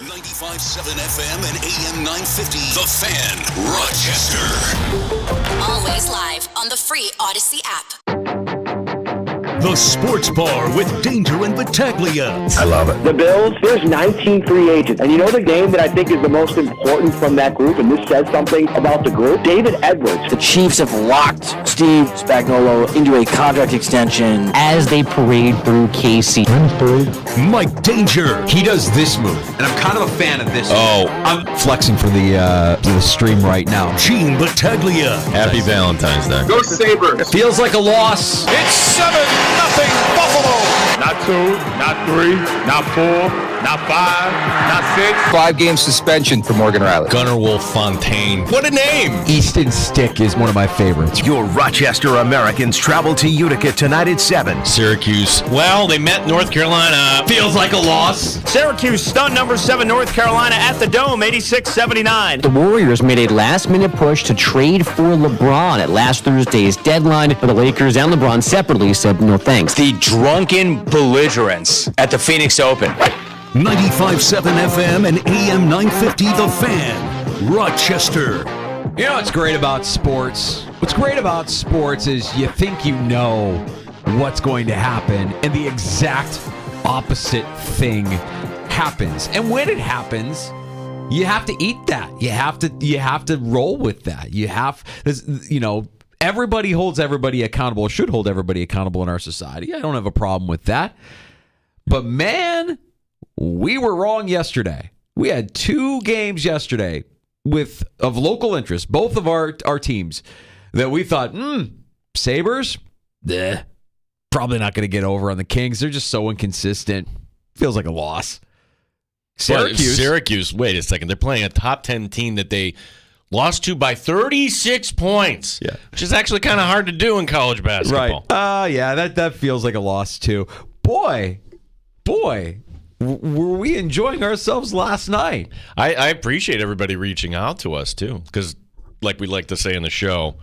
95.7 FM and AM 950. The Fan, Rochester. Always live on the free Odyssey app. The Sports Bar with Danger and Battaglia. I love it. The Bills, there's 19 free agents. And you know the game that I think is the most important from that group, and this says something about the group? David Edwards. The Chiefs have locked Steve Spagnuolo into a contract extension as they parade through KC. Mike Danger. He does this move, and I'm kind of a fan of this. I'm flexing for the stream right now. Gene Battaglia. Happy Valentine's Day. Go Sabres. Feels like a loss. It's 7-0 Buffalo. Not 2, not 3, not 4, not 5, not 6. 5-game suspension for Morgan Riley. Gunnar Wolf Fontaine. What a name! Easton Stick is one of my favorites. Your Rochester Americans travel to Utica tonight at 7. Syracuse. Well, they met North Carolina. Feels like a loss. Syracuse stunned number 7 North Carolina at the Dome, 86-79. The Warriors made a last-minute push to trade for LeBron at last Thursday's deadline, but the Lakers and LeBron separately said no thanks. The drunken belligerence at the Phoenix Open. 95.7 FM and AM 950. The Fan, Rochester. You know what's great about sports? What's great about sports is you think you know what's going to happen, and the exact opposite thing happens. And when it happens, you have to eat that. You have to roll with that. Everybody holds everybody accountable, or should hold everybody accountable in our society. I don't have a problem with that. But man, we were wrong yesterday. We had 2 games yesterday of local interest, both of our teams, that we thought, Sabres, probably not going to get over on the Kings. They're just so inconsistent. Feels like a loss. Syracuse, wait a second. They're playing a top 10 team that they lost to by 36 points, which is actually kind of hard to do in college basketball. Right. That feels like a loss too. Boy, were we enjoying ourselves last night. I appreciate everybody reaching out to us too, because like we like to say in the show,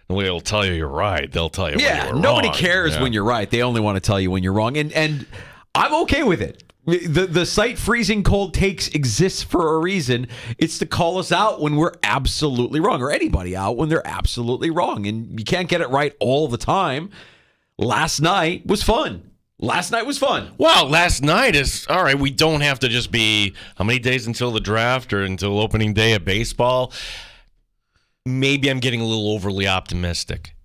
they'll tell you you're right. They'll tell you when you're wrong. Nobody cares when you're right. They only want to tell you when you're wrong. And I'm okay with it. The site Freezing Cold Takes exists for a reason. It's to call us out when we're absolutely wrong, or anybody out when they're absolutely wrong. And you can't get it right all the time. Last night was fun. Wow, last night is, all right, we don't have to just be, how many days until the draft or until opening day of baseball? Maybe I'm getting a little overly optimistic.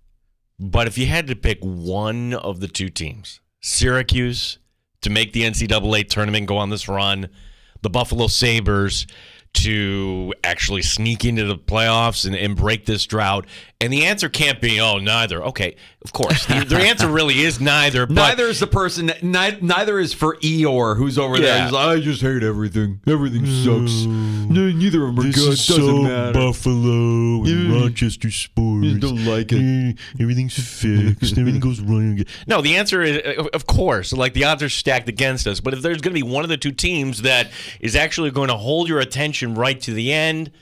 But if you had to pick one of the 2 teams, Syracuse to make the NCAA tournament, go on this run, the Buffalo Sabres to actually sneak into the playoffs and break this drought? And the answer can't be, neither. Okay, of course. The answer really is neither. But neither is the person. Neither is for Eeyore, who's over there. He's like, I just hate everything. Everything sucks. Neither of them are good. Doesn't matter. Buffalo and Rochester sports. You don't like it. Everything's fixed. Everything goes wrong. No, the answer is, of course, like the odds are stacked against us. But if there's going to be one of the 2 teams that is actually going to hold your attention right to the end,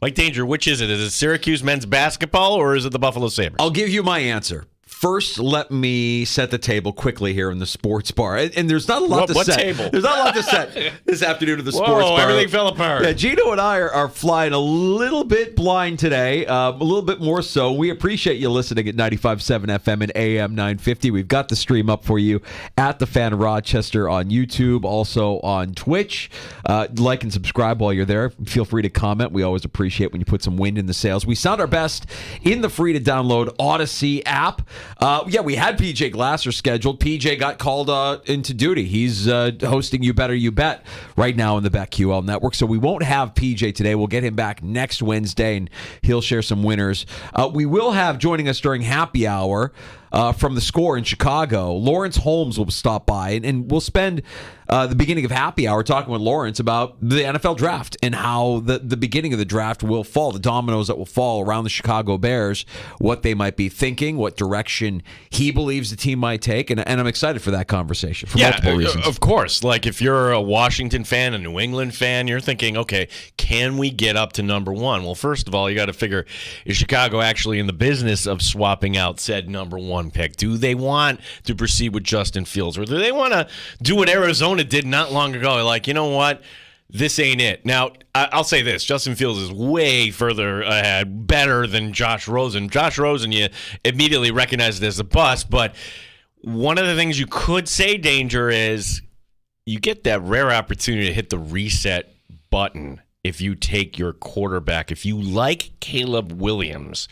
Mike Danger, which is it? Is it Syracuse men's basketball or is it the Buffalo Sabres? I'll give you my answer. First, let me set the table quickly here in the sports bar. And there's not a lot to set. What table? There's not a lot to set this afternoon at the sports bar. Everything fell apart. Yeah, Gino and I are flying a little bit blind today, a little bit more so. We appreciate you listening at 95.7 FM and AM 950. We've got the stream up for you at The Fan Rochester on YouTube, also on Twitch. Like and subscribe while you're there. Feel free to comment. We always appreciate when you put some wind in the sails. We sound our best in the free-to-download Odyssey app. We had PJ Glasser scheduled. PJ got called into duty. He's hosting You Better You Bet right now in the BetQL network. So we won't have PJ today. We'll get him back next Wednesday, and he'll share some winners. We will have joining us during happy hour from the Score in Chicago. Lawrence Holmes will stop by, and we'll spend the beginning of happy hour talking with Lawrence about the NFL draft and how the beginning of the draft will fall, the dominoes that will fall around the Chicago Bears, what they might be thinking, what direction he believes the team might take, and I'm excited for that conversation for multiple reasons. Of course. Like if you're a Washington fan, a New England fan, you're thinking, okay, can we get up to number 1? Well, first of all, you got to figure, is Chicago actually in the business of swapping out said number 1 pick? Do they want to proceed with Justin Fields, or do they want to do what Arizona did not long ago? Like, you know what? this ain't it. Now, I'll say this. Justin Fields is way further ahead, better than Josh Rosen. Josh Rosen, you immediately recognize it as a bust, but one of the things you could say, Danger, is you get that rare opportunity to hit the reset button if you take your quarterback. If you like Caleb Williams,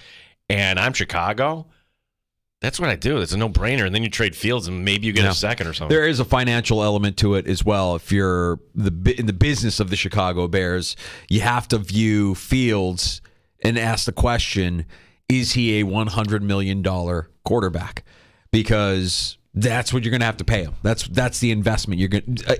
and I'm Chicago, that's what I do. It's a no-brainer. And then you trade Fields, and maybe you get a second or something. There is a financial element to it as well. If you're in the business of the Chicago Bears, you have to view Fields and ask the question, is he a $100 million quarterback? Because that's what you're going to have to pay him. That's the investment.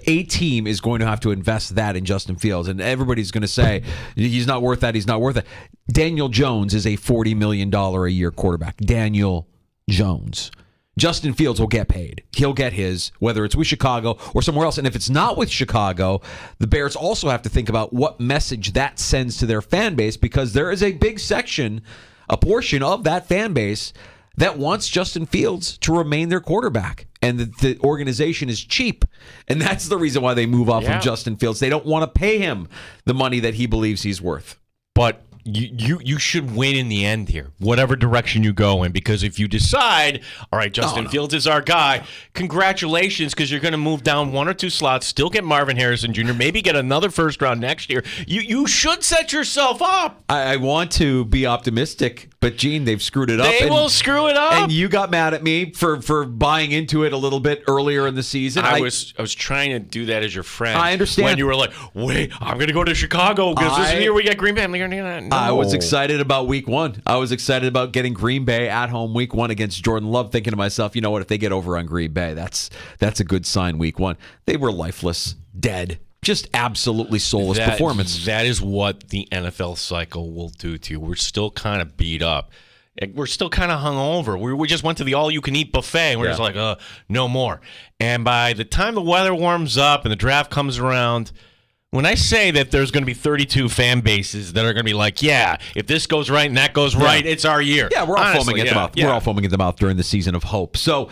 A team is going to have to invest that in Justin Fields, and everybody's going to say he's not worth that. He's not worth it. Daniel Jones is a $40 million a year quarterback. Daniel Jones. Justin Fields will get paid. He'll get his, whether it's with Chicago or somewhere else. And if it's not with Chicago, the Bears also have to think about what message that sends to their fan base, because there is a big section, a portion of that fan base that wants Justin Fields to remain their quarterback. And the organization is cheap. And that's the reason why they move off of Justin Fields. They don't want to pay him the money that he believes he's worth. But you should win in the end here, whatever direction you go in, because if you decide, all right, Justin Fields is our guy, congratulations, because you're going to move down one or two slots, still get Marvin Harrison Jr., maybe get another first round next year. You should set yourself up. I want to be optimistic, but Gene, they've screwed it up. They will screw it up. And you got mad at me for buying into it a little bit earlier in the season. I was trying to do that as your friend. I understand. When you were like, wait, I'm going to go to Chicago because this is the year we get Green Bay. I'm like, no. I was excited about week one. I was excited about getting Green Bay at home week one against Jordan Love, thinking to myself, you know what, if they get over on Green Bay, that's a good sign week one. They were lifeless, dead, just absolutely soulless performance. That is what the NFL cycle will do to you. We're still kind of beat up. We're still kind of hungover. We just went to the all-you-can-eat buffet, and we're just like, no more. And by the time the weather warms up and the draft comes around, when I say that there's going to be 32 fan bases that are going to be like, yeah, if this goes right and that goes right, it's our year. Yeah, we're all foaming at the mouth. We're all foaming at the mouth during the season of hope. So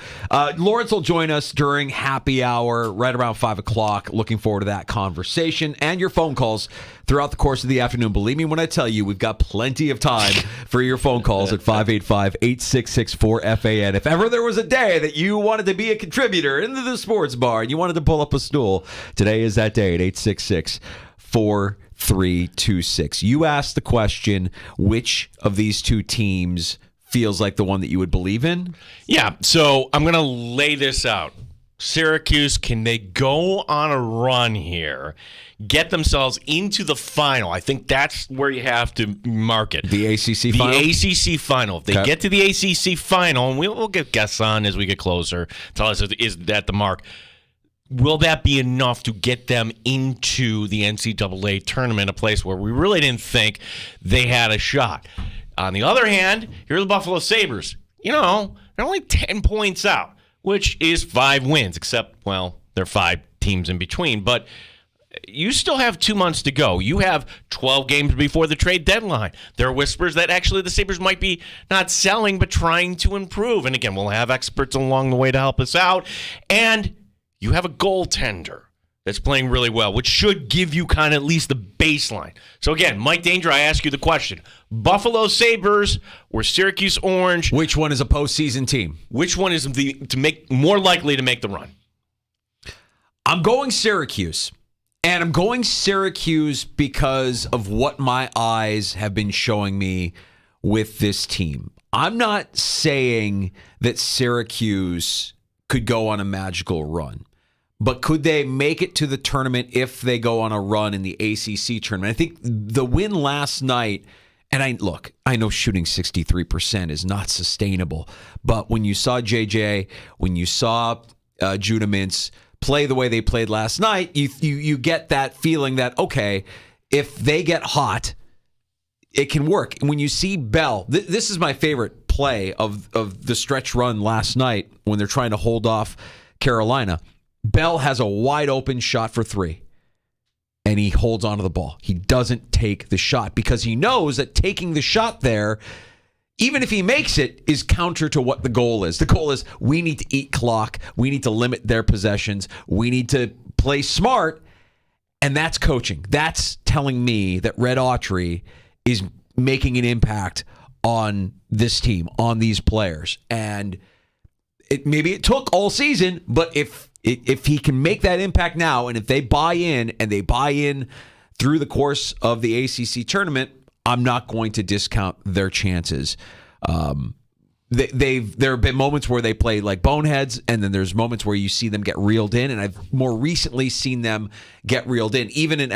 Lawrence will join us during happy hour right around 5 o'clock. Looking forward to that conversation and your phone calls throughout the course of the afternoon. Believe me when I tell you, we've got plenty of time for your phone calls at 585-8664-FAN. If ever there was a day that you wanted to be a contributor into the sports bar and you wanted to pull up a stool, today is that day at 866-4326. You asked the question, which of these two teams feels like the one that you would believe in? Yeah, so I'm going to lay this out. Syracuse, can they go on a run here, get themselves into the final? I think that's where you have to mark it. The ACC final? The ACC final. If they get to the ACC final, and we'll get guests on as we get closer, tell us, is that the mark? Will that be enough to get them into the NCAA tournament, a place where we really didn't think they had a shot? On the other hand, here are the Buffalo Sabres. You know, they're only 10 points out, which is 5 wins, except, well, there are 5 teams in between. But you still have 2 months to go. You have 12 games before the trade deadline. There are whispers that actually the Sabres might be not selling, but trying to improve. And again, we'll have experts along the way to help us out. And you have a goaltender that's playing really well, which should give you kind of at least the baseline. So again, Mike Danger, I ask you the question. Buffalo Sabres or Syracuse Orange? Which one is a postseason team? Which one is more likely to make the run? I'm going Syracuse. And I'm going Syracuse because of what my eyes have been showing me with this team. I'm not saying that Syracuse could go on a magical run. But could they make it to the tournament if they go on a run in the ACC tournament? I think the win last night, and I know shooting 63% is not sustainable. But when you saw JJ, when you saw Judah Mintz play the way they played last night, you get that feeling that, okay, if they get hot, it can work. And when you see Bell, this is my favorite play of the stretch run last night when they're trying to hold off Carolina. Bell has a wide open shot for 3, and he holds onto the ball. He doesn't take the shot because he knows that taking the shot there, even if he makes it, is counter to what the goal is. The goal is we need to eat clock. We need to limit their possessions. We need to play smart. And that's coaching. That's telling me that Red Autry is making an impact on this team, on these players. And maybe it took all season, but if he can make that impact now, and if they buy in and they buy in through the course of the ACC tournament, I'm not going to discount their chances. There have been moments where they play like boneheads, and then there's moments where you see them get reeled in, and I've more recently seen them get reeled in. Even in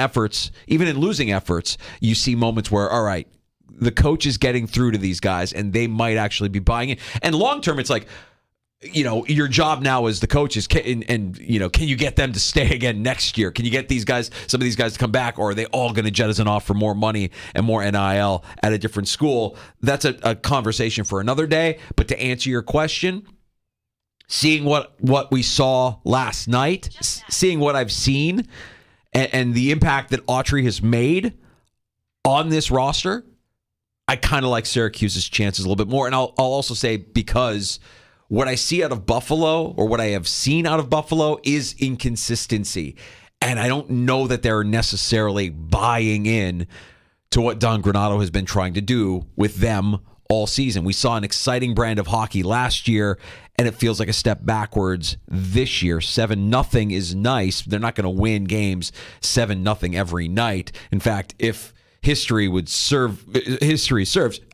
losing efforts, you see moments where, all right, the coach is getting through to these guys, and they might actually be buying it. And long term, it's like, your job now as the coach is, can you get them to stay again next year? Can you get some of these guys to come back, or are they all going to jettison off for more money and more NIL at a different school? That's a conversation for another day. But to answer your question, seeing what we saw last night, seeing what I've seen, and the impact that Autry has made on this roster, I kind of like Syracuse's chances a little bit more. And I'll also say, because what I see out of Buffalo, or what I have seen out of Buffalo, is inconsistency. And I don't know that they're necessarily buying in to what Don Granato has been trying to do with them all season. We saw an exciting brand of hockey last year, and it feels like a step backwards this year. 7-0 is nice. They're not going to win games 7-0 every night. In fact, if history serves,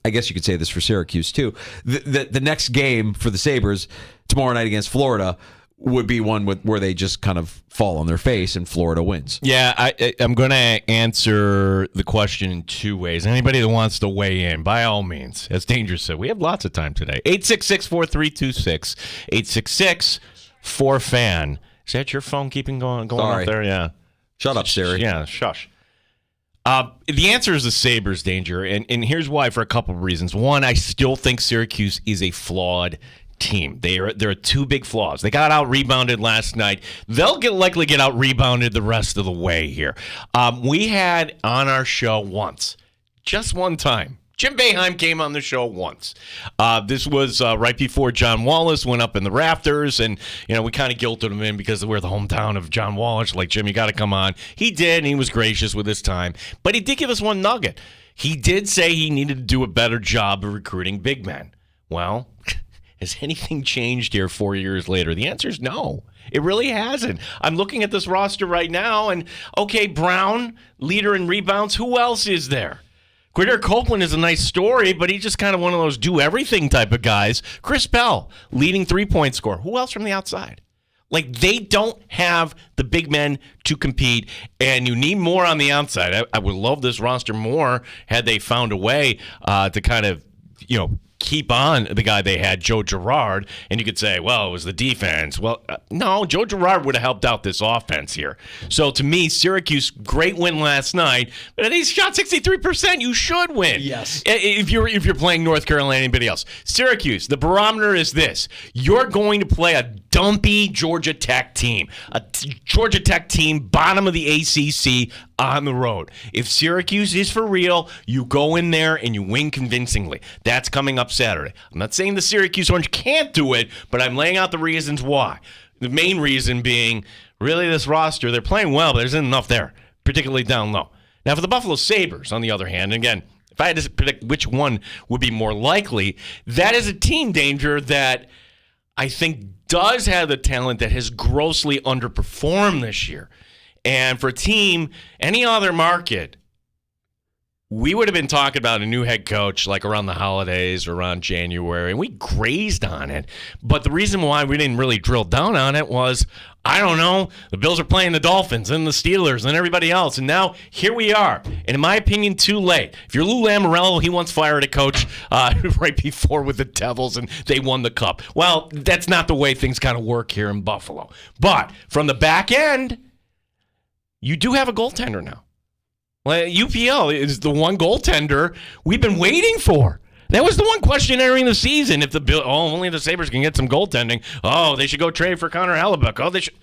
I guess you could say this for Syracuse too, the next game for the Sabres tomorrow night against Florida would be one where they just kind of fall on their face and Florida wins. Yeah, I'm going to answer the question in two ways. Anybody that wants to weigh in, by all means, as Danger said, we have lots of time today. 866-4326, 866-4FAN. Is that your phone keeping going up there? Yeah. Shut up, Siri. Yeah, shush. The answer is the Sabres, Danger, and here's why, for a couple of reasons. One, I still think Syracuse is a flawed team. There are two big flaws. They got out-rebounded last night. They'll likely get out-rebounded the rest of the way here. We had on our show just one time, Jim Boeheim came on the show once. This was right before John Wallace went up in the rafters, and we kind of guilted him in because we're the hometown of John Wallace. Like, Jim, you got to come on. He did, and he was gracious with his time. But he did give us one nugget. He did say he needed to do a better job of recruiting big men. Well, has anything changed here 4 years later? The answer is no. It really hasn't. I'm looking at this roster right now, and okay, Brown, leader in rebounds. Who else is there? Quadir Copeland is a nice story, but he's just kind of one of those do-everything type of guys. Chris Bell, leading three-point scorer. Who else from the outside? Like, they don't have the big men to compete, and you need more on the outside. I would love this roster more had they found a way to kind of, keep on the guy they had, Joe Girard, and you could say, well, it was the defense. Well, no, Joe Girard would have helped out this offense here. So to me, Syracuse, great win last night, but he's shot 63%. You should win. Yes. If you're playing North Carolina, anybody else. Syracuse, the barometer is this. You're going to play a dumpy Georgia Tech team. Georgia Tech team, bottom of the ACC, on the road. If Syracuse is for real, you go in there and you win convincingly. That's coming up Saturday. I'm not saying the Syracuse Orange can't do it, but I'm laying out the reasons why. The main reason being, really, this roster, they're playing well, but there isn't enough there, particularly down low. Now, for the Buffalo Sabres, on the other hand, and again, if I had to predict which one would be more likely, that is a team, Danger, that I think does have the talent that has grossly underperformed this year. And for a team, any other market, we would have been talking about a new head coach like around the holidays or around January, and we grazed on it. But the reason why we didn't really drill down on it was, I don't know, the Bills are playing the Dolphins and the Steelers and everybody else, and now here we are. And in my opinion, too late. If you're Lou Lamoriello, he once fired a coach right before with the Devils, and they won the Cup. Well, that's not the way things kind of work here in Buffalo. But from the back end, you do have a goaltender now. Well, UPL is the one goaltender we've been waiting for. That was the one question entering the season. If only the Sabres can get some goaltending. Oh, they should go trade for Connor Hellebuck. Oh, they should.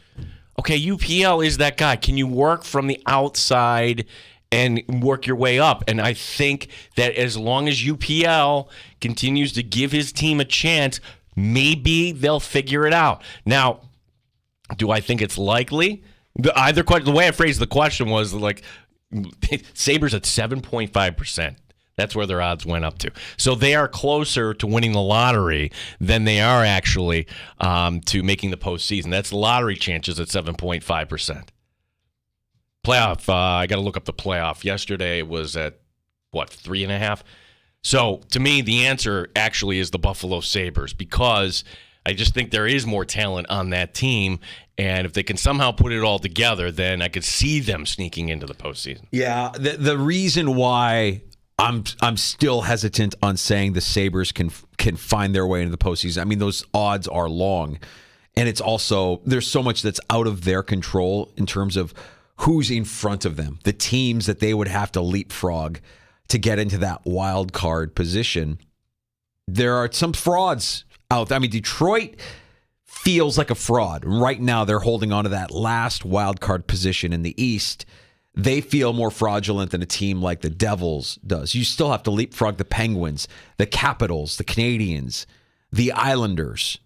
Okay, UPL is that guy. Can you work from the outside and work your way up? And I think that as long as UPL continues to give his team a chance, maybe they'll figure it out. Now, do I think it's likely The way I phrased the question was like Sabres at 7.5%. That's where their odds went up to. So they are closer to winning the lottery than they are actually to making the postseason. That's lottery chances at 7.5%. Playoff, I got to look up the playoff. Yesterday it was at, 3.5? So to me, the answer actually is the Buffalo Sabres because I just think there is more talent on that team. And if they can somehow put it all together, then I could see them sneaking into the postseason. Yeah, the reason why I'm still hesitant on saying the Sabres can find their way into the postseason. I mean, those odds are long, and it's also there's so much that's out of their control in terms of who's in front of them, the teams that they would have to leapfrog to get into that wild card position. There are some frauds out there. I mean, Detroit feels like a fraud right now. They're holding on to that last wild card position in the East. They feel more fraudulent than a team like the Devils does. You still have to leapfrog the Penguins, the Capitals, the Canadiens, the Islanders,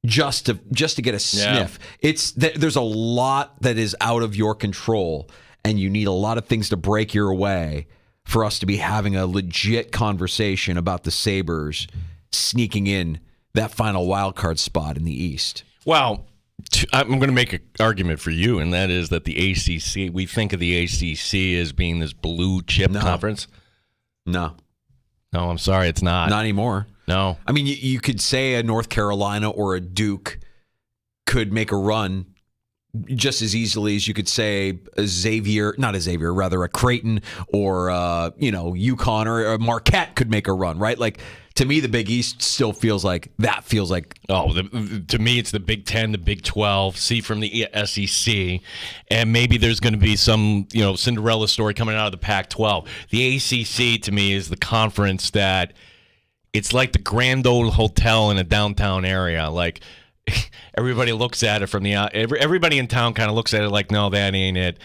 just to get a sniff. Yeah. There's a lot that is out of your control, and you need a lot of things to break your way for us to be having a legit conversation about the Sabres sneaking in that final wild card spot in the East. Well, I'm going to make an argument for you, and that is that the ACC, we think of the ACC as being this blue chip conference. No, I'm sorry, it's not. Not anymore. No. I mean, you could say a North Carolina or a Duke could make a run just as easily as you could say a Creighton or UConn or a Marquette could make a run, right? Like, to me, the Big East still feels like to me, it's the Big 10, the Big 12, see from the SEC, and maybe there's going to be some, Cinderella story coming out of the Pac-12. The ACC, to me, is the conference that it's like the Grand Ole Hotel in a downtown area. Like, everybody looks at it from the everybody in town kind of looks at it like, no, that ain't it.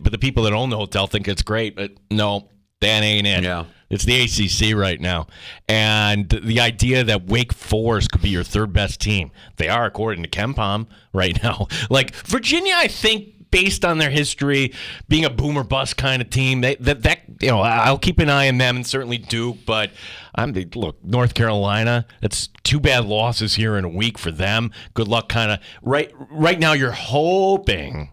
But the people that own the hotel think it's great, but no, that ain't it. Yeah. It's the ACC right now. And the idea that Wake Forest could be your third best team, they are according to KenPom right now. Like, Virginia, I think, based on their history, being a boomer bust kind of team, I'll keep an eye on them, and certainly Duke. But look, North Carolina, that's 2 bad losses here in a week for them. Good luck, kind of. Right now, you're hoping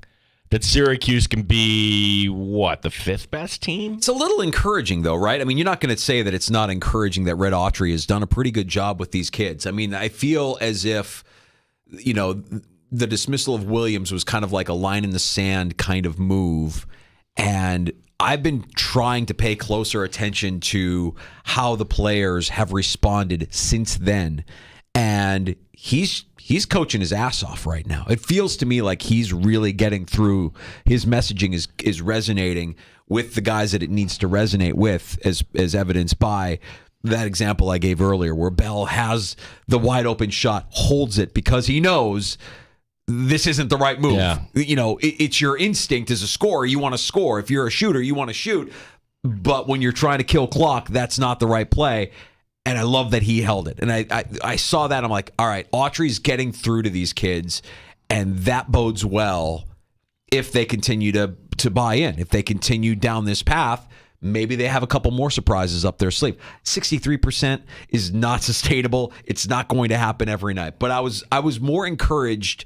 that Syracuse can be, the 5th best team? It's a little encouraging, though, right? I mean, you're not going to say that it's not encouraging that Red Autry has done a pretty good job with these kids. I mean, I feel as if, the dismissal of Williams was kind of like a line in the sand kind of move. And I've been trying to pay closer attention to how the players have responded since then. And he's coaching his ass off right now. It feels to me like he's really getting through. His messaging is resonating with the guys that it needs to resonate with, as evidenced by that example I gave earlier, where Bell has the wide open shot, holds it because he knows this isn't the right move. Yeah. It's your instinct as a scorer. You want to score. If you're a shooter, you want to shoot. But when you're trying to kill clock, that's not the right play. And I love that he held it. And I saw that. I'm like, all right, Autry's getting through to these kids, and that bodes well if they continue to buy in. If they continue down this path, maybe they have a couple more surprises up their sleeve. 63% is not sustainable. It's not going to happen every night. But I was more encouraged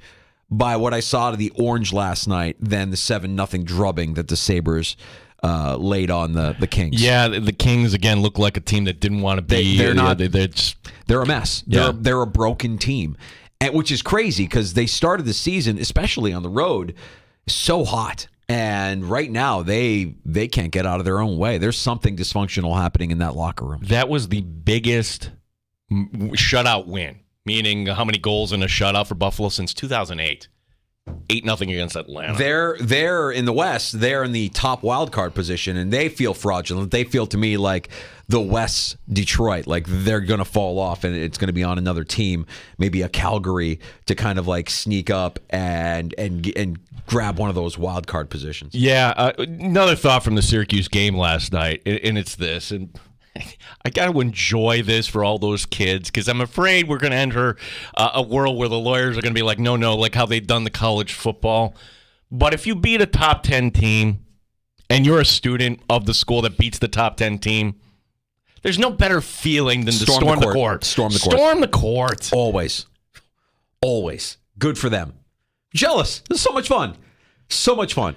by what I saw to the Orange last night than the 7-0 drubbing that the Sabres laid on the Kings. Yeah, the Kings again look like a team that didn't want to be. They're not. They're a mess. Yeah. They're a broken team, which is crazy because they started the season, especially on the road, so hot, and right now they can't get out of their own way. There's something dysfunctional happening in that locker room. That was the biggest shutout win, meaning how many goals in a shutout for Buffalo since 2008. 8-0 against Atlanta. They're in the West. They're in the top wild card position, and they feel fraudulent. They feel to me like the West Detroit, like they're going to fall off, and it's going to be on another team, maybe a Calgary, to kind of like sneak up and grab one of those wild card positions. Yeah, another thought from the Syracuse game last night, and it's this, and I got to enjoy this for all those kids because I'm afraid we're going to enter a world where the lawyers are going to be like, no, like how they've done the college football. But if you beat a top 10 team and you're a student of the school that beats the top 10 team, there's no better feeling than to storm the court. Storm the court. Storm the court. Always. Always. Good for them. Jealous. This is so much fun. So much fun.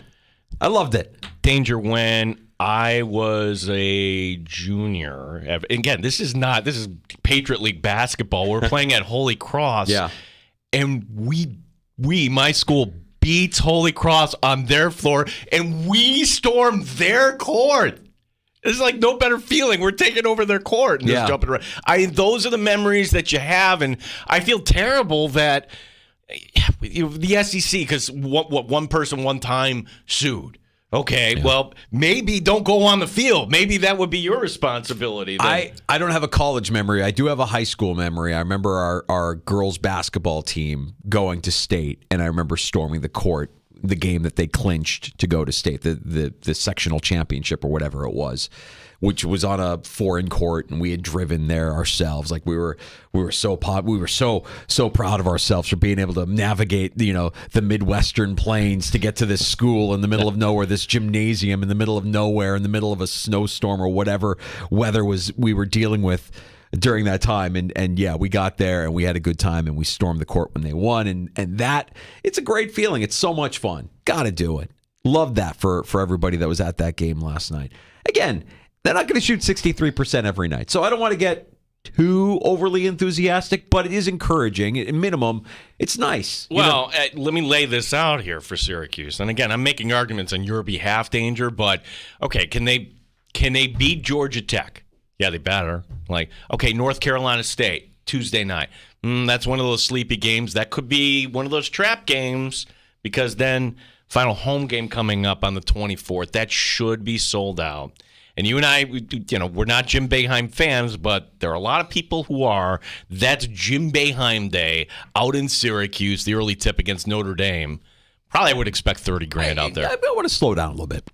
I loved it. Danger, when I was a junior, again, this is Patriot League basketball. We're playing at Holy Cross. Yeah. And my school beats Holy Cross on their floor, and we stormed their court. It's like no better feeling. We're taking over their court and just jumping around. Those are the memories that you have, and I feel terrible that the SEC, because what one person one time sued. Okay, well, maybe don't go on the field. Maybe that would be your responsibility. Then. I don't have a college memory. I do have a high school memory. I remember our girls basketball team going to state, and I remember storming the court, the game that they clinched to go to state, the sectional championship or whatever it was, which was on a foreign court, and we had driven there ourselves. Like we were so proud of ourselves for being able to navigate, the Midwestern plains to get to this school in the middle of nowhere, this gymnasium in the middle of nowhere, in the middle of a snowstorm or whatever weather we were dealing with during that time. And yeah, we got there and we had a good time and we stormed the court when they won. And that, it's a great feeling. It's so much fun. Got to do it. Love that for everybody that was at that game last night. Again, they're not going to shoot 63% every night. So I don't want to get too overly enthusiastic, but it is encouraging. At minimum, it's nice. Well, let me lay this out here for Syracuse. And again, I'm making arguments on your behalf, Danger, but okay, can they beat Georgia Tech? Yeah, they better. North Carolina State, Tuesday night. That's one of those sleepy games. That could be one of those trap games, because then final home game coming up on the 24th. That should be sold out. And you and I, we're not Jim Boeheim fans, but there are a lot of people who are. That's Jim Boeheim Day out in Syracuse, the early tip against Notre Dame. Probably I would expect $30,000 out there. I want to slow down a little bit.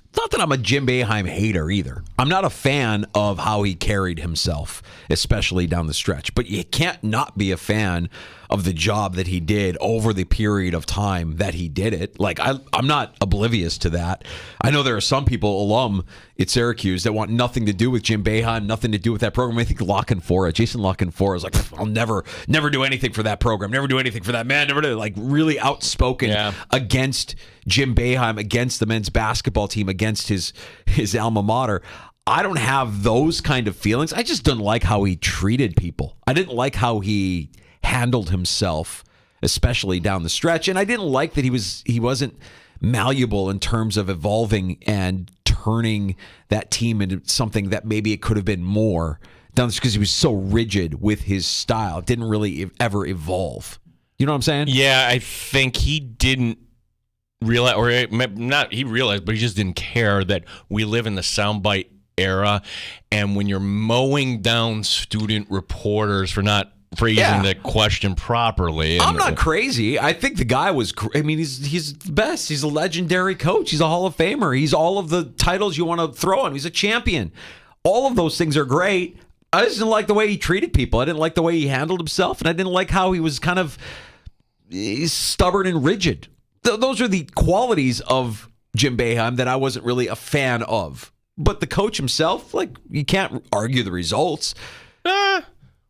It's not that I'm a Jim Boeheim hater either. I'm not a fan of how he carried himself, especially down the stretch. But you can't not be a fan of the job that he did over the period of time that he did it. I'm not oblivious to that. I know there are some people, alum at Syracuse, that want nothing to do with Jim Boeheim, nothing to do with that program. I think Jason Lockenfora is like, I'll never do anything for that program, never do anything for that man, never do, really outspoken against Jim Boeheim, against the men's basketball team, against his alma mater. I don't have those kind of feelings. I just didn't like how he treated people. I didn't like how he handled himself, especially down the stretch. And I didn't like that he wasn't malleable in terms of evolving and turning that team into something that maybe it could have been more, down because he was so rigid with his style. It didn't really ever evolve. You know what I'm saying? Yeah, I think he didn't realize, or not he realized, but he just didn't care that we live in the soundbite era. And when you're mowing down student reporters for not phrasing the question properly. I'm not crazy. I think the guy was, he's the best. He's a legendary coach. He's a Hall of Famer. He's all of the titles you want to throw on. He's a champion. All of those things are great. I just didn't like the way he treated people. I didn't like the way he handled himself, and I didn't like how he was kind of stubborn and rigid. Those are the qualities of Jim Boeheim that I wasn't really a fan of. But the coach himself, you can't argue the results.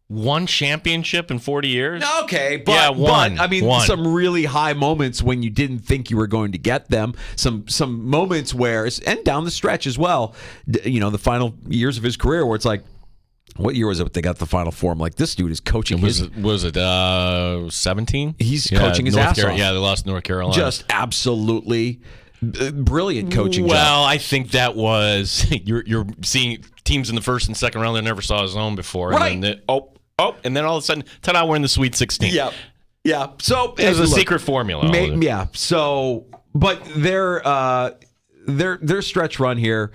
One championship in 40 years? Okay, but one. Some really high moments when you didn't think you were going to get them. Some moments where, and down the stretch as well, the final years of his career where it's like, what year was it they got the Final Four? I'm like, this dude is coaching was it 17? He's coaching his ass off. Yeah, they lost North Carolina. Just absolutely brilliant coaching job. Well, I think that was, you're seeing teams in the first and second round that never saw a zone before. Right. And then and then all of a sudden, ta-da, we're in the Sweet 16. Yeah. Yeah. So it was a secret formula. Yeah. So, but their stretch run here,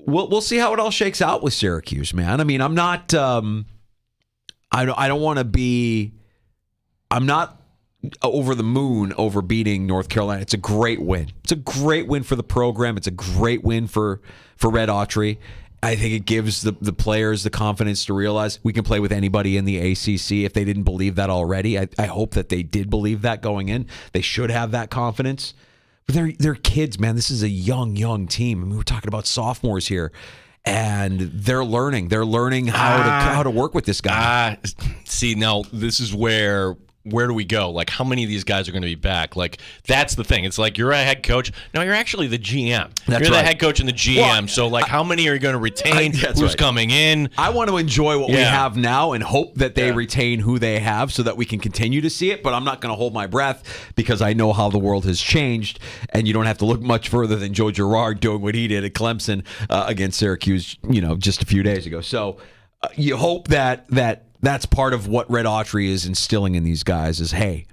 we'll see how it all shakes out with Syracuse, man. I'm not, I don't want to be, I'm not over the moon over beating North Carolina. It's a great win. It's a great win for the program. It's a great win for Red Autry. I think it gives the players the confidence to realize we can play with anybody in the ACC. If they didn't believe that already, I hope that they did believe that going in. They should have that confidence. But they're kids, man. This is a young team. I mean, we're talking about sophomores here, and they're learning. They're learning how to work with this guy. See, now this is where do we go? Like, how many of these guys are going to be back? Like, that's the thing. It's like you're a head coach. No, you're actually the GM. You're the head coach and the GM. Well, so, like, how many are you going to retain? Who's coming in? I want to enjoy what we have now and hope that they retain who they have so that we can continue to see it. But I'm not going to hold my breath because I know how the world has changed. And you don't have to look much further than Joe Girard doing what he did at Clemson against Syracuse, just a few days ago. So you hope that's part of what Red Autry is instilling in these guys is, hey,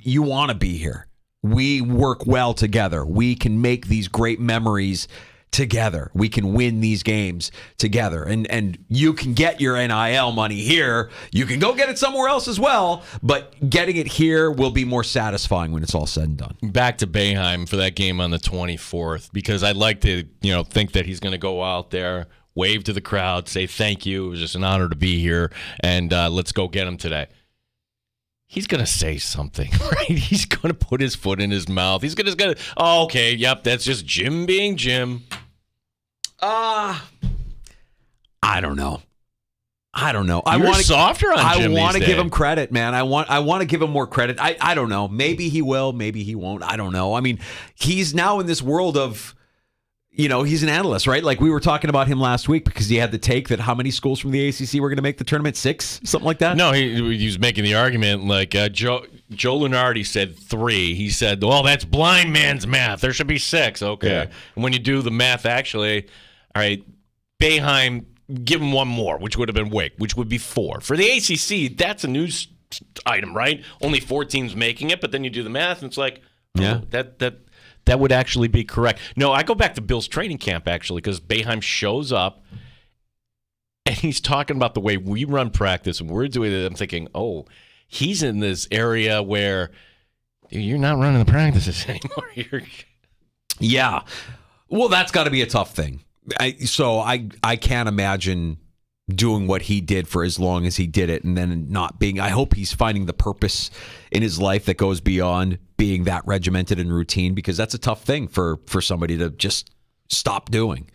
you want to be here. We work well together. We can make these great memories together. We can win these games together. And you can get your NIL money here. You can go get it somewhere else as well, but getting it here will be more satisfying when it's all said and done. Back to Boeheim for that game on the 24th, because I'd like to, think that he's going to go out there, wave to the crowd, say thank you. It was just an honor to be here, and let's go get him today. He's going to say something, right? He's going to put his foot in his mouth. He's going to, oh, okay, yep, that's just Jim being Jim. I don't know. You're softer on Jim. I want to give him credit, man. I want to give him more credit. I don't know. Maybe he will. Maybe he won't. I don't know. I mean, he's now in this world of, he's an analyst, right? Like we were talking about him last week because he had the take that how many schools from the ACC were going to make the tournament? 6, something like that? No, he was making the argument like Joe Lunardi said 3. He said, well, that's blind man's math. There should be 6. Okay. Yeah. And when you do the math, actually, all right, Boeheim, give him one more, which would have been Wake, which would be 4. For the ACC, that's a news item, right? Only 4 teams making it, but then you do the math, and it's like, that would actually be correct. No, I go back to Bill's training camp, actually, because Boeheim shows up, and he's talking about the way we run practice, and we're doing it. I'm thinking, oh, he's in this area where you're not running the practices anymore. Yeah. Well, that's got to be a tough thing. I can't imagine doing what he did for as long as he did it and then not being. I hope he's finding the purpose in his life that goes beyond being that regimented and routine, because that's a tough thing for somebody to just stop doing.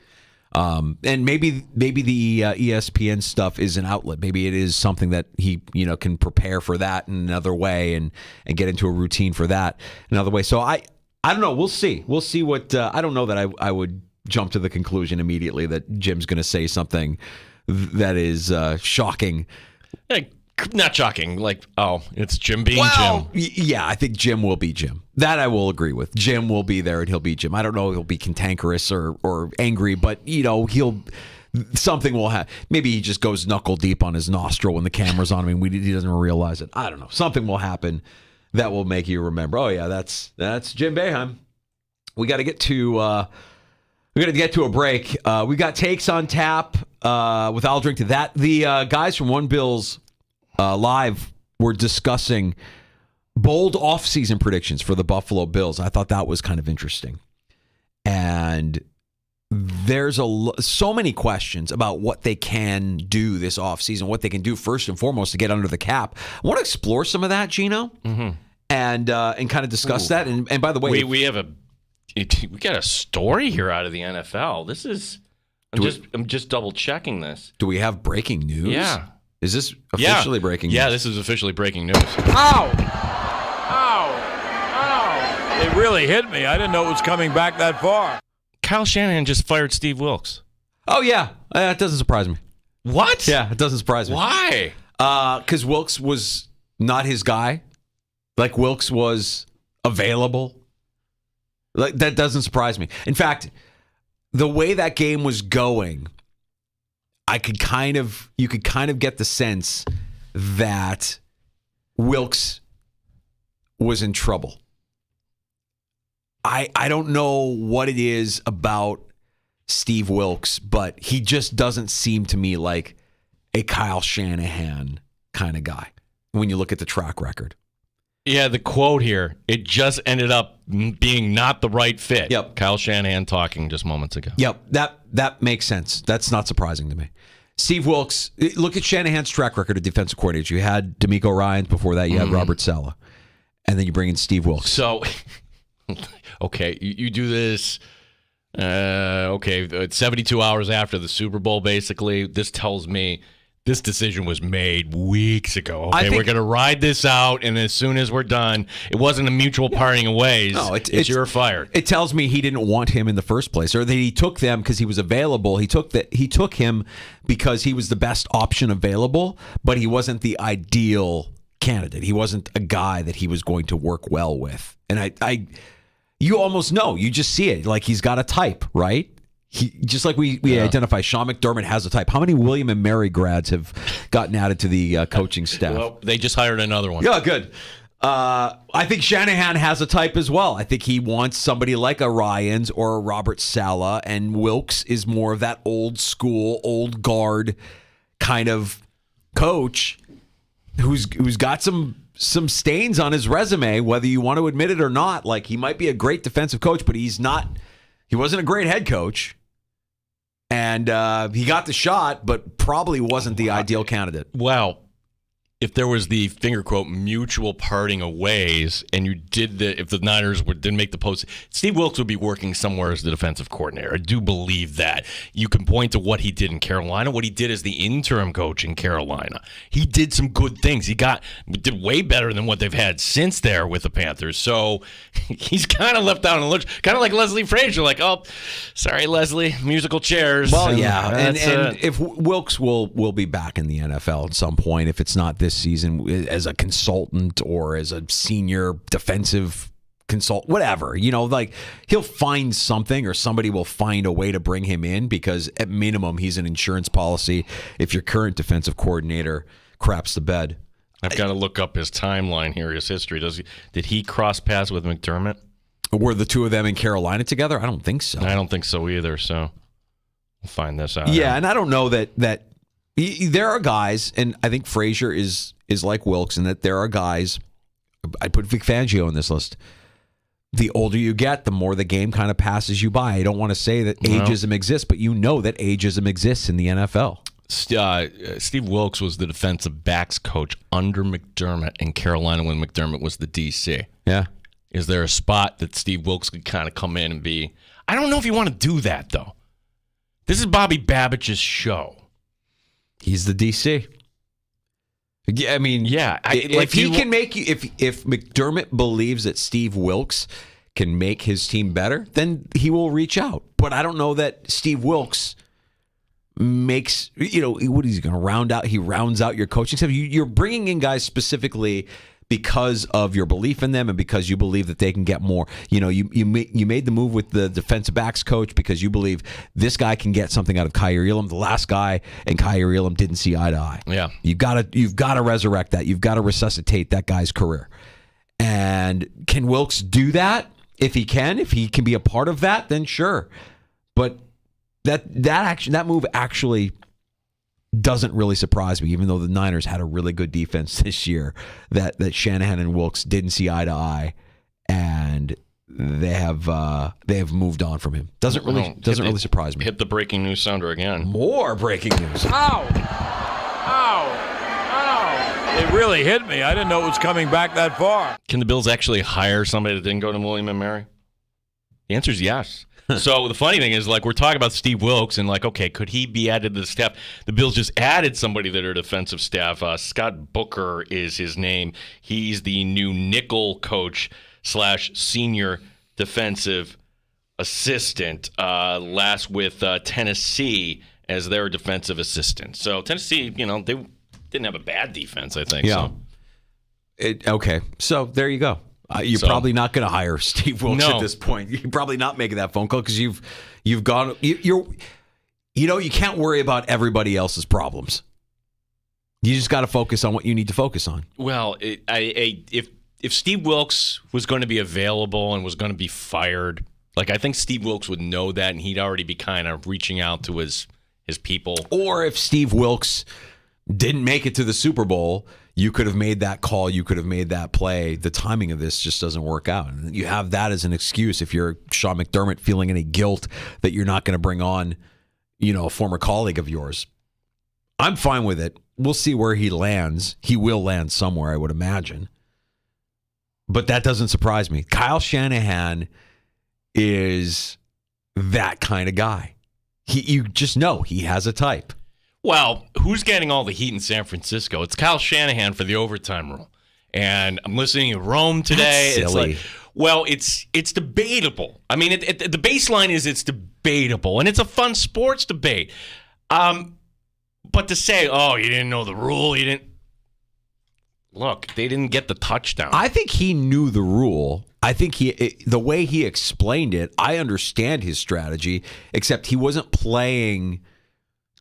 And maybe the ESPN stuff is an outlet. Maybe it is something that he can prepare for that in another way and get into a routine for that another way. So I don't know. We'll see. We'll see what. I don't know that I would jump to the conclusion immediately that Jim's going to say something that is shocking. Not shocking. Like, oh, it's Jim being Jim. Yeah, I think Jim will be Jim. That I will agree with. Jim will be there and he'll be Jim. I don't know if he'll be cantankerous or angry, but something will happen. Maybe he just goes knuckle deep on his nostril when the camera's on him and he doesn't realize it. I don't know. Something will happen that will make you remember. Oh yeah, that's Jim Boeheim. We got to get to. We got to get to a break. We got takes on tap with I'll Drink to That. The guys from One Bills Live were discussing bold offseason predictions for the Buffalo Bills. I thought that was kind of interesting. And there's so many questions about what they can do this offseason, what they can do first and foremost to get under the cap. I want to explore some of that, Gino, and kind of discuss that. And by the way, we got a story here out of the NFL. This is I'm just double checking this. Do we have breaking news? Yeah. Is this officially breaking news? Yeah, this is officially breaking news. Ow! Ow! Ow! It really hit me. I didn't know it was coming back that far. Kyle Shanahan just fired Steve Wilks. Oh, yeah. It doesn't surprise me. What? Yeah, it doesn't surprise me. Why? Because Wilks was not his guy. Like, Wilks was available. Like, that doesn't surprise me. In fact, the way that game was going, you could kind of get the sense that Wilks was in trouble. I don't know what it is about Steve Wilks, but he just doesn't seem to me like a Kyle Shanahan kind of guy when you look at the track record. Yeah, the quote here, it just ended up being not the right fit. Yep. Kyle Shanahan talking just moments ago. Yep, that makes sense. That's not surprising to me. Steve Wilks, look at Shanahan's track record of defensive coordinators. You had D'Amico Ryans. Before that, you had Robert Saleh. And then you bring in Steve Wilks. So, okay, you do this, 72 hours after the Super Bowl, basically. This tells me this decision was made weeks ago. Okay, we're going to ride this out, and as soon as we're done, it wasn't a mutual parting of ways. No, you're fired. It tells me he didn't want him in the first place, or that he took them because he was available. He took him because he was the best option available, but he wasn't the ideal candidate. He wasn't a guy that he was going to work well with. And you almost know. You just see it. Like, he's got a type, right? He, just like we identify, Sean McDermott has a type. How many William and Mary grads have gotten added to the coaching staff? Well, they just hired another one. Yeah, good. I think Shanahan has a type as well. I think he wants somebody like a Ryans or a Robert Saleh, and Wilks is more of that old school, old guard kind of coach who's got some stains on his resume, whether you want to admit it or not. Like, he might be a great defensive coach, but he wasn't a great head coach. And he got the shot, but probably wasn't the ideal candidate. Well, if there was the finger quote mutual parting of ways, and you did if the Niners didn't make the post, Steve Wilks would be working somewhere as the defensive coordinator. I do believe that. You can point to what he did in Carolina, what he did as the interim coach in Carolina. He did some good things. He did way better than what they've had since there with the Panthers. So he's kind of left out in the lurch, kind of like Leslie Frazier. Like, oh, sorry, Leslie, musical chairs. Well, yeah, and if Wilks will be back in the NFL at some point, if it's not this season, as a consultant or as a senior defensive consultant, whatever, like, he'll find something, or somebody will find a way to bring him in, because at minimum he's an insurance policy if your current defensive coordinator craps the bed. I've got to look up his timeline here, his history. Did he cross paths with McDermott? Were the two of them in Carolina together? I don't think so. I don't think so either, so we'll find this out. Yeah, and I don't know that there are guys, and I think Frazier is like Wilks, in that there are guys, I'd put Vic Fangio on this list. The older you get, the more the game kind of passes you by. I don't want to say that ageism exists, but you know that ageism exists in the NFL. Steve Wilks was the defensive backs coach under McDermott in Carolina when McDermott was the DC. Yeah. Is there a spot that Steve Wilks could kind of come in and be? I don't know if you want to do that, though. This is Bobby Babbitt's show. He's the DC. I mean, yeah. If McDermott believes that Steve Wilks can make his team better, then he will reach out. But I don't know that Steve Wilks makes, what is he going to round out? He rounds out your coaching staff. You're bringing in guys specifically because of your belief in them and because you believe that they can get more. You made the move with the defensive backs coach because you believe this guy can get something out of Kyer Elam. The last guy and Kyer Elam didn't see eye to eye. Yeah. You've got to resurrect that. You've got to resuscitate that guy's career. And can Wilks do that? If he can be a part of that, then sure. But that move actually doesn't really surprise me, even though the Niners had a really good defense this year, that Shanahan and Wilks didn't see eye to eye, and they have moved on from him. Doesn't really surprise me. Hit the breaking news sounder again. More breaking news. Ow! It really hit me. I didn't know it was coming back that far. Can the Bills actually hire somebody that didn't go to William and Mary? The answer is yes. So the funny thing is, like, we're talking about Steve Wilks and, like, okay, could he be added to the staff? The Bills just added somebody to their defensive staff. Scott Booker is his name. He's the new nickel coach / senior defensive assistant. Last with Tennessee as their defensive assistant. So Tennessee, they didn't have a bad defense, I think. Yeah. So. Okay. So there you go. You're probably not going to hire Steve Wilks at this point. You're probably not making that phone call because you've gone. You can't worry about everybody else's problems. You just got to focus on what you need to focus on. Well, if Steve Wilks was going to be available and was going to be fired, like, I think Steve Wilks would know that, and he'd already be kind of reaching out to his people. Or if Steve Wilks didn't make it to the Super Bowl. You could have made that call. You could have made that play. The timing of this just doesn't work out. And you have that as an excuse if you're Sean McDermott feeling any guilt that you're not going to bring on, a former colleague of yours. I'm fine with it. We'll see where he lands. He will land somewhere, I would imagine. But that doesn't surprise me. Kyle Shanahan is that kind of guy. You just know he has a type. Well, who's getting all the heat in San Francisco? It's Kyle Shanahan for the overtime rule. And I'm listening to Rome today. That's silly. It's like, well, it's debatable. I mean, the baseline is it's debatable, and it's a fun sports debate. But to say, oh, you didn't know the rule, you didn't. Look, they didn't get the touchdown. I think he knew the rule. I think the way he explained it, I understand his strategy, except he wasn't playing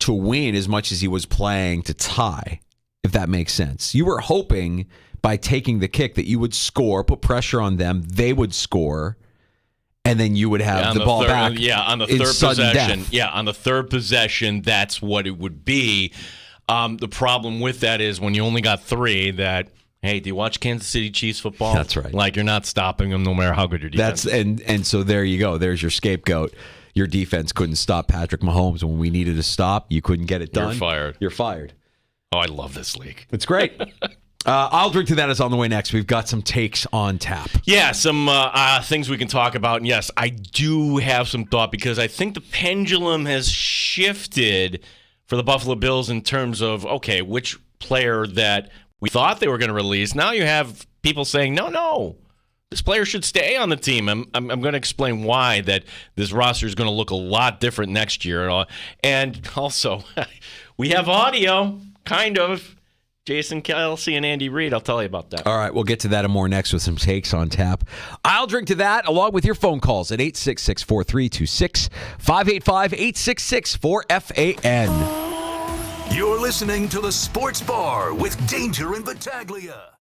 to win as much as he was playing to tie, if that makes sense. You were hoping by taking the kick that you would score, put pressure on them, they would score, and then you would have the ball back. Yeah, on the third possession. Yeah, on the third possession, that's what it would be. The problem with that is when you only got 3 that, hey, do you watch Kansas City Chiefs football? That's right. Like, you're not stopping them no matter how good your defense is. And so there you go. There's your scapegoat. Your defense couldn't stop Patrick Mahomes when we needed to stop. You couldn't get it done. You're fired. You're fired. Oh, I love this league. It's great. I'll drink to that is on the way next. We've got some takes on tap. Yeah, some things we can talk about. And yes, I do have some thought because I think the pendulum has shifted for the Buffalo Bills in terms of, okay, which player that we thought they were going to release. Now you have people saying, no, this player should stay on the team. I'm going to explain why that this roster is going to look a lot different next year. And also, we have audio, kind of. Jason Kelsey and Andy Reid. I'll tell you about that. All right, we'll get to that and more next with some takes on tap. I'll drink to that along with your phone calls at 866-4326, 585-866-4FAN. You're listening to The Sports Bar with Danger and Battaglia.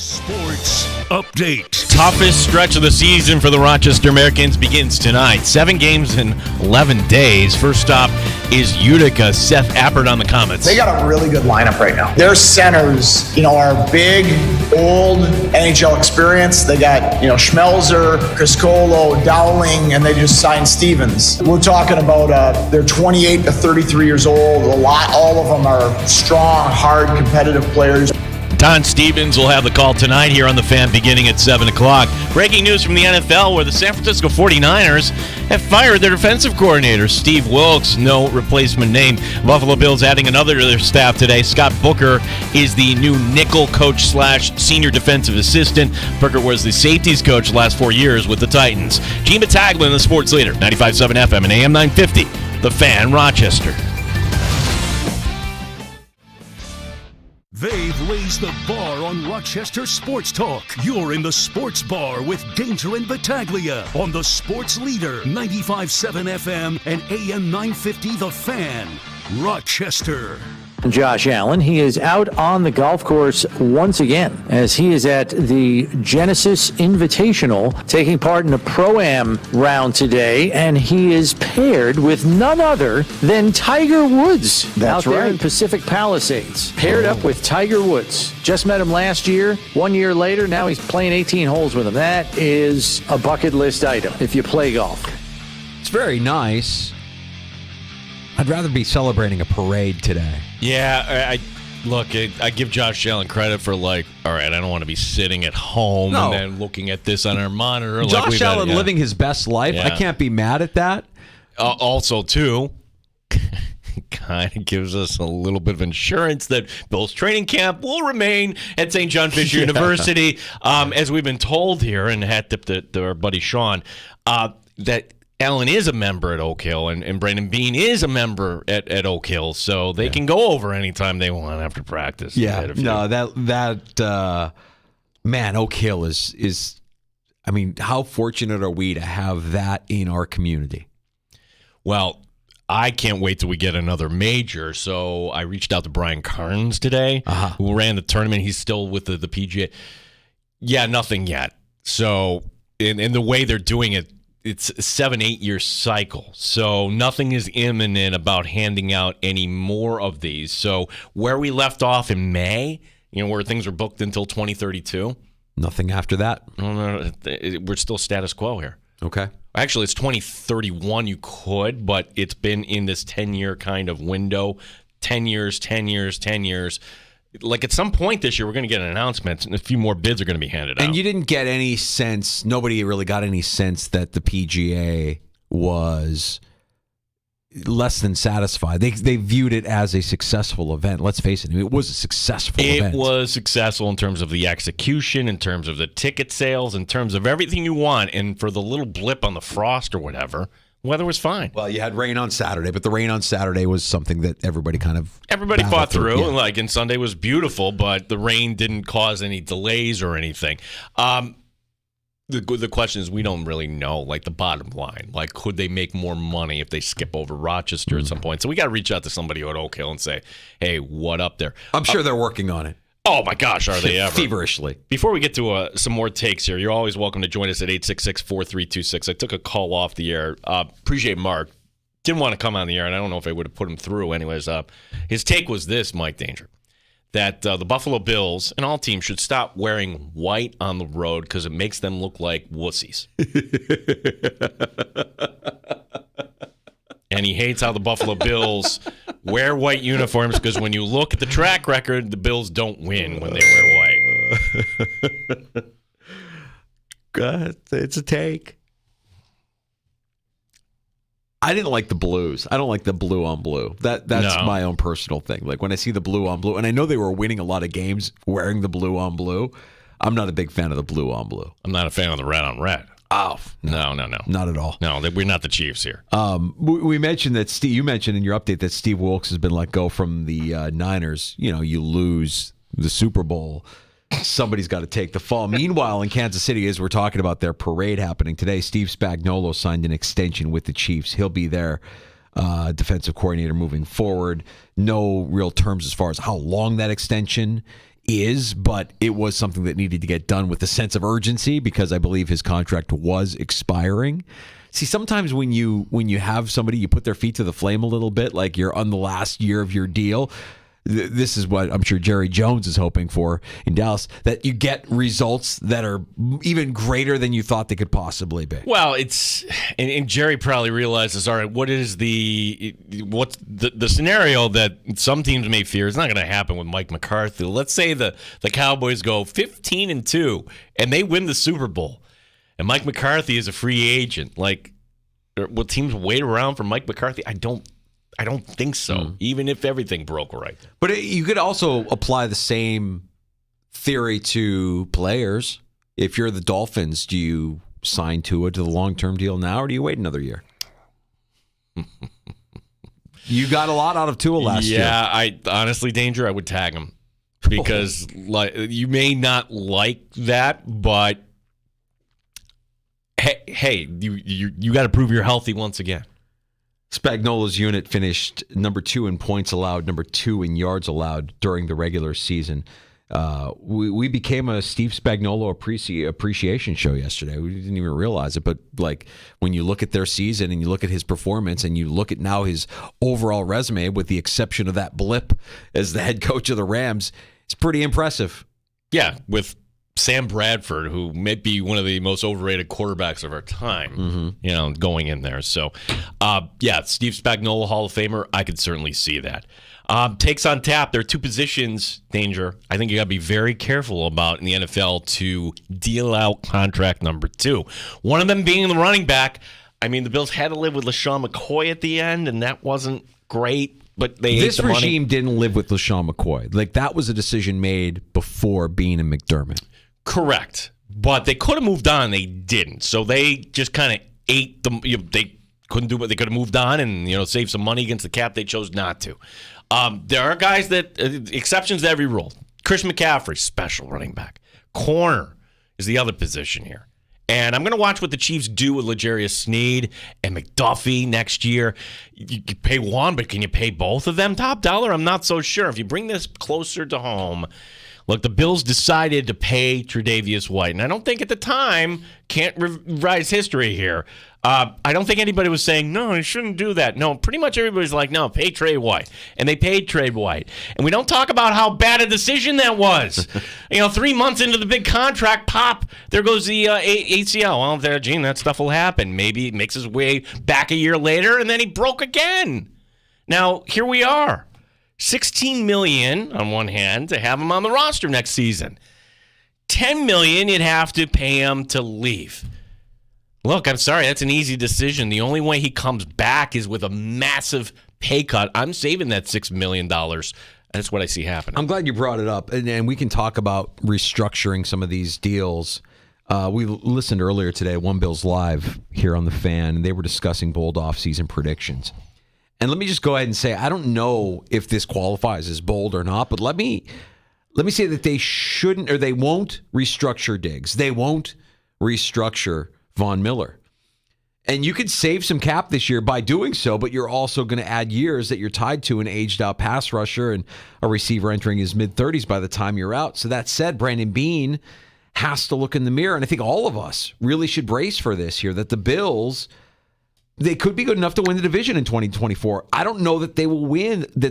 Sports Update. Toughest stretch of the season for the Rochester Americans begins tonight. 7 games in 11 days. First stop is Utica. Seth Appert on the Comets. They got a really good lineup right now. Their centers, are big, old, NHL experience. They got, Schmelzer, Criscolo, Dowling, and they just signed Stevens. We're talking about they're 28 to 33 years old. All of them are strong, hard, competitive players. Don Stevens will have the call tonight here on The Fan beginning at 7 o'clock. Breaking news from the NFL where the San Francisco 49ers have fired their defensive coordinator, Steve Wilkes, no replacement name. Buffalo Bills adding another to their staff today. Scott Booker is the new nickel coach / senior defensive assistant. Booker was the safeties coach the last 4 years with the Titans. Gene Battaglin, the sports leader, 95.7 FM and AM 950, The Fan, Rochester. They've raised the bar on Rochester Sports Talk. You're in the Sports Bar with Danger and Battaglia on the Sports Leader, 95.7 FM and AM 950 The Fan, Rochester. Josh Allen, he is out on the golf course once again as he is at the Genesis Invitational, taking part in a Pro-Am round today, and he is paired with none other than Tiger Woods. That's out there in Pacific Palisades, paired up with Tiger Woods. Just met him last year. 1 year later, now he's playing 18 holes with him. That is a bucket list item if you play golf. It's very nice. I'd rather be celebrating a parade today. Yeah, I give Josh Allen credit for all right, I don't want to be sitting at home and then looking at this on our monitor. Josh Allen living his best life. Yeah. I can't be mad at that. Also, too, kind of gives us a little bit of insurance that Bill's training camp will remain at St. John Fisher University, as we've been told here, and hat tip to our buddy Sean, that Allen is a member at Oak Hill, and Brandon Bean is a member at Oak Hill, so they can go over anytime they want after practice. Yeah, man, Oak Hill is. I mean, how fortunate are we to have that in our community? Well, I can't wait till we get another major. So I reached out to Brian Carnes today, who ran the tournament. He's still with the PGA. Yeah, nothing yet. So in the way they're doing it, it's a 7-8 year cycle. So nothing is imminent about handing out any more of these. So where we left off in May, where things are booked until 2032. Nothing after that. No, we're still status quo here. Okay. Actually, it's 2031 you could, but it's been in this 10-year kind of window. 10 years, 10 years, 10 years. Like at some point this year, we're going to get an announcement, and a few more bids are going to be handed out. And you didn't get any sense, nobody really got any sense that the PGA was less than satisfied. They viewed it as a successful event. Let's face it, it was a successful event. It was successful in terms of the execution, in terms of the ticket sales, in terms of everything you want. And for the little blip on the frost or whatever, weather was fine. Well, you had rain on Saturday, but the rain on Saturday was something that everybody fought through. Yeah. And Sunday was beautiful, but the rain didn't cause any delays or anything. The question is, we don't really know, the bottom line. Could they make more money if they skip over Rochester at some point? So we got to reach out to somebody at Oak Hill and say, hey, what up there? I'm sure they're working on it. Oh, my gosh, are they ever? Feverishly. Before we get to some more takes here, you're always welcome to join us at 866-4326. I took a call off the air. Appreciate Mark. Didn't want to come on the air, and I don't know if I would have put him through. Anyways, his take was this, Mike Danger, that the Buffalo Bills and all teams should stop wearing white on the road because it makes them look like wussies. And he hates how the Buffalo Bills wear white uniforms because when you look at the track record, the Bills don't win when they wear white. It's a take. I didn't like the blues. I don't like the blue on blue. That's my own personal thing. When I see the blue on blue, and I know they were winning a lot of games wearing the blue on blue, I'm not a big fan of the blue on blue. I'm not a fan of the red on red. Oh, no. Not at all. No, we're not the Chiefs here. We mentioned that you mentioned in your update that Steve Wilkes has been let go from the Niners. You lose the Super Bowl. Somebody's got to take the fall. Meanwhile, in Kansas City, as we're talking about their parade happening today, Steve Spagnuolo signed an extension with the Chiefs. He'll be their defensive coordinator moving forward. No real terms as far as how long that extension is, but it was something that needed to get done with a sense of urgency because I believe his contract was expiring. See, sometimes when you have somebody, you put their feet to the flame a little bit, like you're on the last year of your deal. This is what I'm sure Jerry Jones is hoping for in Dallas, that you get results that are even greater than you thought they could possibly be. Well, and Jerry probably realizes, all right, what's the scenario that some teams may fear is not going to happen with Mike McCarthy. Let's say the Cowboys go 15-2 and they win the Super Bowl, and Mike McCarthy is a free agent. Like, will teams wait around for Mike McCarthy? I don't think so, even if everything broke right. But you could also apply the same theory to players. If you're the Dolphins, do you sign Tua to the long-term deal now, or do you wait another year? You got a lot out of Tua last year. Yeah, I honestly, Danger, I would tag him because you may not like that, but hey, you got to prove you're healthy once again. Spagnuolo's unit finished number 2 in points allowed, number 2 in yards allowed during the regular season. We became a Steve Spagnuolo appreciation show yesterday. We didn't even realize it, but like when you look at their season and you look at his performance and you look at now his overall resume, with the exception of that blip as the head coach of the Rams, it's pretty impressive. Yeah, with Sam Bradford, who may be one of the most overrated quarterbacks of our time, going in there. So, Steve Spagnuolo, Hall of Famer, I could certainly see that. Takes on tap. There are 2 positions, Danger, I think you got to be very careful about in the NFL to deal out contract number 2. One of them being the running back. I mean, the Bills had to live with LaShawn McCoy at the end, and that wasn't great. But this regime didn't live with LaShawn McCoy. Like, that was a decision made before Bean and McDermott. Correct. But they could have moved on. They didn't. So they just kind of ate them. They couldn't do what they could have moved on and, save some money against the cap. They chose not to. There are guys that, exceptions to every rule. Christian McCaffrey, special running back. Corner is the other position here. And I'm going to watch what the Chiefs do with L'Jarius Sneed and McDuffie next year. You pay one, but can you pay both of them top dollar? I'm not so sure. If you bring this closer to home, look, the Bills decided to pay Tre'Davious White, and I don't think at the time, can't revise history here, I don't think anybody was saying, no, you shouldn't do that. No, pretty much everybody's like, no, pay Trey White. And they paid Trey White. And we don't talk about how bad a decision that was. 3 months into the big contract, pop, there goes the ACL. Well, that stuff will happen. Maybe it makes his way back a year later, and then he broke again. Now, here we are. $16 million on one hand to have him on the roster next season. $10 million you'd have to pay him to leave. Look, I'm sorry, that's an easy decision. The only way he comes back is with a massive pay cut. I'm saving that $6 million. That's what I see happening. I'm glad you brought it up, and we can talk about restructuring some of these deals. We listened earlier today, One Bills Live here on The Fan, and they were discussing bold offseason predictions. And let me just go ahead and say, I don't know if this qualifies as bold or not, but let me say that they shouldn't, or they won't restructure Diggs. They won't restructure Von Miller. And you could save some cap this year by doing so, but you're also going to add years that you're tied to an aged-out pass rusher and a receiver entering his mid-30s by the time you're out. So that said, Brandon Beane has to look in the mirror, and I think all of us really should brace for this here, that the Bills, they could be good enough to win the division in 2024. I don't know that they will win the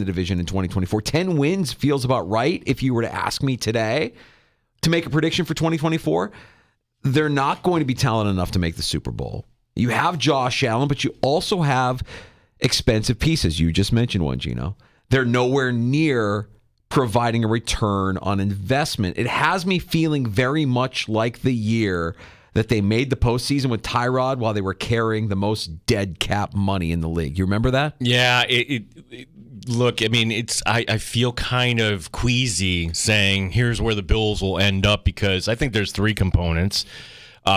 division in 2024. 10 wins feels about right if you were to ask me today to make a prediction for 2024. They're not going to be talented enough to make the Super Bowl. You have Josh Allen, but you also have expensive pieces. You just mentioned one, Gino. They're nowhere near providing a return on investment. It has me feeling very much like the year that they made the postseason with Tyrod while they were carrying the most dead cap money in the league. You remember that? Yeah. Look, I mean, I feel kind of queasy saying here's where the Bills will end up because I think there's 3 components.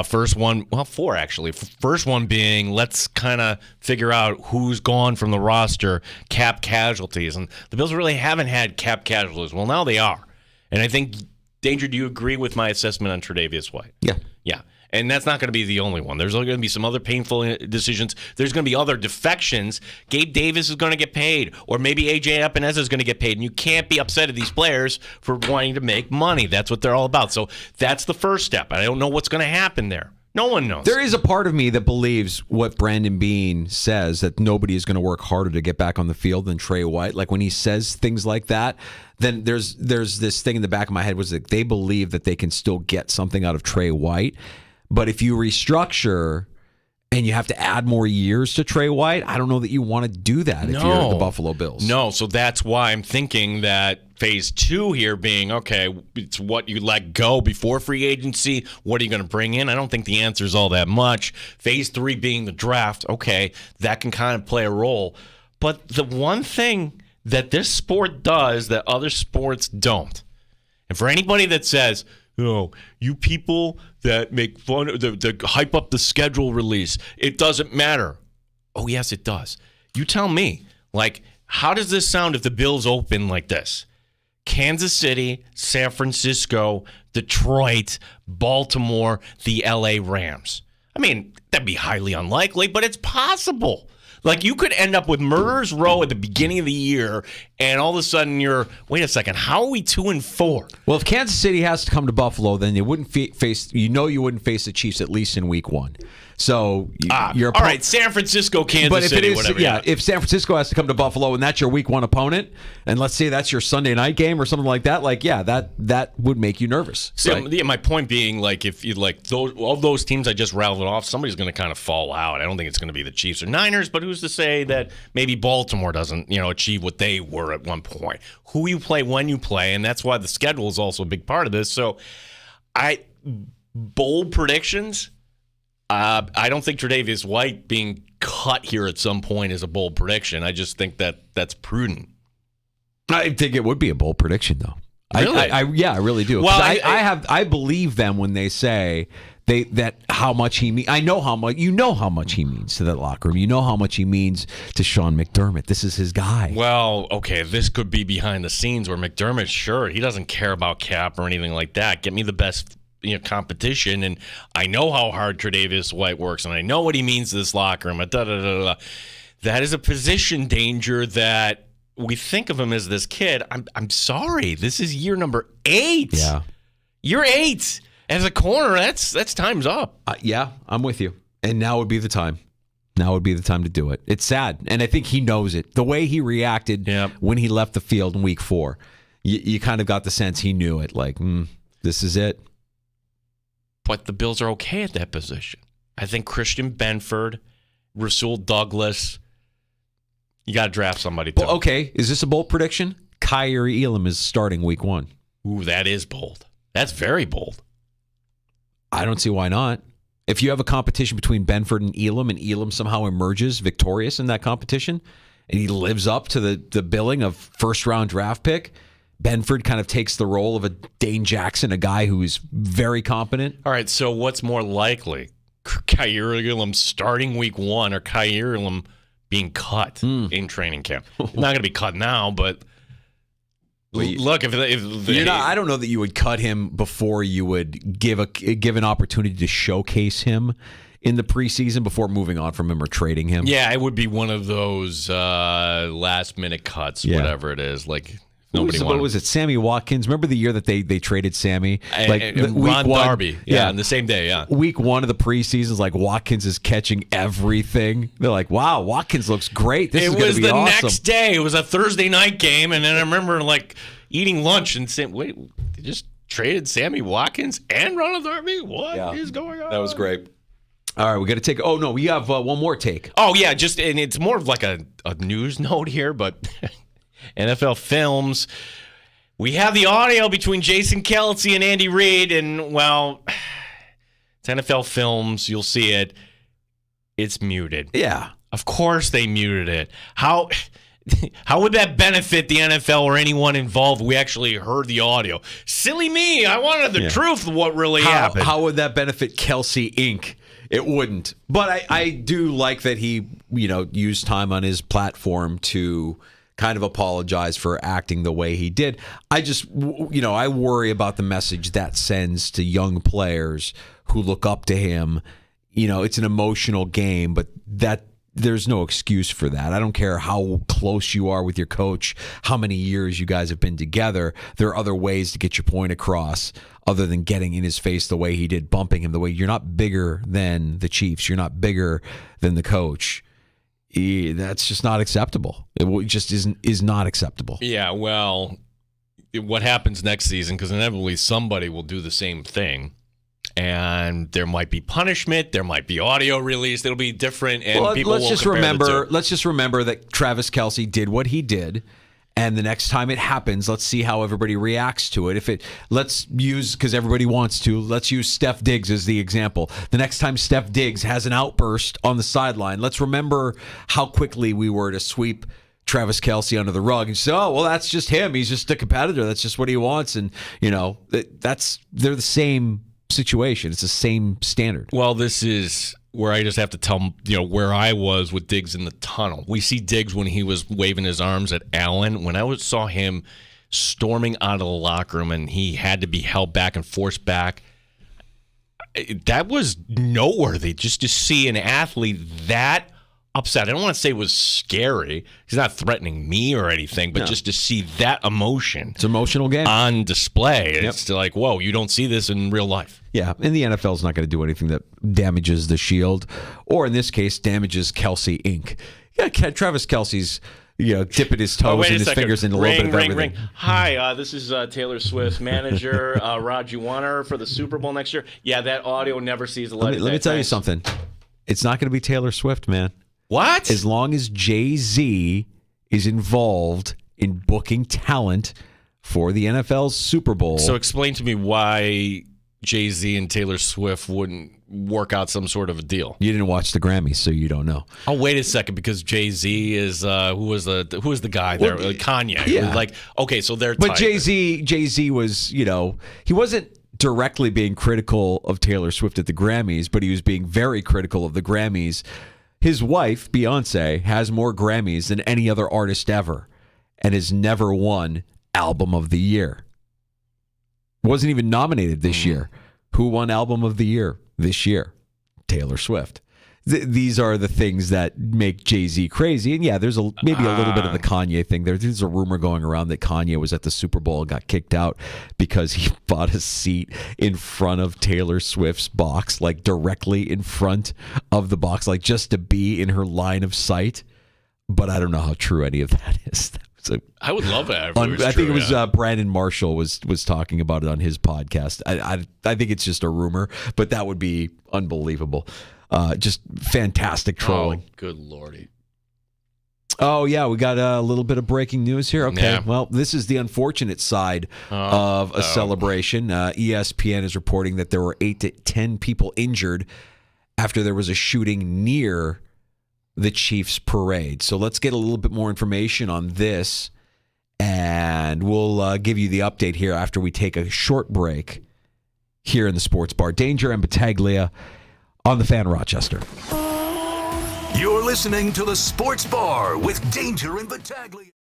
First one, well, 4 actually. First one being let's kind of figure out who's gone from the roster, cap casualties. And the Bills really haven't had cap casualties. Well, now they are. And I think Danger, do you agree with my assessment on Tre'Davious White? Yeah. Yeah. And that's not going to be the only one. There's going to be some other painful decisions. There's going to be other defections. Gabe Davis is going to get paid, or maybe A.J. Epinesa is going to get paid, and you can't be upset at these players for wanting to make money. That's what they're all about. So that's the first step. I don't know what's going to happen there. No one knows. There is a part of me that believes what Brandon Beane says, that nobody is going to work harder to get back on the field than Trey White. Like when he says things like that, then there's this thing in the back of my head was that they believe that they can still get something out of Trey White. But if you restructure and you have to add more years to Trey White, I don't know that you want to do that if you're the Buffalo Bills. No, so that's why I'm thinking that phase 2 here being, okay, it's what you let go before free agency. What are you going to bring in? I don't think the answer is all that much. Phase 3 being the draft, okay, that can kind of play a role. But the one thing that this sport does that other sports don't, and for anybody that says, you people that make fun, that hype up the schedule release, it doesn't matter. Oh, yes, it does. You tell me, like, how does this sound if the Bills open like this? Kansas City, San Francisco, Detroit, Baltimore, the LA Rams. I mean, that'd be highly unlikely, but it's possible. Like, you could end up with Murderers Row at the beginning of the year, and all of a sudden wait a second, how are we 2-4? Well, if Kansas City has to come to Buffalo, then you wouldn't face, you wouldn't face the Chiefs at least in week 1. So you're all right, San Francisco, Kansas City, whatever. Yeah, if San Francisco has to come to Buffalo and that's your week 1 opponent, and let's say that's your Sunday night game or something like that, that would make you nervous. So right? yeah, my point being, like, if you those teams I just rattled off, somebody's going to kind of fall out. I don't think it's going to be the Chiefs or Niners, but who's to say that maybe Baltimore doesn't, achieve what they were at one point? Who you play, when you play, and that's why the schedule is also a big part of this. So, bold predictions. I don't think Tre'Davious White being cut here at some point is a bold prediction. I just think that that's prudent. I think it would be a bold prediction, though. Really? I really do. Well, I believe them when they say that how much he means. I know how much how much he means to that locker room. You know how much he means to Sean McDermott. This is his guy. Well, okay, this could be behind the scenes where McDermott, sure, he doesn't care about cap or anything like that. Get me the best competition, and I know how hard Tre'Davious White works, and I know what he means to this locker room. That is a position, Danger, that we think of him as this kid. I'm sorry, this is year number 8. Yeah, year 8 as a corner. That's time's up. Yeah, I'm with you. And now would be the time. Now would be the time to do it. It's sad, and I think he knows it. The way he reacted when he left the field in week 4, you kind of got the sense he knew it. Like, this is it. But the Bills are okay at that position. I think Christian Benford, Rasul Douglas, you got to draft somebody too. Well, okay, is this a bold prediction? Kyrie Elam is starting week 1. Ooh, that is bold. That's very bold. I don't see why not. If you have a competition between Benford and Elam somehow emerges victorious in that competition, and he lives up to the billing of first-round draft pick, Benford kind of takes the role of a Dane Jackson, a guy who is very competent. All right, so what's more likely? Kyrie Elam starting week 1 or Kyrie Elam being cut in training camp? Not going to be cut now, but look, I don't know that you would cut him before you would give an opportunity to showcase him in the preseason before moving on from him or trading him. Yeah, it would be one of those last-minute cuts, whatever it is, like. What was it? Sammy Watkins. Remember the year that they traded Sammy? Ron Darby. Yeah, on the same day, yeah. Week 1 of the preseason is like Watkins is catching everything. They're like, wow, Watkins looks great. This is going to be awesome. It was the next day. It was a Thursday night game, and then I remember eating lunch and saying, wait, they just traded Sammy Watkins and Ron Darby? What is going on? That was great. All right, we got to take. Oh no, we have one more take. Oh yeah, and it's more of like a news note here, but. NFL Films. We have the audio between Jason Kelce and Andy Reid, and, well, it's NFL Films. You'll see it. It's muted. Yeah. Of course they muted it. How would that benefit the NFL or anyone involved? We actually heard the audio. Silly me. I wanted the truth of what really happened. How would that benefit Kelce Inc.? It wouldn't. But I do like that he, used time on his platform to kind of apologize for acting the way he did. I just, I worry about the message that sends to young players who look up to him. It's an emotional game, but there's no excuse for that. I don't care how close you are with your coach, how many years you guys have been together. There are other ways to get your point across other than getting in his face the way he did, bumping him the way. You're not bigger than the Chiefs. You're not bigger than the coach. That's just not acceptable. It just is not acceptable. Yeah, well, what happens next season, because inevitably somebody will do the same thing. And there might be punishment. There might be audio release. It'll be different, and people will compare the two. Let's just remember that Travis Kelce did what he did, and the next time it happens, let's see how everybody reacts to it. Let's use, because everybody wants to, let's use Steph Diggs as the example. The next time Steph Diggs has an outburst on the sideline, let's remember how quickly we were to sweep Travis Kelce under the rug and say, oh, well, that's just him. He's just a competitor. That's just what he wants, and they're the same situation. It's the same standard. Well, this is where I just have to tell where I was with Diggs in the tunnel. We see Diggs when he was waving his arms at Allen. When I saw him storming out of the locker room and he had to be held back and forced back, that was noteworthy. Just to see an athlete that upset. I don't want to say it was scary. He's not threatening me or anything, but just to see that emotion. It's an emotional game on display. It's like, whoa, you don't see this in real life. Yeah, and the NFL is not going to do anything that damages the shield, or in this case, damages Kelce Inc. Yeah, Travis Kelce's dipping his toes and his fingers into a little bit of everything. Hi, this is Taylor Swift's manager, Rod. You want her for the Super Bowl next year? Yeah, that audio never sees the light of day. Let me tell you something. It's not going to be Taylor Swift, man. What? As long as Jay-Z is involved in booking talent for the NFL's Super Bowl. So explain to me why Jay-Z and Taylor Swift wouldn't work out some sort of a deal. You didn't watch the Grammys, so you don't know. Oh, wait a second, because Jay-Z is who was the guy there? Kanye. Yeah. Okay, so they're But tight. Jay-Z was, he wasn't directly being critical of Taylor Swift at the Grammys, but he was being very critical of the Grammys. His wife, Beyonce, has more Grammys than any other artist ever and has never won Album of the Year. Wasn't even nominated this year. Who won Album of the Year this year? Taylor Swift. These are the things that make Jay-Z crazy. And yeah, there's maybe a little bit of the Kanye thing. There's a rumor going around that Kanye was at the Super Bowl and got kicked out because he bought a seat in front of Taylor Swift's box, like directly in front of the box, like just to be in her line of sight. But I don't know how true any of that is. I would love that. I think it was Brandon Marshall was talking about it on his podcast. I think it's just a rumor, but that would be unbelievable. Just fantastic trolling. Oh, good lordy. Oh, yeah, we got a little bit of breaking news here. Okay, Yeah. Well, this is the unfortunate side of a celebration. ESPN is reporting that there were 8 to 10 people injured after there was a shooting near the Chiefs parade. So let's get a little bit more information on this, and we'll give you the update here after we take a short break here in the Sports Bar. Danger and Battaglia on the Fan Rochester. You're listening to the Sports Bar with Danger and Battaglia.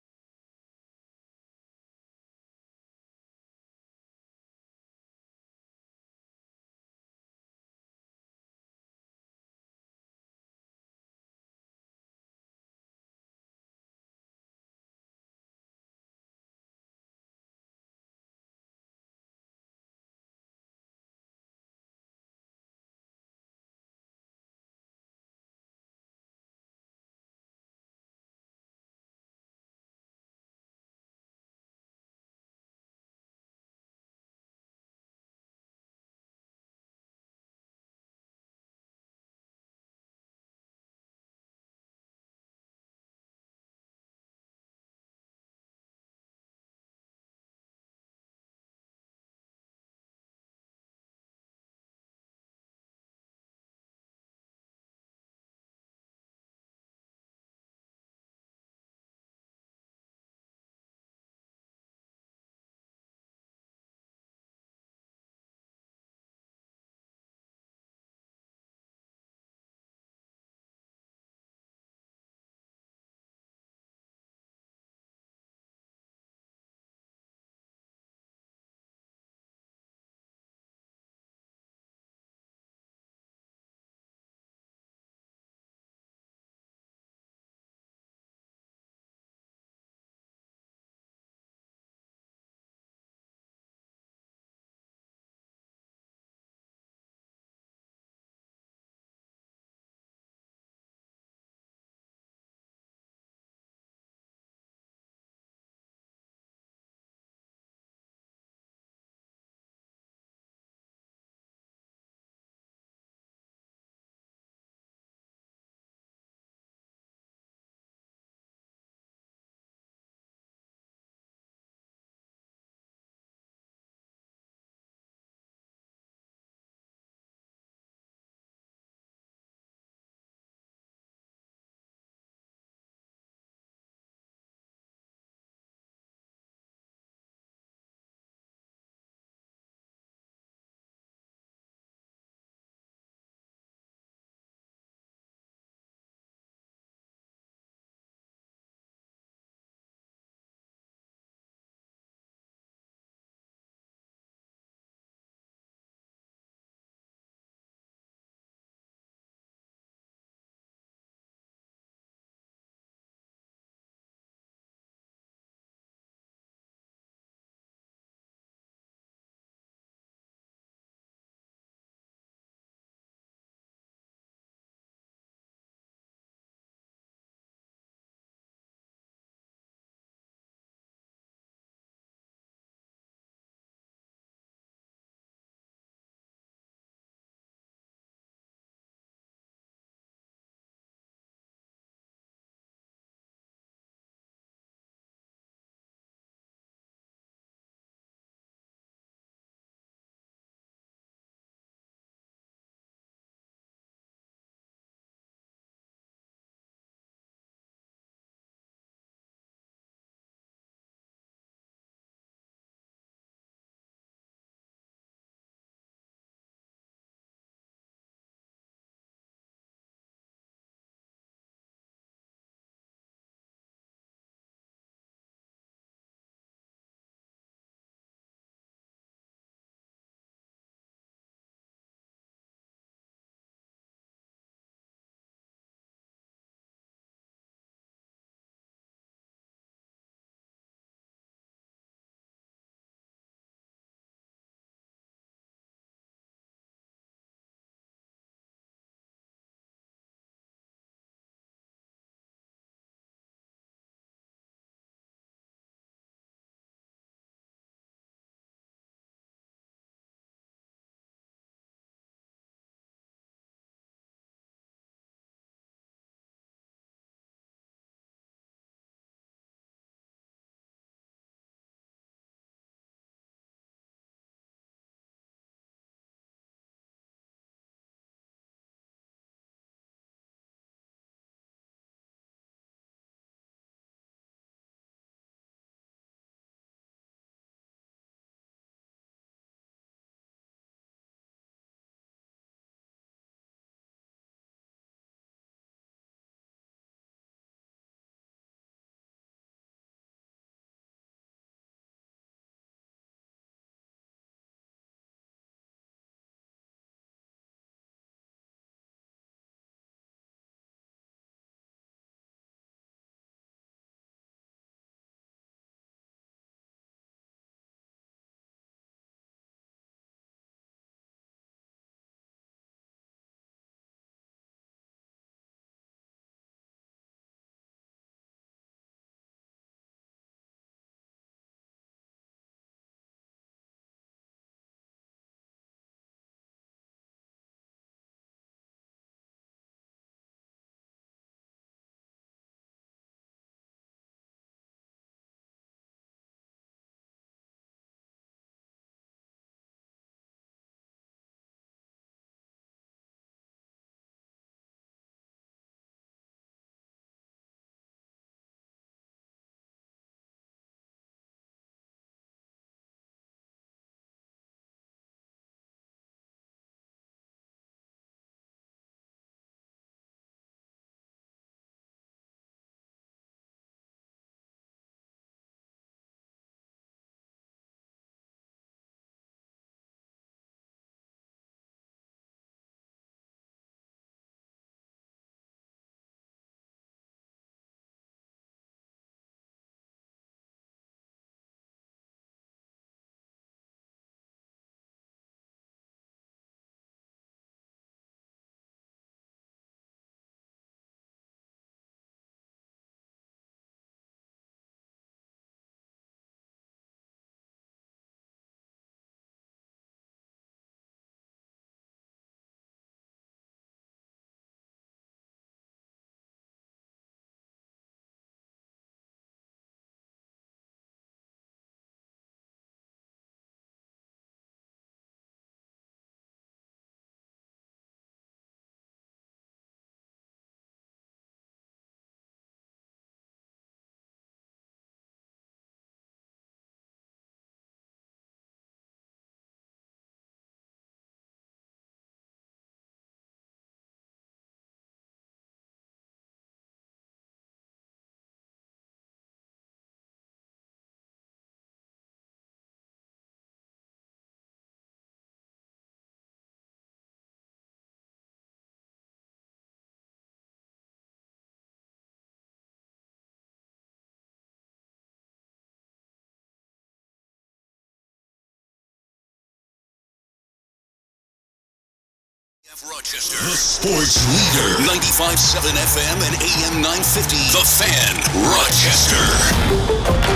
Rochester, the sports leader, 95.7 FM and AM 950, The Fan, Rochester.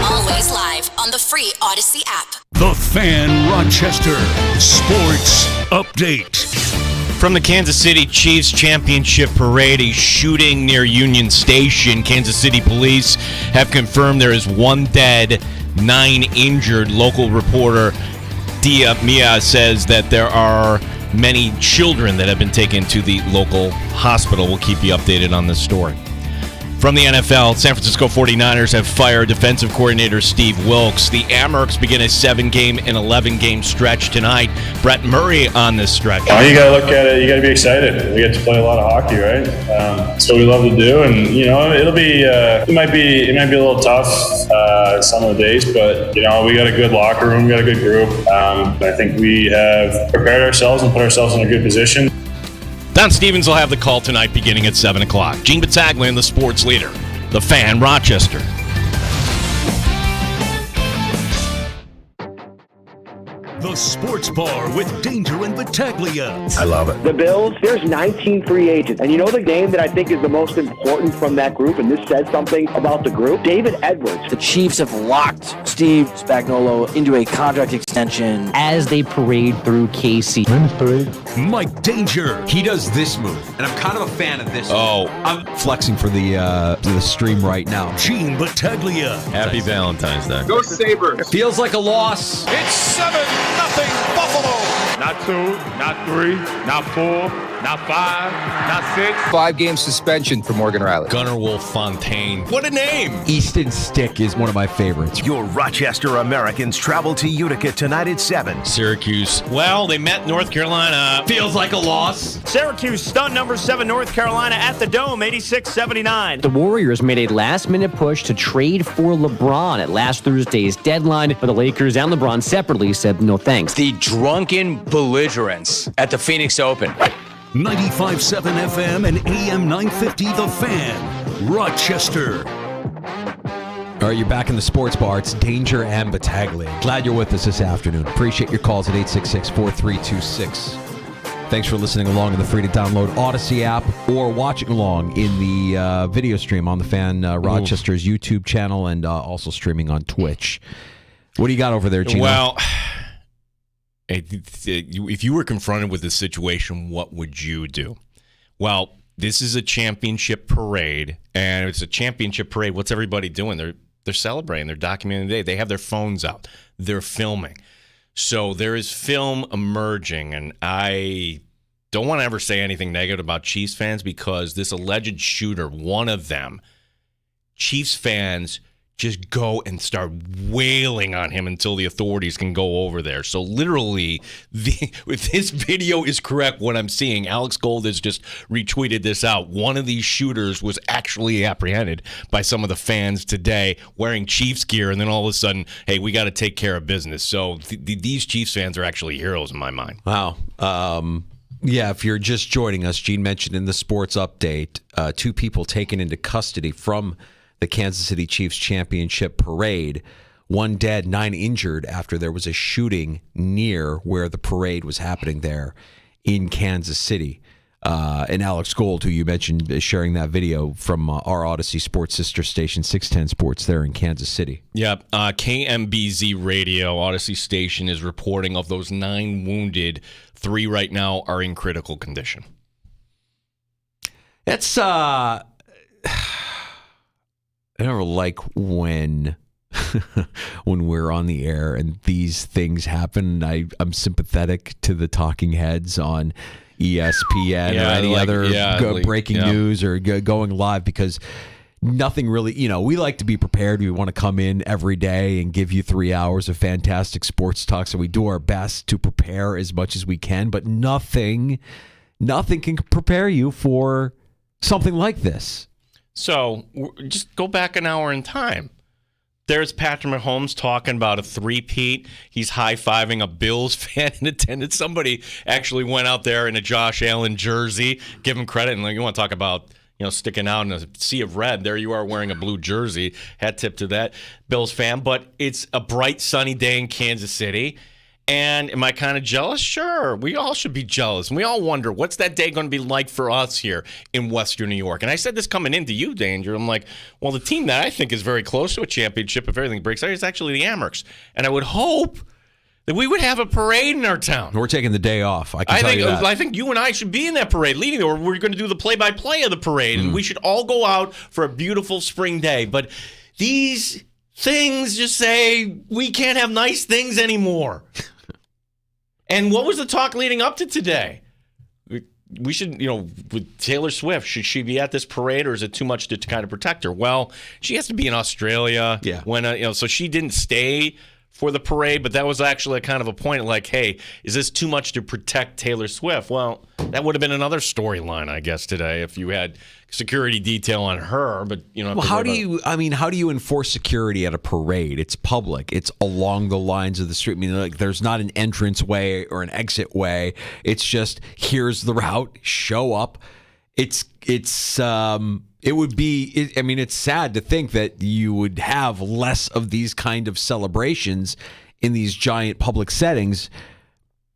Always live on the free Odyssey app. The Fan, Rochester, sports update. From the Kansas City Chiefs Championship Parade, a shooting near Union Station. Kansas City police have confirmed there is 1 dead, 9 injured. Local reporter Dia Mia says that there are many children that have been taken to the local hospital. We'll keep you updated on this story. From the NFL, San Francisco 49ers have fired defensive coordinator Steve Wilks. The Amherst begin a 7-game and 11-game stretch tonight. Brett Murray on this stretch. Oh, you got to look at it. You got to be excited. We get to play a lot of hockey, right? That's what we love to do, and it'll be. It might be a little tough some of the days, but we got a good locker room. We got a good group. I think we have prepared ourselves and put ourselves in a good position. Don Stevens will have the call tonight beginning at 7 o'clock. Gene Battaglia, the sports leader, The Fan, Rochester. The Sports Bar with Danger and Battaglia. I love it. The Bills, there's 19 free agents. And the game that I think is the most important from that group, and this says something about the group, David Edwards. The Chiefs have locked Steve Spagnuolo into a contract extension as they parade through KC. Mike Danger. He does this move, and I'm kind of a fan of this. Oh, I'm flexing for the stream right now. Gene Battaglia. Happy Valentine's Day. Go Sabres. Feels like a loss. It's 7-0 Buffalo. Not 2, not 3, not 4, not 5, not 6. 5-game suspension for Morgan Riley. Gunnar Wolf Fontaine. What a name. Easton Stick is one of my favorites. Your Rochester Americans travel to Utica tonight at 7. Syracuse. Well, they met North Carolina. Feels like a loss. Syracuse stunned number 7 North Carolina at the Dome, 86-79. The Warriors made a last-minute push to trade for LeBron at last Thursday's deadline, but the Lakers and LeBron separately said no thanks. The drunken belligerence at the Phoenix Open. 95.7 FM and AM 950, The Fan, Rochester. All right, you're back in the sports bar. It's Danger and Battaglia. Glad you're with us this afternoon. Appreciate your calls at 866-4326. Thanks for listening along in the free-to-download Odyssey app or watching along in the video stream on the Fan Rochester's YouTube channel and also streaming on Twitch. What do you got over there, Gino? Well, if you were confronted with this situation, what would you do? Well, this is a championship parade, and it's a championship parade. What's everybody doing? They're celebrating. They're documenting the day. They have their phones out. They're filming. So there is film emerging, and I don't want to ever say anything negative about Chiefs fans because this alleged shooter, one of them, Chiefs fans just go and start wailing on him until the authorities can go over there. So literally, if this video is correct, what I'm seeing, Alex Gold has just retweeted this out. One of these shooters was actually apprehended by some of the fans today wearing Chiefs gear, and then all of a sudden, hey, we got to take care of business. So these Chiefs fans are actually heroes in my mind. Wow. Yeah, if you're just joining us, Gene mentioned in the sports update, 2 people taken into custody from the Kansas City Chiefs Championship Parade. 1 dead, 9 injured after there was a shooting near where the parade was happening there in Kansas City. And Alex Gold, who you mentioned, is sharing that video from our Odyssey Sports sister station, 610 Sports, there in Kansas City. Yep. KMBZ Radio, Odyssey Station, is reporting of those 9 wounded, 3 right now are in critical condition. It's I never like when we're on the air and these things happen. I'm sympathetic to the talking heads on ESPN or any other breaking news or going live because nothing really, we like to be prepared. We want to come in every day and give you 3 hours of fantastic sports talk. So we do our best to prepare as much as we can, but nothing can prepare you for something like this. So just go back an hour in time. There's Patrick Mahomes talking about a three-peat. He's high-fiving a Bills fan in attendance. Somebody actually went out there in a Josh Allen jersey. Give him credit. And you want to talk about sticking out in a sea of red. There you are wearing a blue jersey. Hat tip to that Bills fan. But it's a bright, sunny day in Kansas City. And am I kind of jealous? Sure. We all should be jealous. And we all wonder, what's that day going to be like for us here in Western New York? And I said this coming into you, Danger. I'm like, well, the team that I think is very close to a championship, if everything breaks out, is actually the Amerks. And I would hope that we would have a parade in our town. We're taking the day off. I think you and I should be in that parade leading, or we're going to do the play-by-play of the parade. And we should all go out for a beautiful spring day. But these things just say we can't have nice things anymore. And what was the talk leading up to today? We should, with Taylor Swift, should she be at this parade, or is it too much to kind of protect her? Well, she has to be in Australia. Yeah. When so she didn't stay for the parade, but that was actually a kind of a point like, hey, is this too much to protect Taylor Swift? Well, that would have been another storyline, I guess, today if you had security detail on her. But well, how do you enforce security at a parade? It's public. It's along the lines of the street. I mean, like, there's not an entrance way or an exit way. It's just, here's the route. Show up. It's sad to think that you would have less of these kind of celebrations in these giant public settings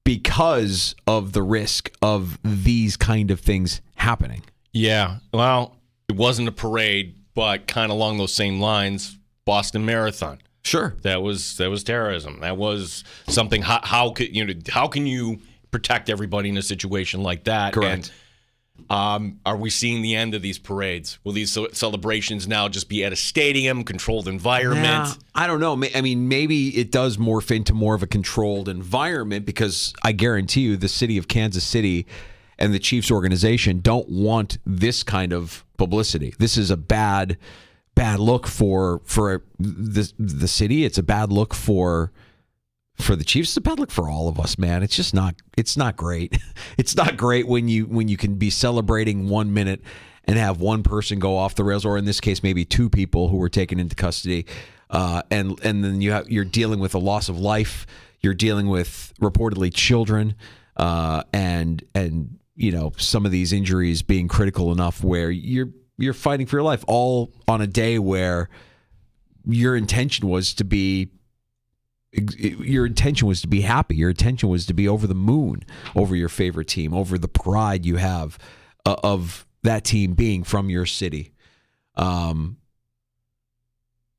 because of the risk of these kind of things happening. Yeah, well, it wasn't a parade, but kind of along those same lines, Boston Marathon. Sure, that was terrorism. That was something. How can you protect everybody in a situation like that? Correct. And, are we seeing the end of these parades? Will these celebrations now just be at a stadium, controlled environment? I don't know. I mean, maybe it does morph into more of a controlled environment, because I guarantee you the city of Kansas City and the Chiefs organization don't want this kind of publicity. This is a bad look for the city. It's a bad look for the Chiefs. It's a bad look for all of us, man. It's just not. It's not great. It's not great when you can be celebrating 1 minute and have one person go off the rails, or in this case, maybe two people who were taken into custody, and then you're dealing with a loss of life. You're dealing with reportedly children, and some of these injuries being critical enough where you're fighting for your life, all on a day where your intention was to be. Your intention was to be happy. Your intention was to be over the moon over your favorite team, over the pride you have of that team being from your city. You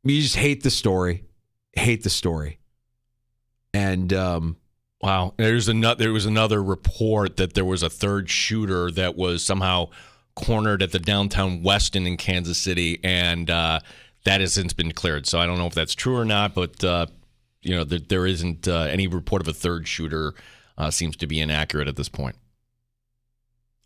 just hate the story. And wow, there was another report that there was a third shooter that was somehow cornered at the downtown Westin in Kansas City, and that has since been cleared. So I don't know if that's true or not, but there isn't any report of a third shooter. Seems to be inaccurate at this point.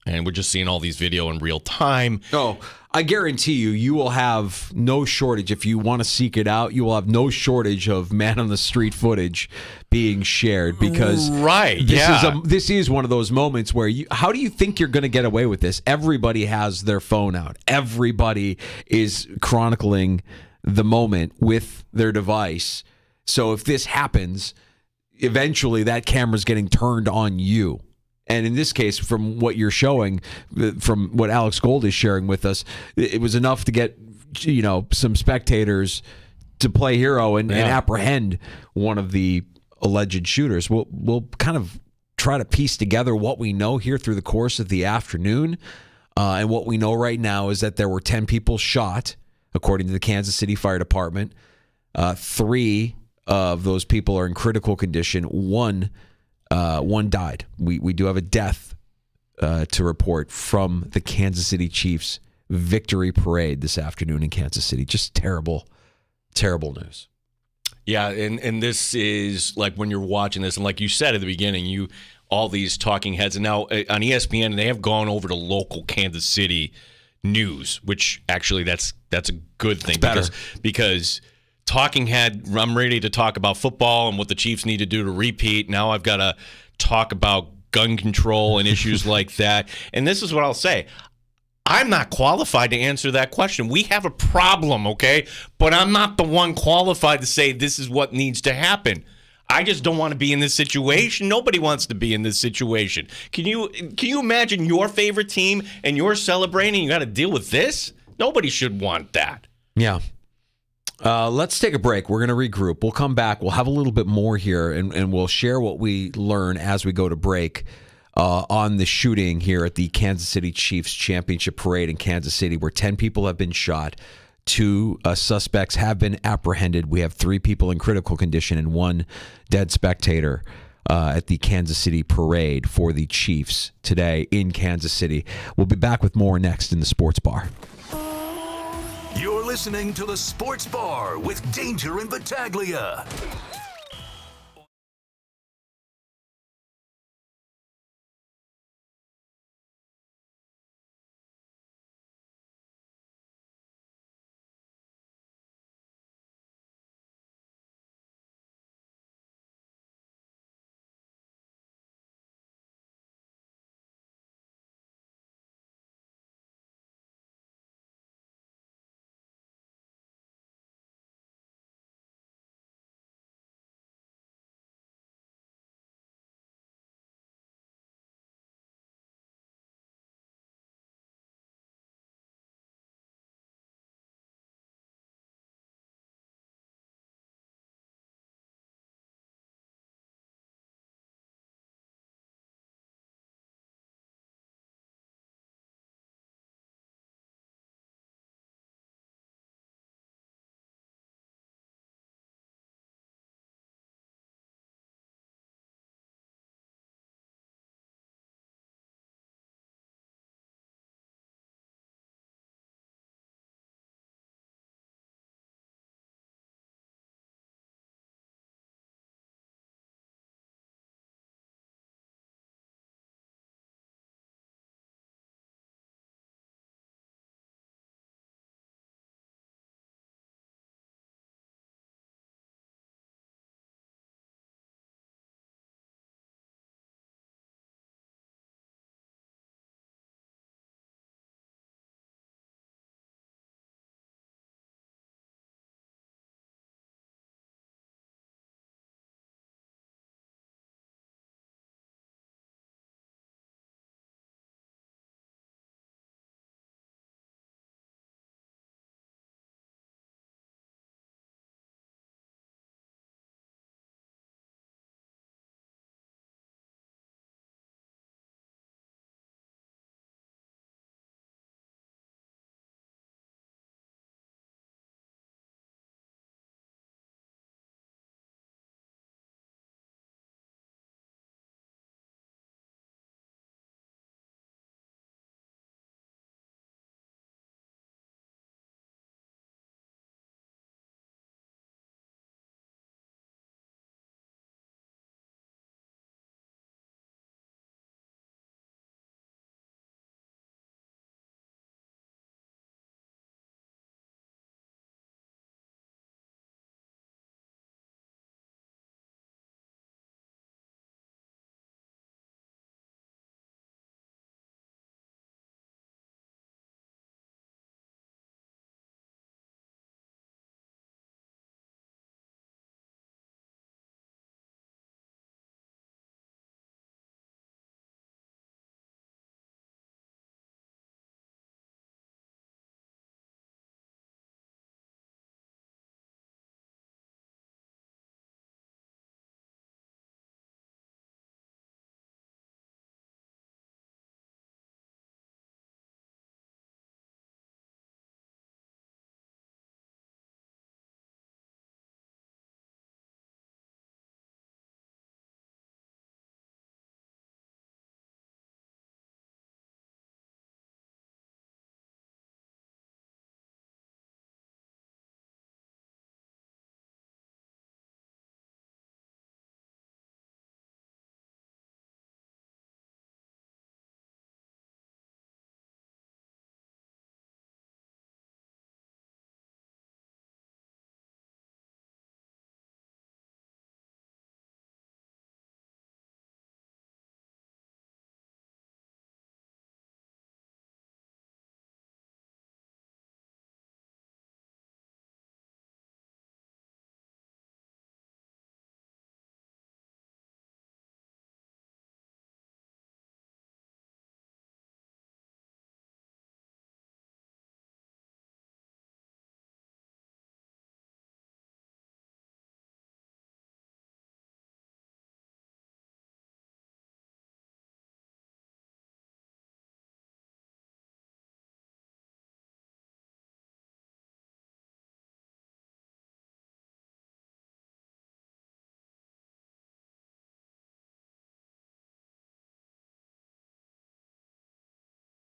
And we're just seeing all these video in real time. Oh, I guarantee you will have no shortage. If you want to seek it out, you will have no shortage of man on the street footage being shared, because this is one of those moments where how do you think you're going to get away with this? Everybody has their phone out. Everybody is chronicling the moment with their device. So if this happens, eventually that camera's getting turned on you. And in this case, from what you're showing, from what Alex Gold is sharing with us, it was enough to get some spectators to play hero and apprehend one of the alleged shooters. We'll kind of try to piece together what we know here through the course of the afternoon. And what we know right now is that there were 10 people shot, according to the Kansas City Fire Department. 3 of those people are in critical condition. One died. We do have a death to report from the Kansas City Chiefs victory parade this afternoon in Kansas City. Just terrible news. Yeah, and this is like when you're watching this, and like you said at the beginning, all these talking heads, and now on ESPN, they have gone over to local Kansas City news, which actually that's a good thing. It's better. because talking head, I'm ready to talk about football and what the Chiefs need to do to repeat. Now I've got to talk about gun control and issues like that. And this is what I'll say. I'm not qualified to answer that question. We have a problem, okay? But I'm not the one qualified to say this is what needs to happen. I just don't want to be in this situation. Nobody wants to be in this situation. Can you imagine your favorite team and you're celebrating, you got to deal with this? Nobody should want that. Yeah. Let's take a break. We're going to regroup. We'll come back. We'll have a little bit more here, and we'll share what we learn as we go to break on the shooting here at the Kansas City Chiefs Championship Parade in Kansas City, where 10 people have been shot. 2 suspects have been apprehended. We have 3 people in critical condition and 1 dead spectator at the Kansas City Parade for the Chiefs today in Kansas City. We'll be back with more next in the Sports Bar. You're listening to the Sports Bar with Danger and Battaglia.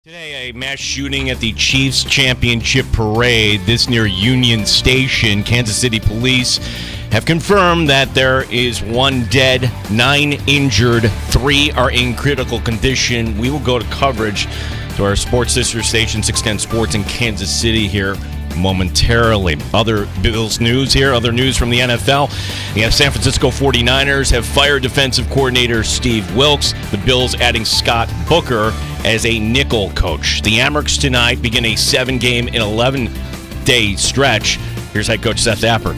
Today, a mass shooting at the Chiefs Championship Parade, this near Union Station. Kansas City police have confirmed that there is 1 dead, 9 injured, 3 are in critical condition. We will go to coverage to our sports sister station, 610 Sports in Kansas City here momentarily. Other Bills news here, other news from the NFL. The San Francisco 49ers have fired defensive coordinator Steve Wilks. The Bills adding Scott Booker as a nickel coach. The Amerks tonight begin a 7-game and 11-day stretch. Here's head coach Seth Apper.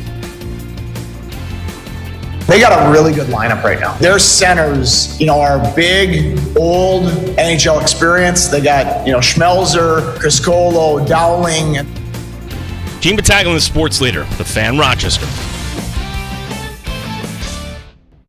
They got a really good lineup right now. Their centers, are big, old, NHL experience. They got, Schmelzer, Criscolo, Dowling. Gene Battaglia, the sports leader, the Fan Rochester.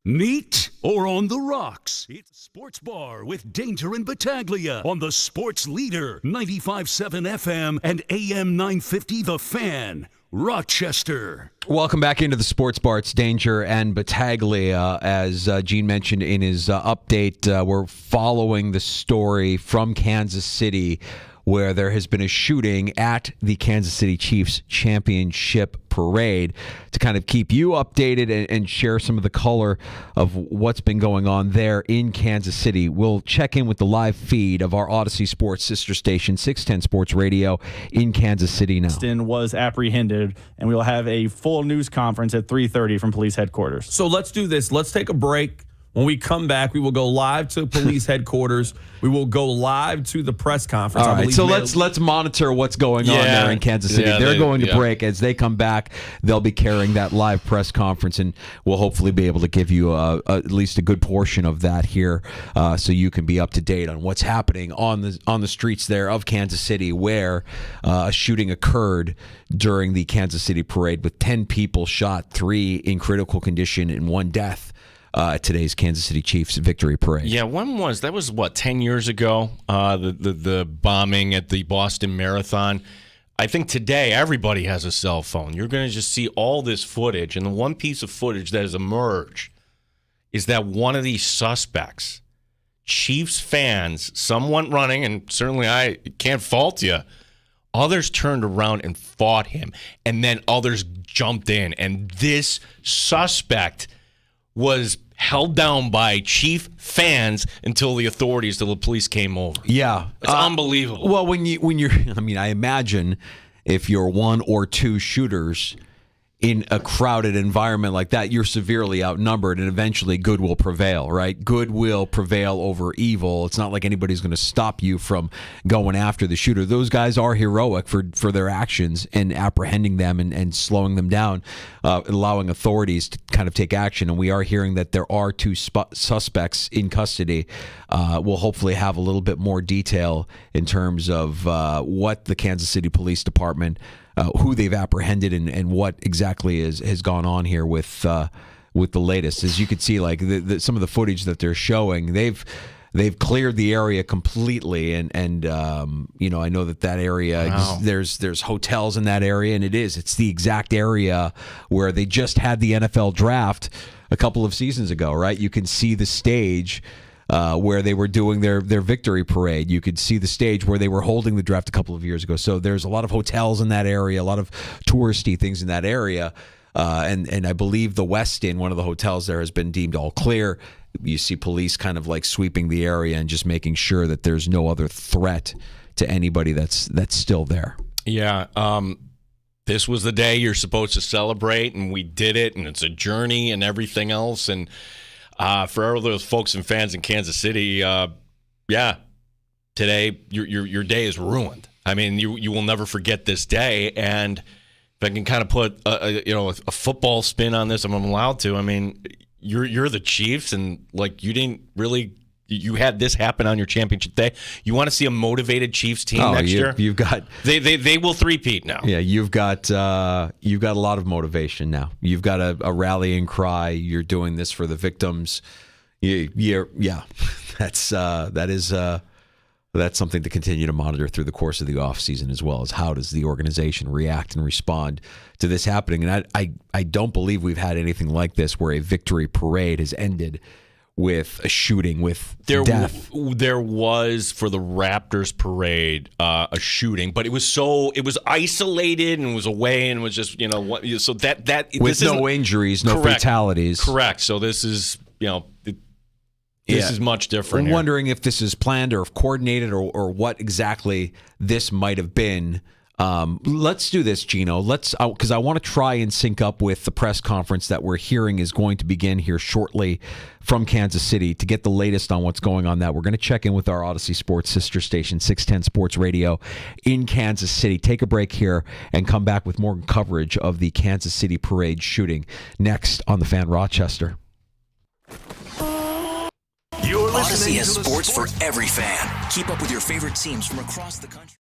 Neat or on the rocks? It's Sports Bar with Danger and Battaglia on the Sports Leader, 95.7 FM and AM 950 The Fan, Rochester. Welcome back into the Sports Bar. It's Danger and Battaglia. As Gene mentioned in his update, we're following the story from Kansas City where there has been a shooting at the Kansas City Chiefs Championship Parade. To kind of keep you updated and share some of the color of what's been going on there in Kansas City, we'll check in with the live feed of our Odyssey Sports sister station, 610 Sports Radio in Kansas City now. Austin was apprehended, and we will have a full news conference at 3:30 from police headquarters. So let's do this. Let's take a break. When we come back, we will go live to police headquarters. We will go live to the press conference. All right, so let's monitor what's going on there in Kansas City. They're going to break. As they come back, they'll be carrying that live press conference, and we'll hopefully be able to give you at least a good portion of that here, so you can be up to date on what's happening on the streets there of Kansas City, where a shooting occurred during the Kansas City parade with 10 people shot, 3 in critical condition, and 1 death. Today's Kansas City Chiefs victory parade. Yeah, when was that? Was 10 years ago? The bombing at the Boston Marathon. I think today everybody has a cell phone. You're going to just see all this footage, and the one piece of footage that has emerged is that one of these suspects, Chiefs fans, some went running, and certainly I can't fault you. Others turned around and fought him, and then others jumped in, and this suspect was held down by Chief fans until the police came over. Yeah. It's unbelievable. Well, I imagine if you're 1 or 2 shooters in a crowded environment like that, you're severely outnumbered, and eventually good will prevail, right? Good will prevail over evil. It's not like anybody's going to stop you from going after the shooter. Those guys are heroic for their actions and apprehending them and slowing them down, allowing authorities to kind of take action. And we are hearing that there are 2 suspects in custody. We'll hopefully have a little bit more detail in terms of what the Kansas City Police Department, who they've apprehended, and what exactly has gone on here with the latest. As you can see, like some of the footage that they're showing, they've cleared the area completely, and I know that area, wow. There's hotels in that area, and it's the exact area where they just had the NFL draft a couple of seasons ago, right? You can see the stage where they were doing their victory parade. You could see the stage where they were holding the draft a couple of years ago. So there's a lot of hotels in that area, a lot of touristy things in that area. And I believe the Westin, one of the hotels there, has been deemed all clear. You see police kind of like sweeping the area and just making sure that there's no other threat to anybody that's still there. Yeah. This was the day you're supposed to celebrate, and we did it, and it's a journey and everything else. And for all those folks and fans in Kansas City, today your day is ruined. I mean, you will never forget this day. And if I can kind of put a football spin on this, I'm allowed to. I mean, you're the Chiefs, and like you had this happen on your championship day. You want to see a motivated Chiefs team next year? You've got they will three-peat now. Yeah, you've got a lot of motivation now. You've got a rallying cry. You're doing this for the victims. That's something to continue to monitor through the course of the offseason, as well as how does the organization react and respond to this happening. And I don't believe we've had anything like this where a victory parade has ended with a shooting, with There death. There was for the Raptors parade a shooting, but it was isolated and was away and was just so that with no injuries, no fatalities. Correct. So this is this is much different. I'm here. wondering if this is planned or coordinated or what exactly this might have been. Let's do this, Gino. Because I want to try and sync up with the press conference that we're hearing is going to begin here shortly from Kansas City to get the latest on what's going on. That we're going to check in with our Odyssey Sports sister station, 610 Sports Radio in Kansas City. Take a break here and come back with more coverage of the Kansas City parade shooting next on the Fan Rochester. You're Odyssey listening has to the sports for every fan. Keep up with your favorite teams from across the country.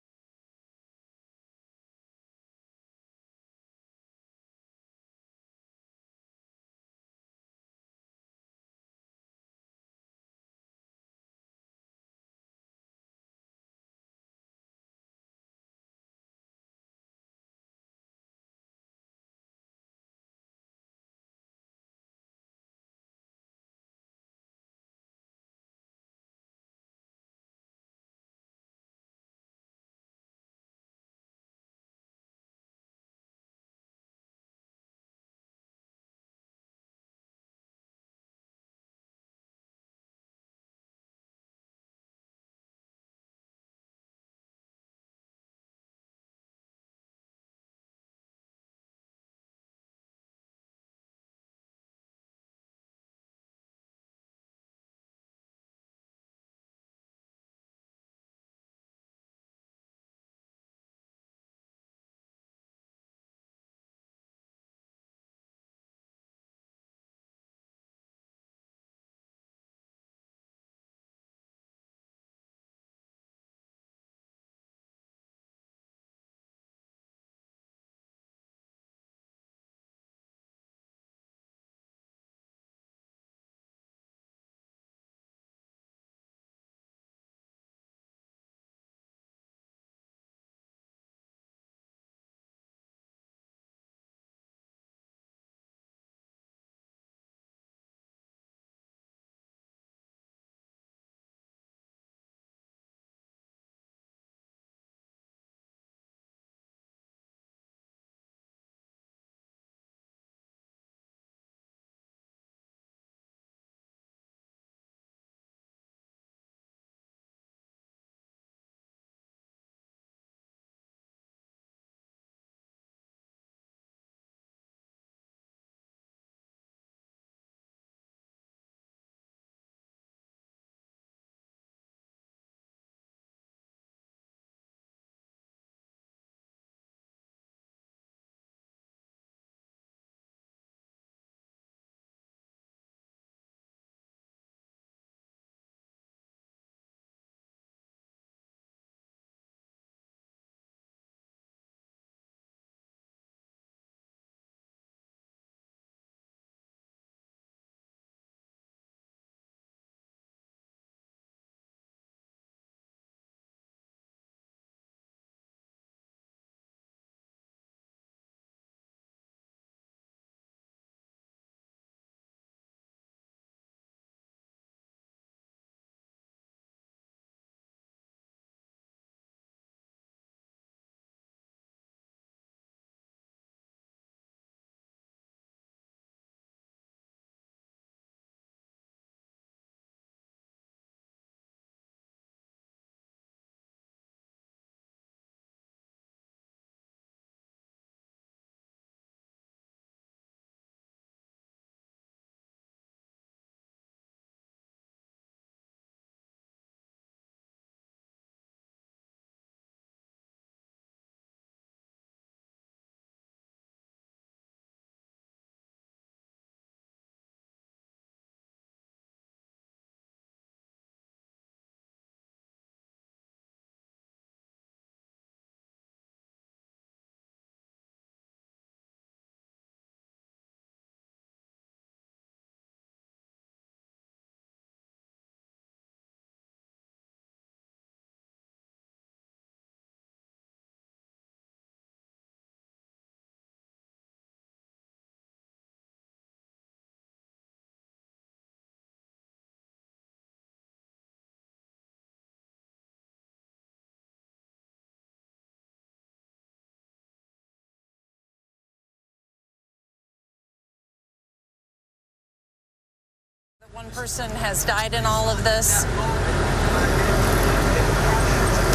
One person has died in all of this.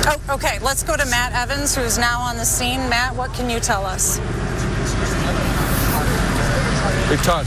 Oh, okay. Let's go to Matt Evans, who's now on the scene. Matt, what can you tell us? Big time.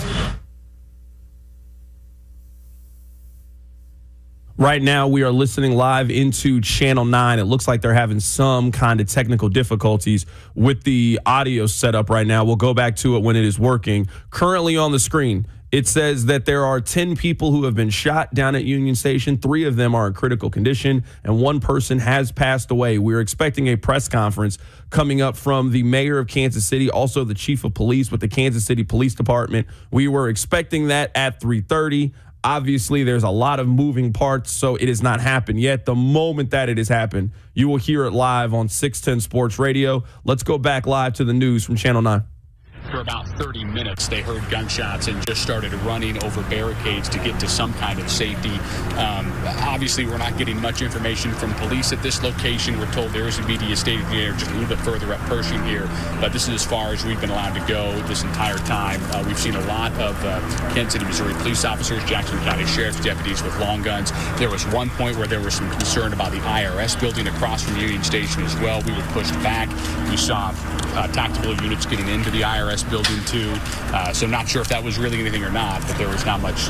Right now, we are listening live into Channel 9. It looks like they're having some kind of technical difficulties with the audio setup right now. We'll go back to it when it is working. Currently on the screen, it says that there are 10 people who have been shot down at Union Station. 3 of them are in critical condition, and 1 person has passed away. We're expecting a press conference coming up from the mayor of Kansas City, also the chief of police with the Kansas City Police Department. We were expecting that at 3:30. Obviously, there's a lot of moving parts, so it has not happened yet. The moment that it has happened, you will hear it live on 610 Sports Radio. Let's go back live to the news from Channel 9. For about 30 minutes, they heard gunshots and just started running over barricades to get to some kind of safety. Obviously, we're not getting much information from police at this location. We're told there is a media staging there just a little bit further up Pershing here, but this is as far as we've been allowed to go this entire time. We've seen a lot of Kansas City, Missouri police officers, Jackson County Sheriff's deputies with long guns. There was one point where there was some concern about the IRS building across from Union Station as well. We were pushed back. We saw tactical units getting into the IRS building too, so not sure if that was really anything or not, but there was not much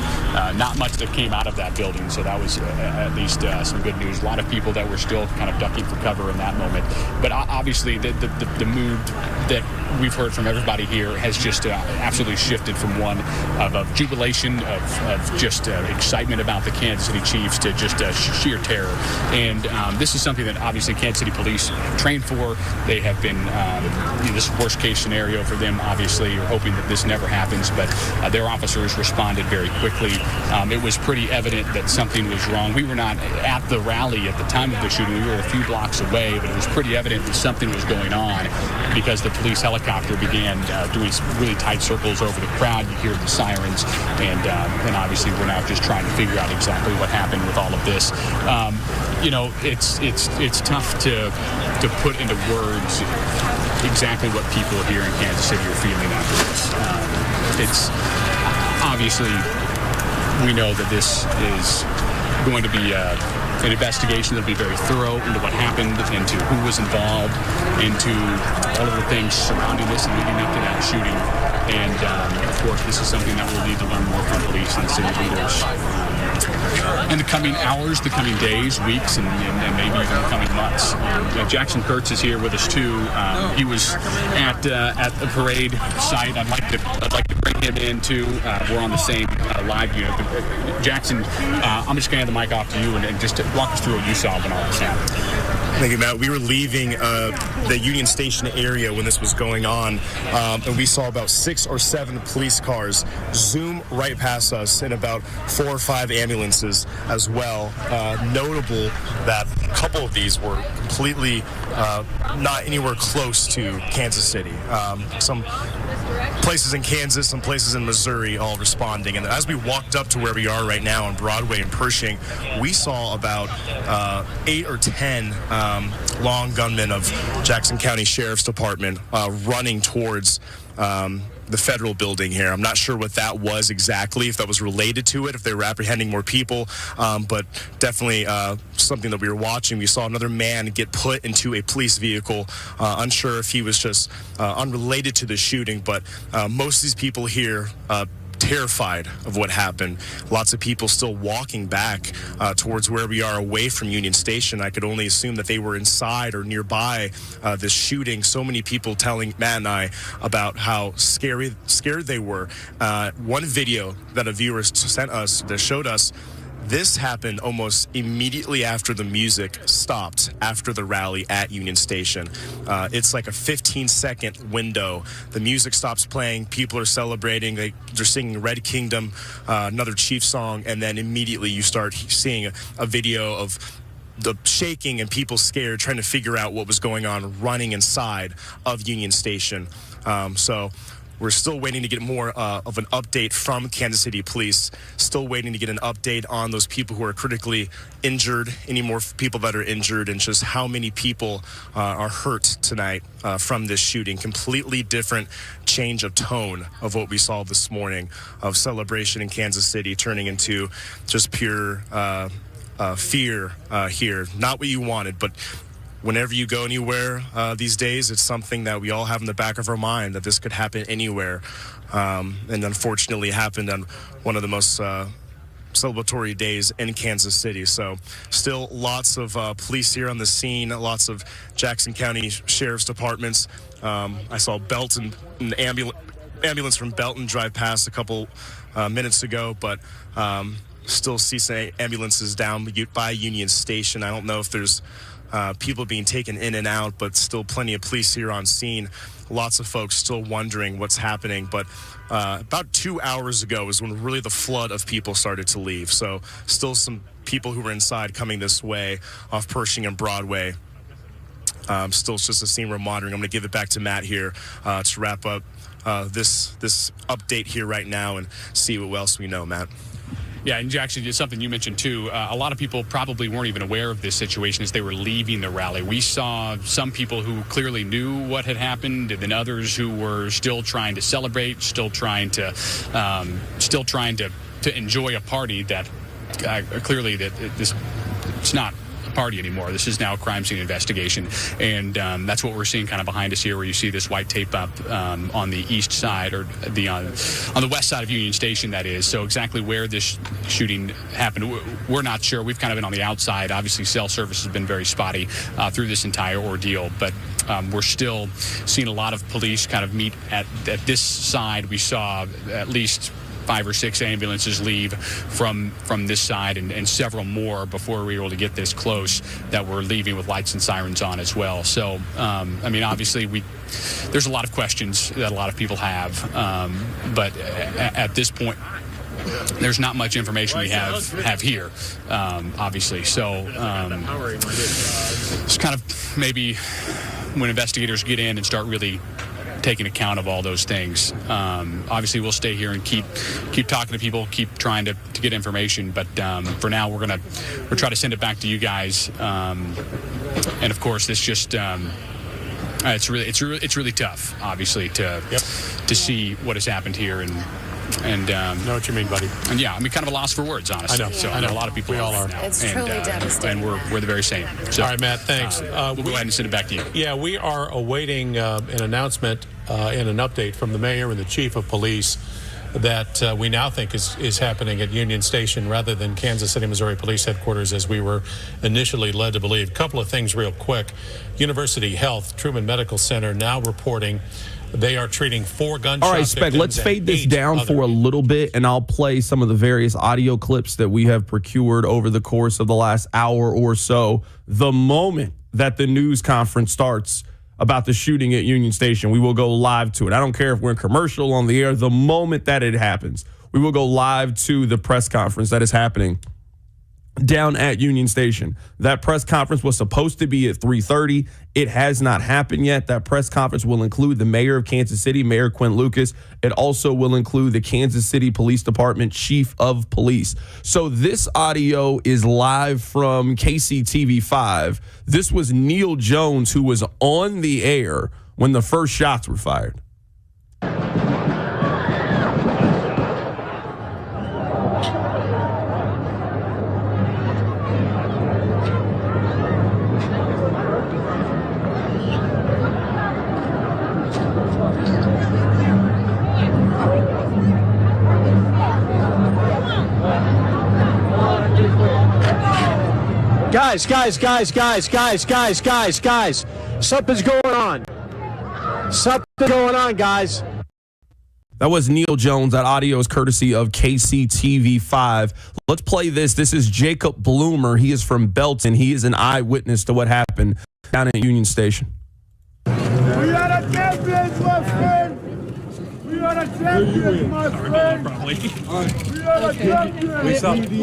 that came out of that building, so that was at least some good news. A lot of people that were still kind of ducking for cover in that moment, but obviously the mood that we've heard from everybody here has just absolutely shifted from one of jubilation, of just excitement about the Kansas City Chiefs to just sheer terror, and this is something that obviously Kansas City Police trained for. They have been this worst case scenario for them. Obviously, you're hoping that this never happens, but their officers responded very quickly. It was pretty evident that something was wrong. We were not at the rally at the time of the shooting. We were a few blocks away, but it was pretty evident that something was going on because the police helicopter began doing really tight circles over the crowd. You hear the sirens, and obviously we're now just trying to figure out exactly what happened with all of this. It's tough to put into words exactly what people here in Kansas City are feeling after this. It's obviously, we know that this is going to be an investigation that'll be very thorough into what happened, into who was involved, into all of the things surrounding this and leading up to that shooting. And of course, this is something that we'll need to learn more from police and city leaders in the coming hours, the coming days, weeks, and maybe even the coming months. Jackson Kurtz is here with us too. He was at the parade site. I'd like to bring him in too. We're on the same live unit. But, Jackson, I'm just going to hand the mic off to you and just to walk us through what you saw when all this happened. Thank you, Matt. We were leaving the Union Station area when this was going on, and we saw about 6 or 7 police cars zoom right past us, and about 4 or 5 ambulances as well. Notable that a couple of these were completely not anywhere close to Kansas City. Some places in Kansas, some places in Missouri, all responding. And as we walked up to where we are right now on Broadway and Pershing, we saw about 8 or 10 long gunmen of Jackson County Sheriff's Department running towards the federal building here. I'm not sure what that was exactly, if that was related to it, if they were apprehending more people, but definitely something that we were watching. We saw another man get put into a police vehicle, unsure if he was just unrelated to the shooting, but most of these people here terrified of what happened. Lots of people still walking back towards where we are away from Union Station. I could only assume that they were inside or nearby this shooting. So many people telling Matt and I about how scared they were. One video that a viewer sent us that showed us, this happened almost immediately after the music stopped after the rally at Union Station. It's like a 15-second window. The music stops playing. People are celebrating. They're singing Red Kingdom, another Chiefs song, and then immediately you start seeing a video of the shaking and people scared, trying to figure out what was going on, running inside of Union Station. So We're still waiting to get more of an update from Kansas City Police. Still waiting to get an update on those people who are critically injured, any more people that are injured, and just how many people are hurt tonight from this shooting. Completely different change of tone of what we saw this morning, of celebration in Kansas City turning into just pure fear here. Not what you wanted, but whenever you go anywhere these days, it's something that we all have in the back of our mind, that this could happen anywhere. And unfortunately, it happened on one of the most celebratory days in Kansas City. So still lots of police here on the scene, lots of Jackson County Sheriff's Departments. I saw Belton, an ambulance from Belton drive past a couple minutes ago, but still see some ambulances down by Union Station. I don't know if there's people being taken in and out, but still plenty of police here on scene. Lots of folks still wondering what's happening. But about 2 hours ago is when really the flood of people started to leave. So still some people who were inside coming this way off Pershing and Broadway. Still it's just a scene we're monitoring. I'm going to give it back to Matt here to wrap up this update here right now and see what else we know, Matt. Yeah, and Jackson, just something you mentioned too, a lot of people probably weren't even aware of this situation as they were leaving the rally. We saw some people who clearly knew what had happened, and then others who were still trying to celebrate, still trying to enjoy a party that clearly that it's not a party anymore. This is now a crime scene investigation, and that's what we're seeing kind of behind us here, where you see this white tape up on the east side, or on the west side of Union Station, that is. So exactly where this shooting happened, we're not sure. We've kind of been on the outside. Obviously, cell service has been very spotty through this entire ordeal, but we're still seeing a lot of police kind of meet at this side. We saw at least 5 or 6 ambulances leave from this side, and several more before we were able to get this close that were leaving with lights and sirens on as well. So, I mean, obviously, there's a lot of questions that a lot of people have, but at this point, there's not much information we have here, obviously. So it's kind of maybe when investigators get in and start really taking account of all those things. Obviously, we'll stay here and keep talking to people, keep trying to get information. But for now, we'll try to send it back to you guys. And of course, this just it's really tough, obviously, to see what has happened here and know what you mean, buddy. And yeah, I mean, kind of a loss for words, honestly. I know. A lot of people we all are. Now. It's truly devastating. And we're the very same. So, all right, Matt, thanks. We'll go ahead and send it back to you. Yeah, we are awaiting an announcement and an update from the mayor and the chief of police that we now think is happening at Union Station rather than Kansas City, Missouri Police Headquarters, as we were initially led to believe. A couple of things real quick. University Health, Truman Medical Center, now reporting they are treating 4 gunshot All right, Spec, let's fade this down for a little bit, and I'll play some of the various audio clips that we have procured over the course of the last hour or so. The moment that the news conference starts about the shooting at Union Station, we will go live to it. I don't care if we're in commercial, on the air. The moment that it happens, we will go live to the press conference that is happening down at Union Station. That press conference was supposed to be at 3:30. It has not happened yet. That press conference will include the mayor of Kansas City, Mayor Quinn Lucas. It also will include the Kansas City Police Department Chief of Police. So this audio is live from KCTV5. This was Neil Jones, who was on the air when the first shots were fired. Guys. Something's going on. Guys. That was Neil Jones. That audio is courtesy of KCTV5. Let's play this. This is Jacob Bloomer. He is from Belton. He is an eyewitness to what happened down at Union Station. We are the champions, my friend. We are the We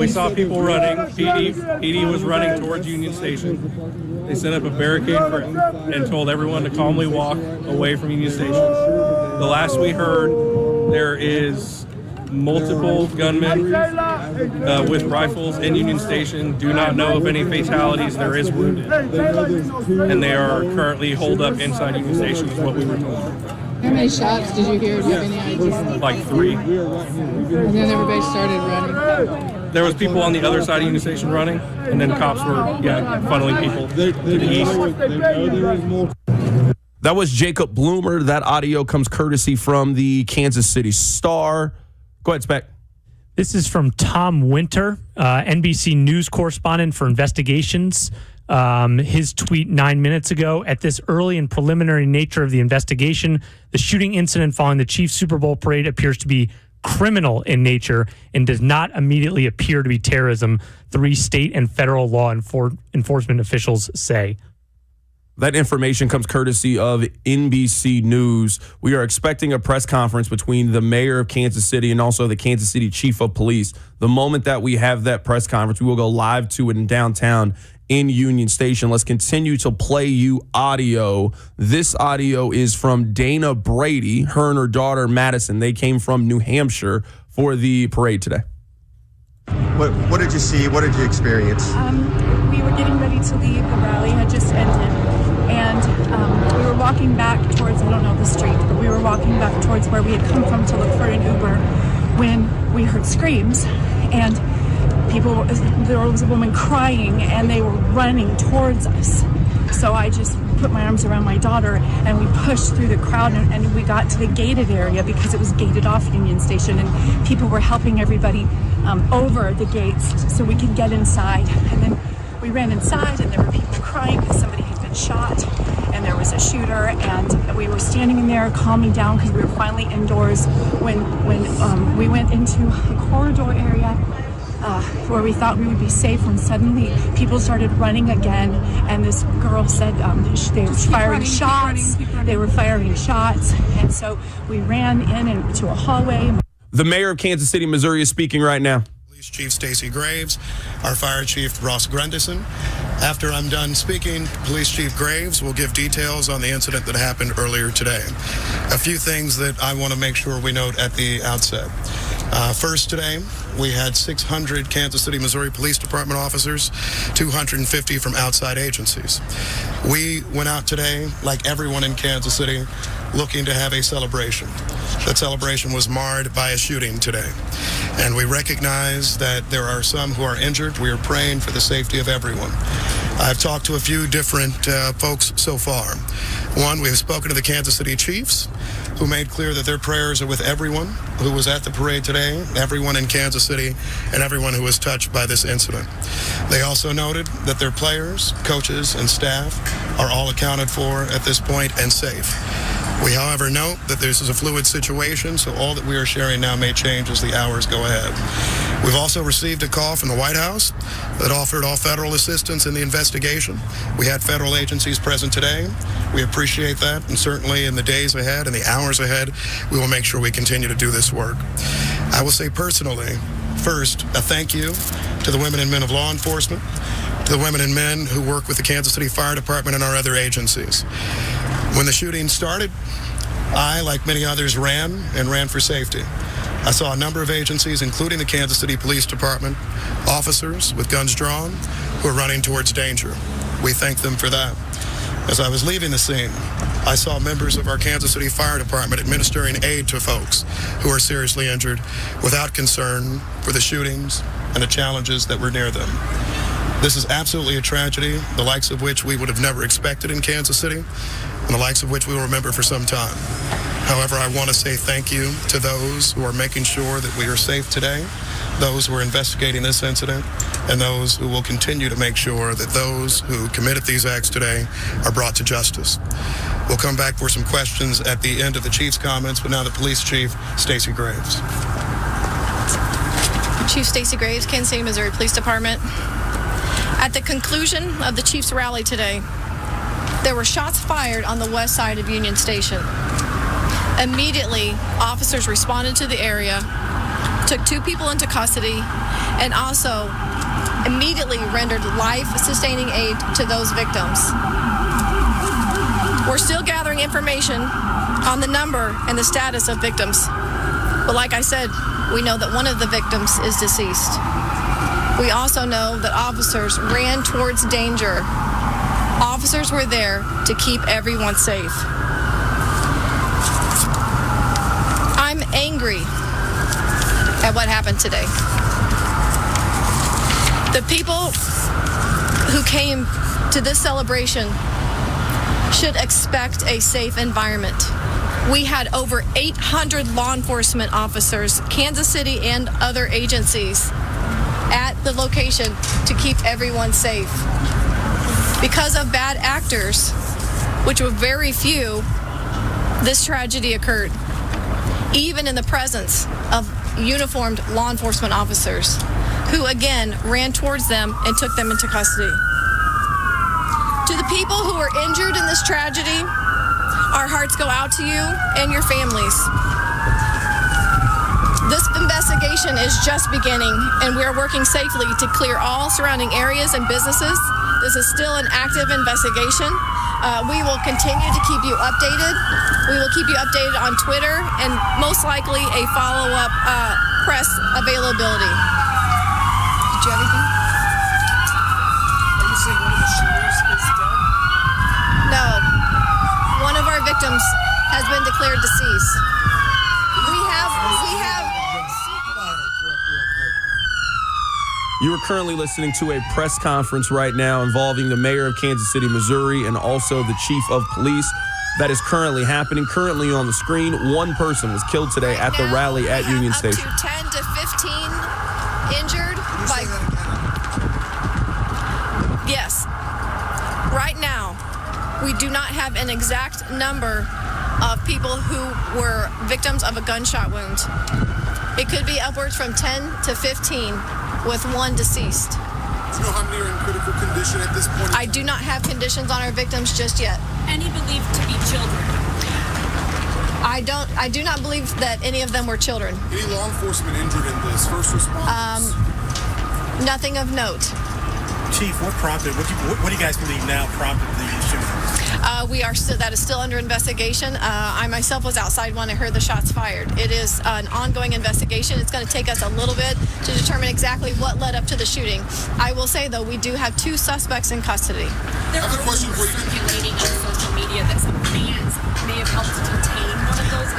saw people running. PD was running towards Union Station. They set up a barricade and told everyone to calmly walk away from Union Station. The last we heard, there is multiple gunmen with rifles in Union Station. Do not know of any fatalities. There is wounded. And they are currently holed up inside Union Station is what we were told. How many shots did you hear? Do you have any idea? Like 3. And then everybody started running. There was people on the other side of Union Station running, and then cops were funneling people to the east. That was Jacob Bloomer. That audio comes courtesy from the Kansas City Star. Go ahead, Spec. This is from Tom Winter, NBC News correspondent for investigations. His tweet 9 minutes ago: at this early and preliminary nature of the investigation, the shooting incident following the Chiefs Super Bowl parade appears to be criminal in nature and does not immediately appear to be terrorism, 3 state and federal law enforcement officials say. That information comes courtesy of NBC News. We are expecting a press conference between the mayor of Kansas City and also the Kansas City chief of police. The moment that we have that press conference, we will go live to it in downtown in Union Station. Let's continue to play you audio. This audio is from Dana Brady, her and her daughter Madison. They came from New Hampshire for the parade today. What did you see? What did you experience? We were getting ready to leave. The rally had just ended. And we were walking back towards, I don't know the street, but we were walking back towards where we had come from to look for an Uber when we heard screams. And there was a woman crying, and they were running towards us. So I just put my arms around my daughter, and we pushed through the crowd, and we got to the gated area because it was gated off Union Station, and people were helping everybody over the gates so we could get inside. And then we ran inside, and there were people crying because somebody had been shot, and there was a shooter, and we were standing in there calming down because we were finally indoors when we went into a corridor area where we thought we would be safe, when suddenly people started running again, and this girl said they were firing shots. They were firing shots, and so we ran into a hallway. The mayor of Kansas City, Missouri is speaking right now. Police Chief Stacy Graves, our Fire Chief Ross Grundison. After I'm done speaking, Police Chief Graves will give details on the incident that happened earlier today. A few things that I want to make sure we note at the outset. First, today, we had 600 Kansas City, Missouri Police Department officers, 250 from outside agencies. We went out today, like everyone in Kansas City, looking to have a celebration. That celebration was marred by a shooting today. And we recognize that there are some who are injured. We are praying for the safety of everyone. I've talked to a few different folks so far. One, we have spoken to the Kansas City Chiefs, who made clear that their prayers are with everyone who was at the parade today, everyone in Kansas City, and everyone who was touched by this incident. They also noted that their players, coaches, and staff are all accounted for at this point and safe. We, however, note that this is a fluid situation, so all that we are sharing now may change as the hours go ahead. We've also received a call from the White House that offered all federal assistance in the investigation. We had federal agencies present today. We appreciate that, and certainly in the days ahead and the hours ahead, we will make sure we continue to do this work. I will say personally, first, a thank you to the women and men of law enforcement, to the women and men who work with the Kansas City Fire Department and our other agencies. When the shooting started, I, like many others, ran for safety. I saw a number of agencies, including the Kansas City Police Department, officers with guns drawn who were running towards danger. We thank them for that. As I was leaving the scene, I saw members of our Kansas City Fire Department administering aid to folks who are seriously injured without concern for the shootings and the challenges that were near them. This is absolutely a tragedy, the likes of which we would have never expected in Kansas City, and the likes of which we will remember for some time. However, I want to say thank you to those who are making sure that we are safe today, those who are investigating this incident, and those who will continue to make sure that those who committed these acts today are brought to justice. We'll come back for some questions at the end of the Chief's comments, but now the Police Chief, Stacy Graves. Chief Stacy Graves, Kansas City, Missouri Police Department. At the conclusion of the Chiefs rally today, there were shots fired on the west side of Union Station. Immediately, officers responded to the area, took 2 people into custody, and also immediately rendered life-sustaining aid to those victims. We're still gathering information on the number and the status of victims. But like I said, we know that one of the victims is deceased. We also know that officers ran towards danger. Officers were there to keep everyone safe. I'm angry at what happened today. The people who came to this celebration should expect a safe environment. We had over 800 law enforcement officers, Kansas City and other agencies, at the location to keep everyone safe. Because of bad actors, which were very few, this tragedy occurred, even in the presence of uniformed law enforcement officers, who again ran towards them and took them into custody. To the people who were injured in this tragedy, our hearts go out to you and your families. This investigation is just beginning, and we are working safely to clear all surrounding areas and businesses. This is still an active investigation. We will continue to keep you updated. We will keep you updated on Twitter and most likely a follow-up press availability. Did you have anything? Are you saying one of the shooters is dead? No. One of our victims has been declared deceased. We have. You are currently listening to a press conference right now involving the mayor of Kansas City, Missouri, and also the chief of police. That is currently happening. Currently on the screen, 1 person was killed today at the rally at Union Station. Up to 10 to 15 injured by. Yes. Right now, we do not have an exact number of people who were victims of a gunshot wound. It could be upwards from 10 to 15, with 1 deceased. Do you know how many are in critical condition at this point? I do not have conditions on our victims just yet. Any believed to be children? I do not believe that any of them were children. Any law enforcement injured in this? First responders? Nothing of note. Chief, what prompted? What do you guys believe now prompted the shooting? That is still under investigation. I myself was outside when I heard the shots fired. It is an ongoing investigation. It's going to take us a little bit to determine exactly what led up to the shooting. I will say, though, we do have 2 suspects in custody. There are rumors circulating on social media that some fans may have helped detain one of those.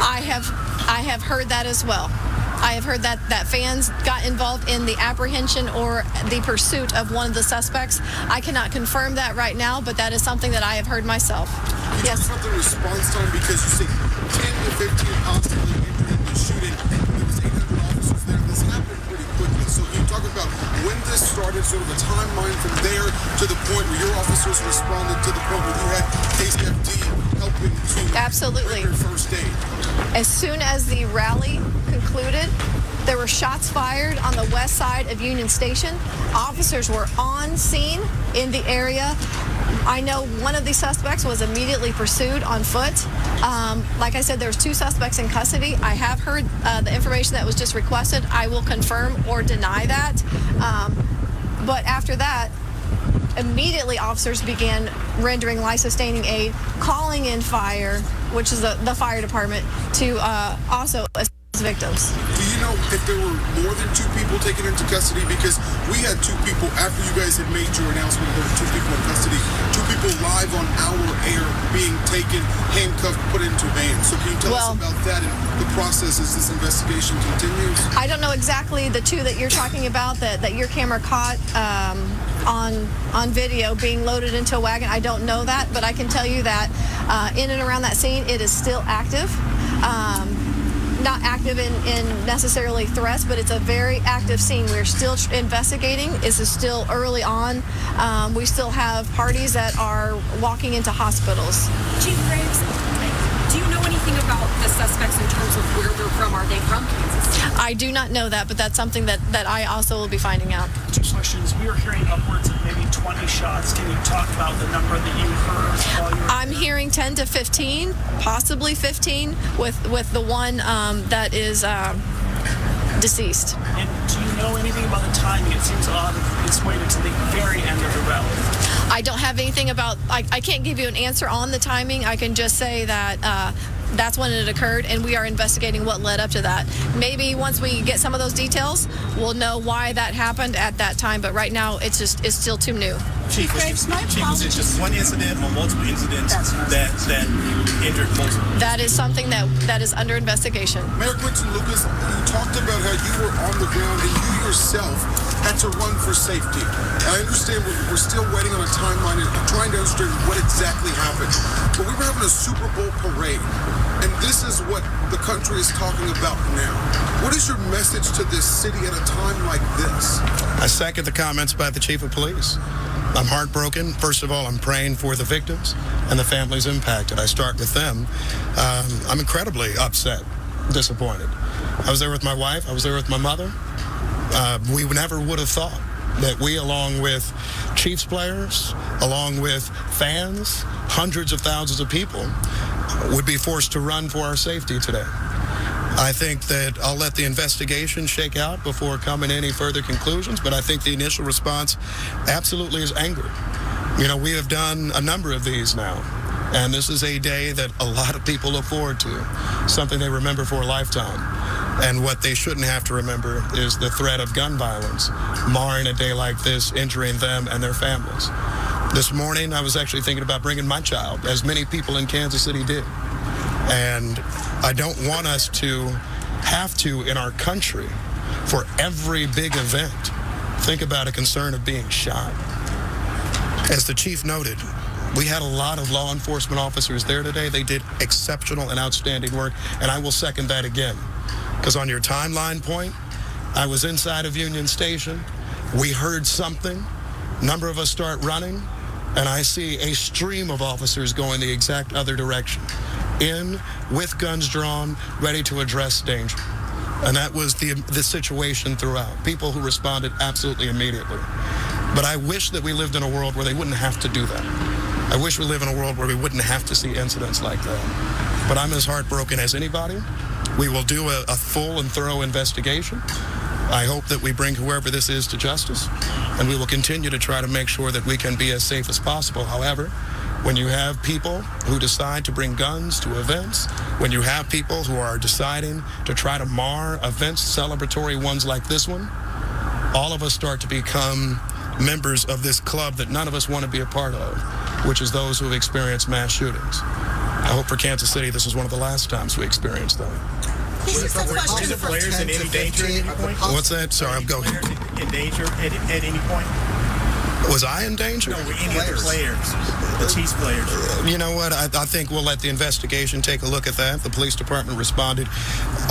I have heard that as well. I have heard that fans got involved in the apprehension or the pursuit of one of the suspects. I cannot confirm that right now, but that is something that I have heard myself. Yes. Talk about the response time, because you say 10 to 15 possibly injured in the shooting. There was 800 officers there. This happened pretty quickly. So can you talk about when this started, sort of a timeline from there to the point where your officers responded, to the point where you had KCFD helping to Absolutely. Render first aid? As soon as the rally concluded, there were shots fired on the west side of Union Station. Officers were on scene in the area. I know one of the suspects was immediately pursued on foot. Like I said, there's 2 suspects in custody. I have heard the information that was just requested. I will confirm or deny that. But after that, immediately officers began rendering life-sustaining aid, calling in fire, which is the fire department, to also assist victims. Do you know if there were more than 2 people taken into custody? Because we had 2 people, after you guys had made your announcement, there were 2 people in custody, 2 people live on our air being taken, handcuffed, put into vans. So can you tell us about that and the process as this investigation continues? I don't know exactly the 2 that you're talking about that your camera caught on video being loaded into a wagon. I don't know that, but I can tell you that in and around that scene, it is still active. Not active in necessarily threats, but it's a very active scene. We're still investigating. This is still early on. We still have parties that are walking into hospitals. Chief Graves, Do you know anything about the suspects in terms of where they're from? Are they from Kansas City? I do not know that, but that's something that I also will be finding out. Two questions. We were hearing upwards of maybe 20 shots. Can you talk about the number that you heard while you were I'm hearing 10 to 15, possibly 15, with the one that is deceased. And do you know anything about the timing? It seems odd it's waited to the very end of the rally. I don't have anything about, I can't give you an answer on the timing. I can just say that that's when it occurred, and we are investigating what led up to that. Maybe once we get some of those details, we'll know why that happened at that time, but right now it's still too new. Chief, was it just one incident or multiple incidents that injured multiple? That is something that is under investigation. Mayor Quinton Lucas, you talked about how you were on the ground and you yourself had to run for safety. I understand we're still waiting on a timeline and trying to understand what exactly happened. But we were having a Super Bowl parade, and this is what the country is talking about now. What is your message to this city at a time like this? I second the comments by the chief of police. I'm heartbroken. First of all, I'm praying for the victims and the families impacted. I start with them. I'm incredibly upset, disappointed. I was there with my wife. I was there with my mother. We never would have thought that we, along with Chiefs players, along with fans, hundreds of thousands of people, would be forced to run for our safety today. I think that I'll let the investigation shake out before coming to any further conclusions, but I think the initial response absolutely is anger. You know, we have done a number of these now, and this is a day that a lot of people look forward to, something they remember for a lifetime. And what they shouldn't have to remember is the threat of gun violence, marring a day like this, injuring them and their families. This morning, I was actually thinking about bringing my child, as many people in Kansas City did. And I don't want us to have to, in our country, for every big event, think about a concern of being shot. As the chief noted, we had a lot of law enforcement officers there today. They did exceptional and outstanding work, and I will second that again. Because on your timeline point, I was inside of Union Station. We heard something. A number of us start running, and I see a stream of officers going the exact other direction, in with guns drawn, ready to address danger. And that was the situation throughout. People who responded absolutely immediately. But I wish that we lived in a world where they wouldn't have to do that. I wish we live in a world where we wouldn't have to see incidents like that. But I'm as heartbroken as anybody. We will do a full and thorough investigation. I hope that we bring whoever this is to justice, and we will continue to try to make sure that we can be as safe as possible. However, when you have people who decide to bring guns to events, when you have people who are deciding to try to mar events, celebratory ones like this one, all of us start to become members of this club that none of us want to be a part of, which is those who have experienced mass shootings. I hope for Kansas City this is one of the last times we experience them. Were the players in any danger at any point? What's that? Sorry, go ahead. In danger at any point? Was I in danger? No, were any of the players, the Chiefs players? You know what? I think we'll let the investigation take a look at that. The police department responded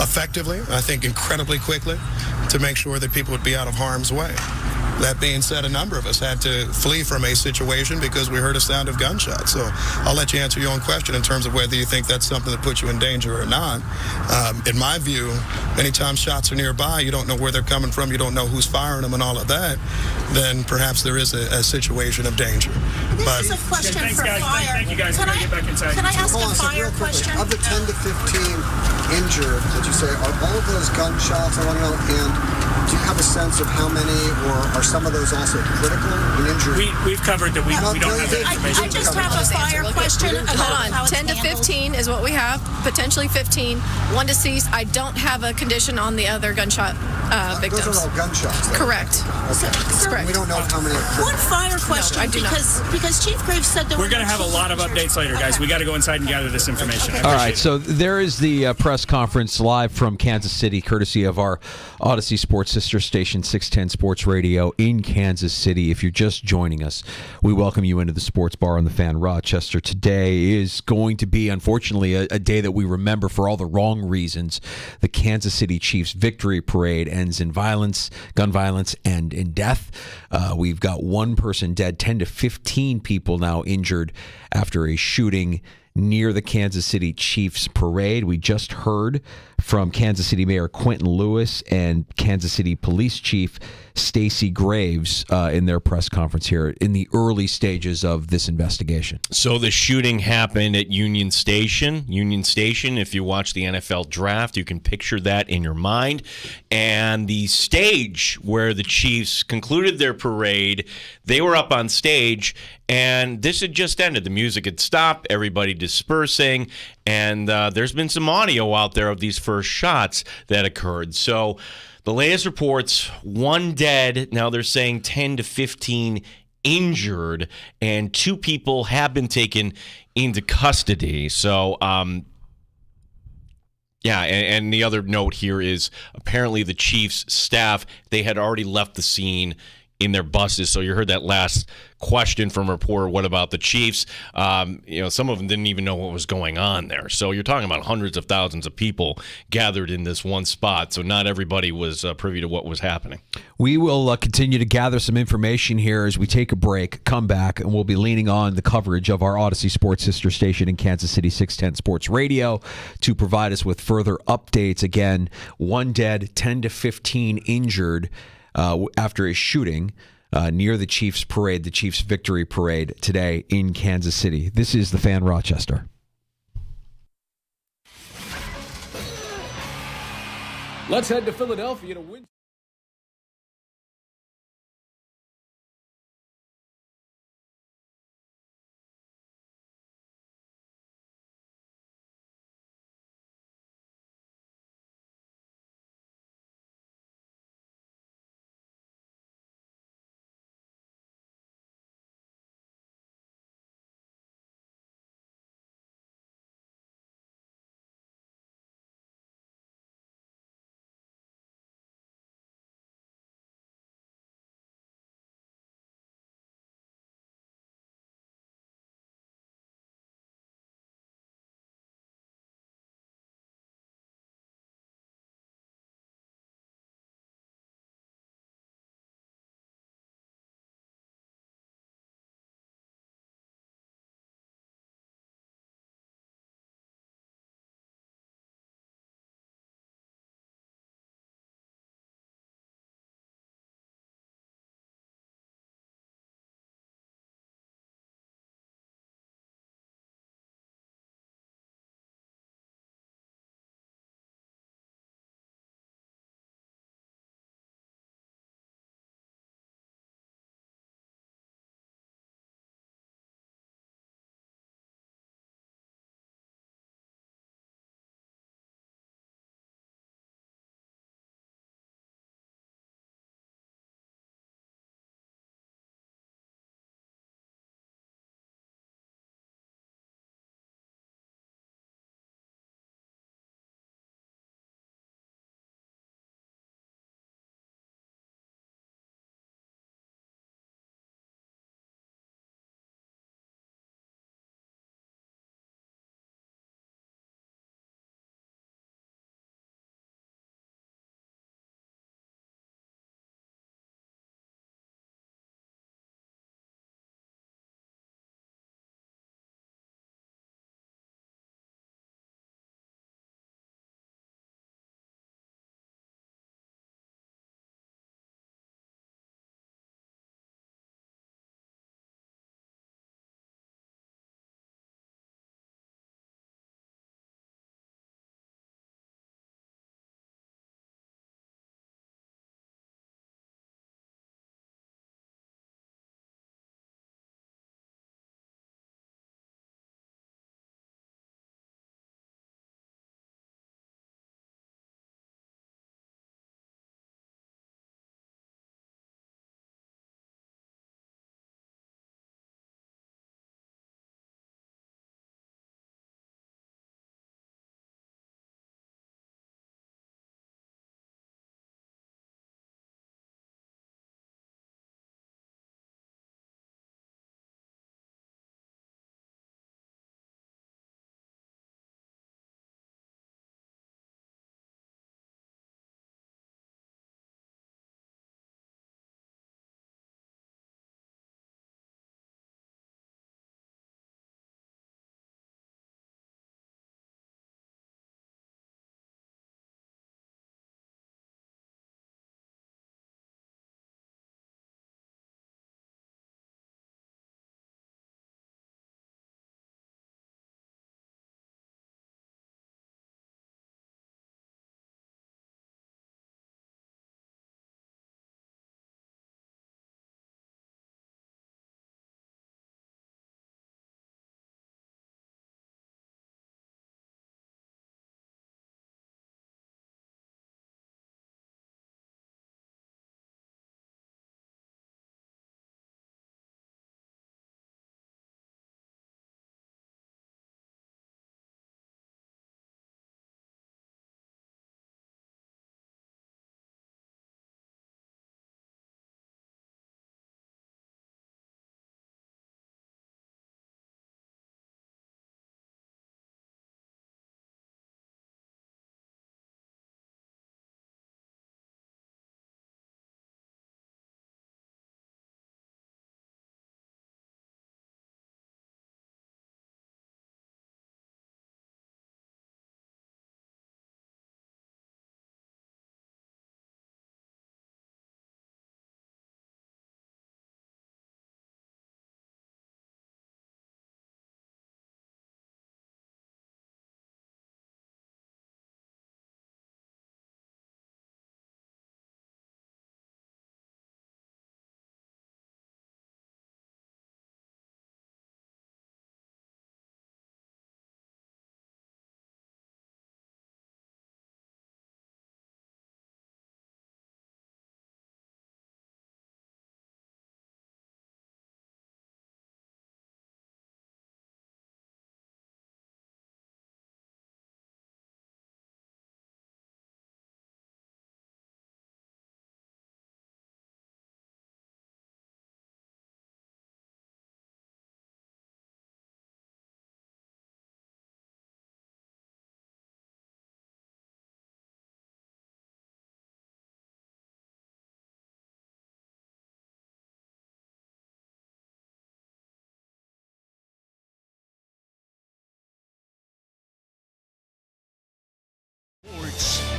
effectively, I think incredibly quickly, to make sure that people would be out of harm's way. That being said, a number of us had to flee from a situation because we heard a sound of gunshots. So I'll let you answer your own question in terms of whether you think that's something that puts you in danger or not. In my view, anytime shots are nearby, you don't know where they're coming from, you don't know who's firing them and all of that, then perhaps there is a situation of danger. This is a question for fire. Thank you guys. Can I Get back inside. Can I ask a fire question? Of the 10 to 15 injured, did you say, are all of those gunshots, I want to know, and do you have a sense of how many, or are some of those also critical in injury? We've covered that. We don't have that information. I just have a fire question about how Hold on. 10 to 15 is what we have, potentially 15. One deceased. I don't have a condition on the other gunshot victims. Those are all gunshots. Though. Correct. Okay. Correct. We don't know how many are critical. One fire question, I do not. because Chief Graves said there We're going to have a lot of updates later, guys. We got to go inside and gather this information. All right, so there is the press conference live from Kansas City, courtesy of our Odyssey Sports sister station, 610 Sports Radio in Kansas City. If you're just joining us, we welcome you into the Sports Bar on the Fan Rochester. Today is going to be, unfortunately, a day that we remember for all the wrong reasons. The Kansas City Chiefs victory parade ends in violence, gun violence, and in death. We've got one person dead, 10 to 15 people now injured after a shooting near the Kansas City Chiefs parade. We just heard from Kansas City Mayor Quentin Lewis and Kansas City Police Chief Stacey Graves in their press conference here in the early stages of this investigation. So the shooting happened at Union Station. Union Station, if you watch the NFL draft, you can picture that in your mind. And the stage where the Chiefs concluded their parade, they were up on stage, and this had just ended. The music had stopped, everybody dispersing, and there's been some audio out there of these first shots that occurred. So the latest reports, 1 dead. Now they're saying 10 to 15 injured, and 2 people have been taken into custody. So, yeah, and the other note here is apparently the Chiefs staff, they had already left the scene in their buses. So you heard that last question from a reporter, what about the Chiefs? Some of them didn't even know what was going on there. So you're talking about hundreds of thousands of people gathered in this one spot. So not everybody was privy to what was happening. We will continue to gather some information here as we take a break, come back, and we'll be leaning on the coverage of our Odyssey Sports sister station in Kansas City, 610 Sports Radio, to provide us with further updates. Again, 1 dead, 10 to 15 injured after a shooting near the Chiefs parade, the Chiefs victory parade today in Kansas City. This is the Fan Rochester. Let's head to Philadelphia to win.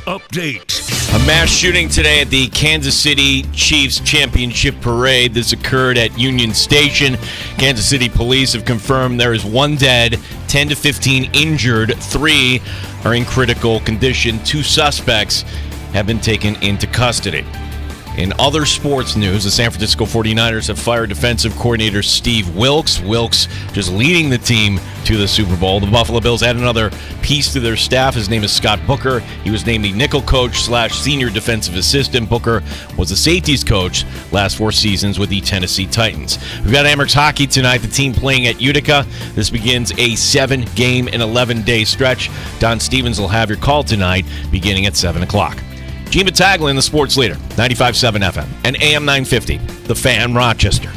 update. A mass shooting today at the Kansas City Chiefs Championship Parade. This occurred at Union Station. Kansas City police have confirmed there is 1 dead, 10 to 15 injured, 3 are in critical condition. 2 suspects have been taken into custody. In other sports news, the San Francisco 49ers have fired defensive coordinator Steve Wilks. Wilks just leading the team to the Super Bowl. The Buffalo Bills add another piece to their staff. His name is Scott Booker. He was named the nickel coach / senior defensive assistant. Booker was the safeties coach last 4 seasons with the Tennessee Titans. We've got Amherst hockey tonight, the team playing at Utica. This begins a 7-game and 11-day stretch. Don Stevens will have your call tonight beginning at 7 o'clock. Gene Battaglia, the sports leader, 95.7 FM and AM 950, The Fan, Rochester.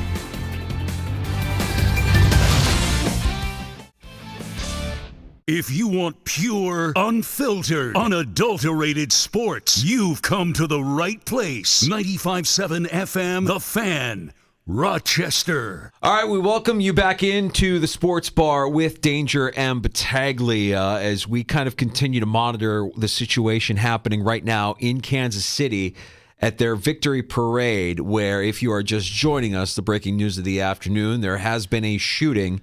If you want pure, unfiltered, unadulterated sports, you've come to the right place. 95.7 FM, The Fan, Rochester. All right, we welcome you back into the sports bar with Danger and Battaglia as we kind of continue to monitor the situation happening right now in Kansas City at their victory parade, where if you are just joining us, the breaking news of the afternoon, there has been a shooting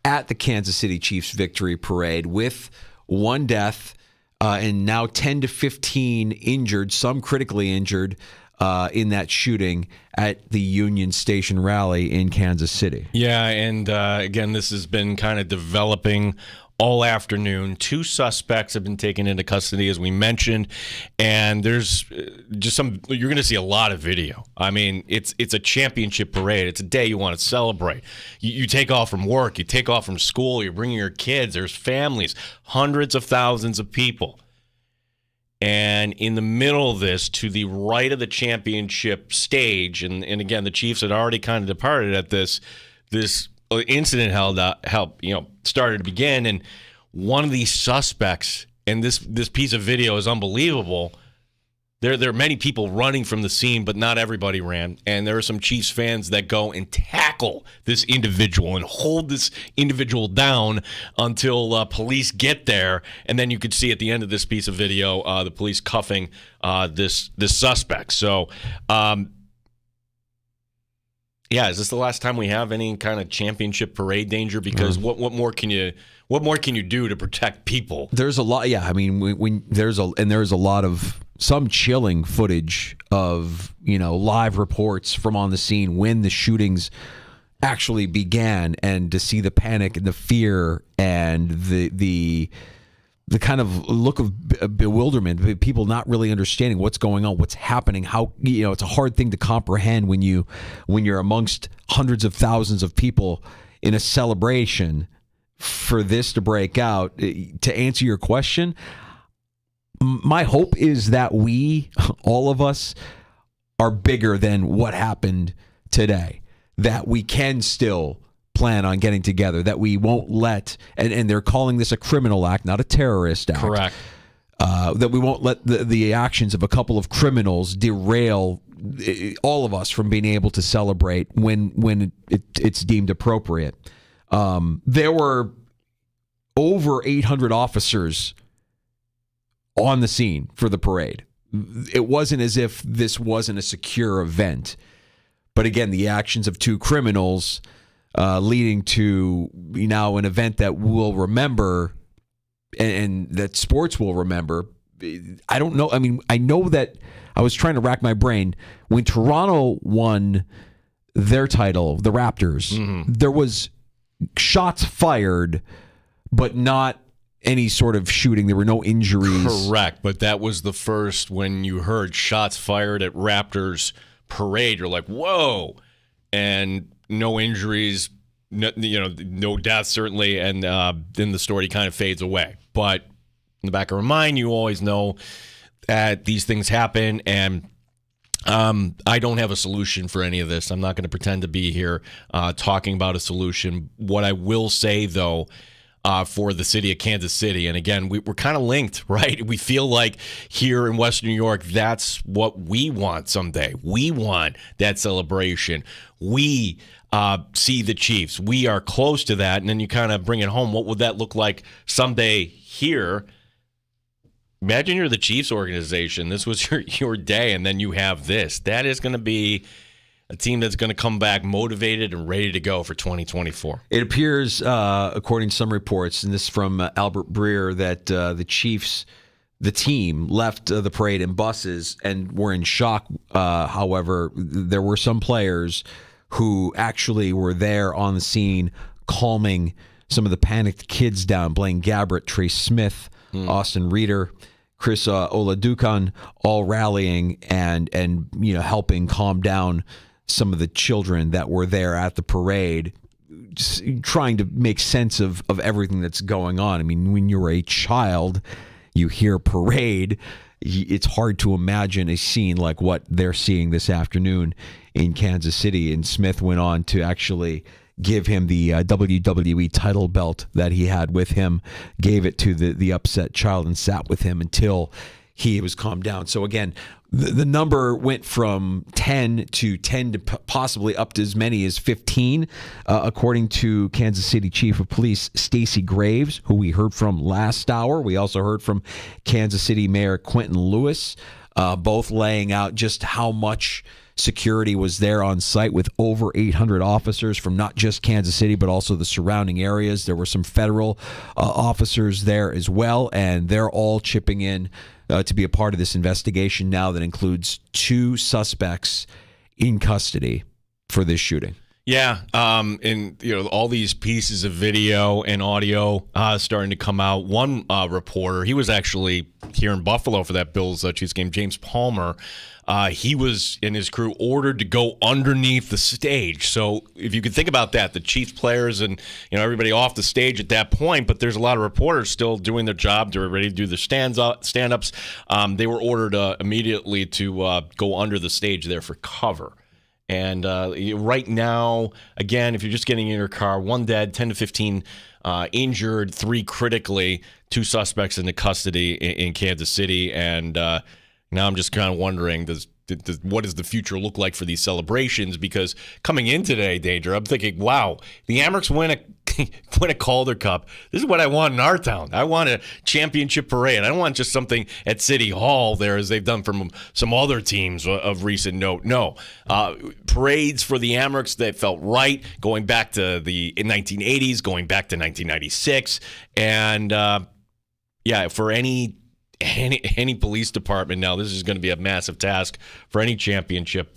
at the Kansas City Chiefs victory parade with 1 death and now 10 to 15 injured, some critically injured, in that shooting at the Union Station rally in Kansas City. Yeah, and again, this has been kind of developing all afternoon. 2 suspects have been taken into custody, as we mentioned, and there's just you're going to see a lot of video. I mean, it's a championship parade. It's a day you want to celebrate. You take off from work, you take off from school, you're bringing your kids, there's families, hundreds of thousands of people. And in the middle of this, to the right of the championship stage, and again, the Chiefs had already kind of departed at this incident started to begin, and one of these suspects, and this piece of video is unbelievable. There are many people running from the scene, but not everybody ran. And there are some Chiefs fans that go and tackle this individual and hold this individual down until police get there. And then you could see at the end of this piece of video, the police cuffing this suspect. So, is this the last time we have any kind of championship parade danger? Because what more can you do to protect people? There's a lot. Yeah, I mean, when there's a lot of some chilling footage of live reports from on the scene when the shootings actually began, and to see the panic and the fear and the kind of look of bewilderment, people not really understanding what's going on, what's happening, how it's a hard thing to comprehend when you're amongst hundreds of thousands of people in a celebration. For this to break out, to answer your question, my hope is that we, all of us, are bigger than what happened today, that we can still plan on getting together, that we won't let, and they're calling this a criminal act, not a terrorist act. Correct. That we won't let the actions of a couple of criminals derail all of us from being able to celebrate when it's deemed appropriate. There were over 800 officers on the scene for the parade. It wasn't as if this wasn't a secure event. But again, the actions of 2 criminals leading to now an event that we'll remember and that sports will remember. I don't know. I mean, I know that I was trying to rack my brain. When Toronto won their title, the Raptors, there was shots fired, but not any sort of shooting. There were no injuries. Correct, but that was the first when you heard shots fired at Raptors parade. You're like, whoa, and no injuries, no deaths certainly, and then the story kind of fades away. But in the back of our mind, you always know that these things happen, and I don't have a solution for any of this. I'm not going to pretend to be here talking about a solution. What I will say, though, for the city of Kansas City, and again, we're kind of linked, right? We feel like here in Western New York, that's what we want someday. We want that celebration. We see the Chiefs. We are close to that, and then you kind of bring it home. What would that look like someday here? Imagine you're the Chiefs organization. This was your day, and then you have this. That is going to be a team that's going to come back motivated and ready to go for 2024. It appears, according to some reports, and this is from Albert Breer, that the Chiefs, the team, left the parade in buses and were in shock. However, there were some players who actually were there on the scene calming some of the panicked kids down. Blaine Gabbert, Trace Smith, Austin Reeder, Chris Oladukan, all rallying and helping calm down some of the children that were there at the parade, just trying to make sense of everything that's going on. I mean, when you're a child, you hear parade, it's hard to imagine a scene like what they're seeing this afternoon in Kansas City. And Smith went on to actually give him the WWE title belt that he had with him, gave it to the upset child and sat with him until he was calmed down. So again, the number went from 10 to possibly up to as many as 15, according to Kansas City Chief of Police Stacey Graves, who we heard from last hour. We also heard from Kansas City Mayor Quentin Lewis, both laying out just how much security was there on site with over 800 officers from not just Kansas City, but also the surrounding areas. There were some federal officers there as well, and they're all chipping in to be a part of this investigation now that includes 2 suspects in custody for this shooting. Yeah, and all these pieces of video and audio starting to come out. One reporter, he was actually here in Buffalo for that Bills Chiefs game, James Palmer. He was and his crew ordered to go underneath the stage. So if you could think about that, the Chiefs players and everybody off the stage at that point, but there's a lot of reporters still doing their job. They're ready to do their stand-ups. They were ordered immediately to go under the stage there for cover. And right now, again, if you're just getting in your car, 1 dead, 10 to 15 injured, 3 critically, 2 suspects into custody in Kansas City. And now I'm just kind of wondering, what does the future look like for these celebrations? Because coming in today, Danger, I'm thinking, wow, the Amerks win a Calder Cup. This is what I want in our town. I want a championship parade. I don't want just something at City Hall there as they've done from some other teams of recent note. No. Parades for the Amerks that felt right, going back to the 1980s, going back to 1996. And, for any police department now, this is going to be a massive task for any championship,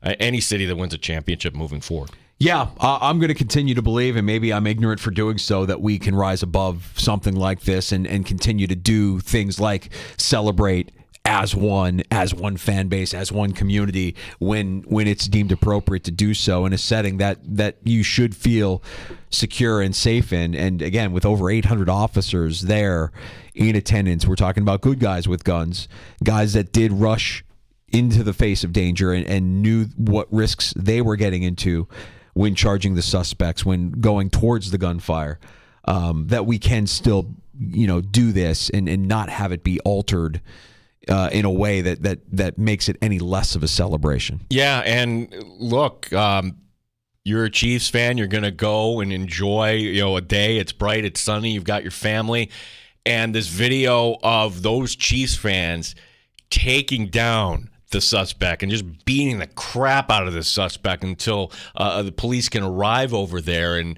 any city that wins a championship moving forward. Yeah, I'm going to continue to believe, and maybe I'm ignorant for doing so, that we can rise above something like this and continue to do things like celebrate as one fan base, as one community when it's deemed appropriate to do so in a setting that you should feel secure and safe in. And again, with over 800 officers there in attendance, we're talking about good guys with guns, guys that did rush into the face of danger and knew what risks they were getting into when charging the suspects, when going towards the gunfire, that we can still, do this and not have it be altered in a way that makes it any less of a celebration. Yeah, and look, you're a Chiefs fan. You're going to go and enjoy, a day. It's bright. It's sunny. You've got your family. And this video of those Chiefs fans taking down the suspect and just beating the crap out of the suspect until the police can arrive over there. And,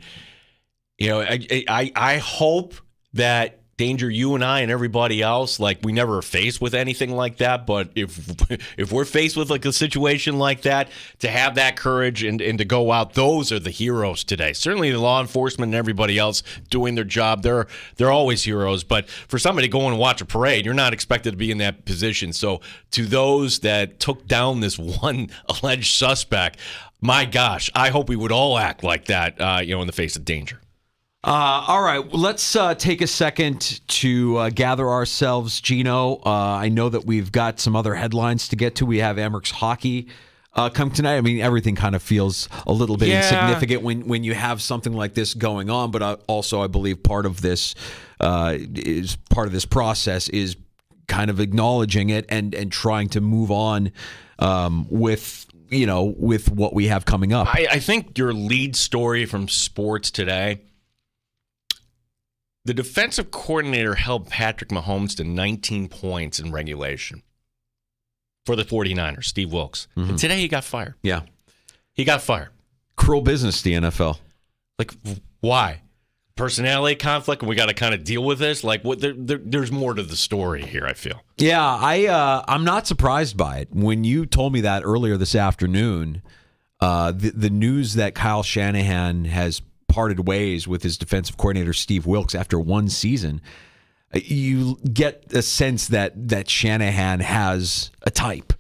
I hope that, Danger, you and I and everybody else, we never are faced with anything like that. But if we're faced with a situation like that, to have that courage and to go out, those are the heroes today. Certainly the law enforcement and everybody else doing their job, they're always heroes. But for somebody going and watch a parade, you're not expected to be in that position. So to those that took down this one alleged suspect, my gosh, I hope we would all act like that, in the face of danger. All right, let's take a second to gather ourselves, Gino. I know that we've got some other headlines to get to. We have Amerks hockey come tonight. I mean, everything kind of feels a little bit insignificant when you have something like this going on. But also, I believe part of this process is kind of acknowledging it and trying to move on with what we have coming up. I think your lead story from sports today, The defensive coordinator held Patrick Mahomes to 19 points in regulation for the 49ers, Steve Wilks. Mm-hmm. And today he got fired. Yeah. He got fired. Cruel business, the NFL. Like, why? Personality conflict, and we got to kind of deal with this? Like, what? There's more to the story here, I feel. Yeah, I'm not surprised by it. When you told me that earlier this afternoon, the news that Kyle Shanahan has parted ways with his defensive coordinator, Steve Wilks, after one season, you get a sense that Shanahan has a type.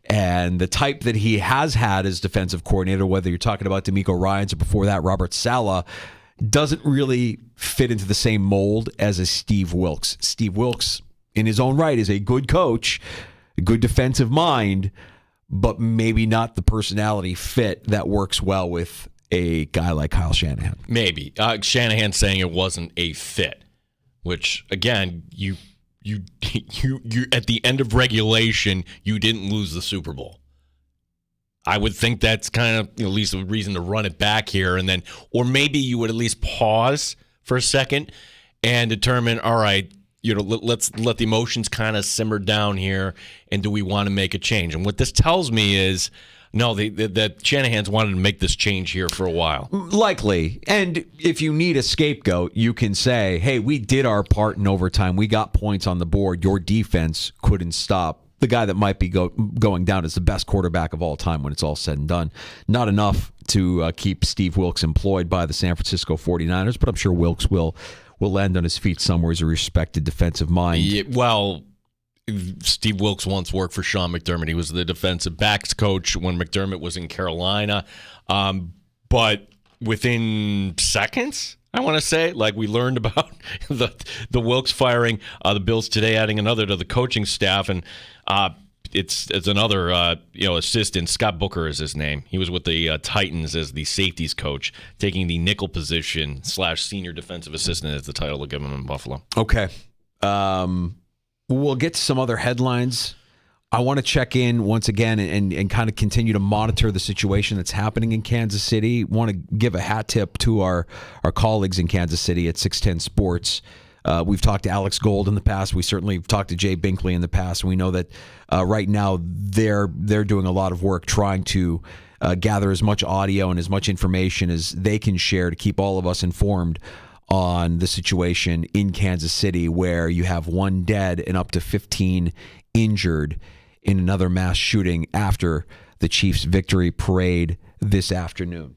And the type that he has had as defensive coordinator, whether you're talking about DeMeco Ryans or before that, Robert Saleh, doesn't really fit into the same mold as a Steve Wilks. Steve Wilks, in his own right, is a good coach, a good defensive mind, but maybe not the personality fit that works well with a guy like Kyle Shanahan. Maybe. Shanahan saying it wasn't a fit, which, again, you at the end of regulation, you didn't lose the Super Bowl. I would think that's kind of at least a reason to run it back here, and then, or maybe you would at least pause for a second and determine, all right, let's let the emotions kind of simmer down here, and do we want to make a change? And what this tells me is, no, that Shanahan's wanted to make this change here for a while. Likely. And if you need a scapegoat, you can say, hey, we did our part in overtime. We got points on the board. Your defense couldn't stop the guy that might be going down as the best quarterback of all time when it's all said and done. Not enough to keep Steve Wilks employed by the San Francisco 49ers, but I'm sure Wilks will land on his feet somewhere as a respected defensive mind. Yeah, well, Steve Wilks once worked for Sean McDermott. He was the defensive backs coach when McDermott was in Carolina. But within seconds, I want to say, like, we learned about the Wilks firing, the Bills today adding another to the coaching staff, and it's another assistant. Scott Booker is his name. He was with the Titans as the safeties coach, taking the nickel position / senior defensive assistant as the title will give him in Buffalo. Okay. We'll get to some other headlines. I want to check in once again and kind of continue to monitor the situation that's happening in Kansas City. Want to give a hat tip to our colleagues in Kansas City at 610 Sports. We've talked to Alex Gold in the past. We certainly have talked to Jay Binkley in the past. And we know that right now they're doing a lot of work trying to gather as much audio and as much information as they can share to keep all of us informed on the situation in Kansas City, where you have one dead and up to 15 injured in another mass shooting after the Chiefs' victory parade this afternoon.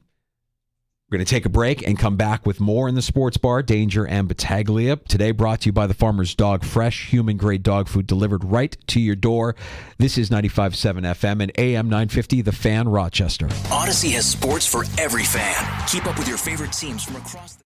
We're going to take a break and come back with more in the Sports Bar, Danger and Battaglia. Today brought to you by the Farmer's Dog, fresh, human-grade dog food delivered right to your door. This is 95.7 FM and AM 950, The Fan, Rochester. Odyssey has sports for every fan. Keep up with your favorite teams from across the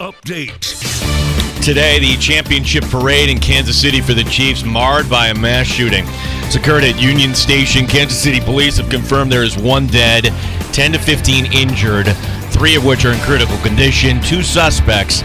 update. Today, the championship parade in Kansas City for the Chiefs marred by a mass shooting. It's occurred at Union Station. Kansas City police have confirmed there is 1 dead, 10 to 15 injured, 3 of which are in critical condition. 2 suspects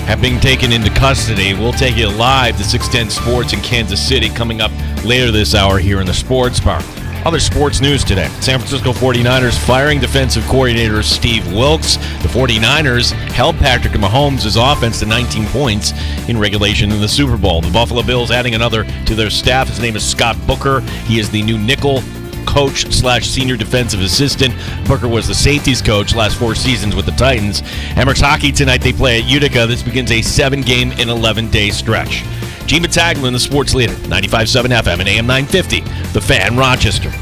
have been taken into custody. We'll take you live to 610 Sports in Kansas City coming up later this hour here in the Sports Bar. Other sports news today. San Francisco 49ers firing defensive coordinator Steve Wilks. The 49ers held Patrick Mahomes' offense to 19 points in regulation in the Super Bowl. The Buffalo Bills adding another to their staff. His name is Scott Booker. He is the new nickel coach/senior defensive assistant. Booker was the safeties coach last 4 seasons with the Titans. Emirates hockey tonight, they play at Utica. This begins a 7-game and 11-day stretch. Gene Battaglin, the sports leader, 95.7 FM and AM 950, The Fan, Rochester.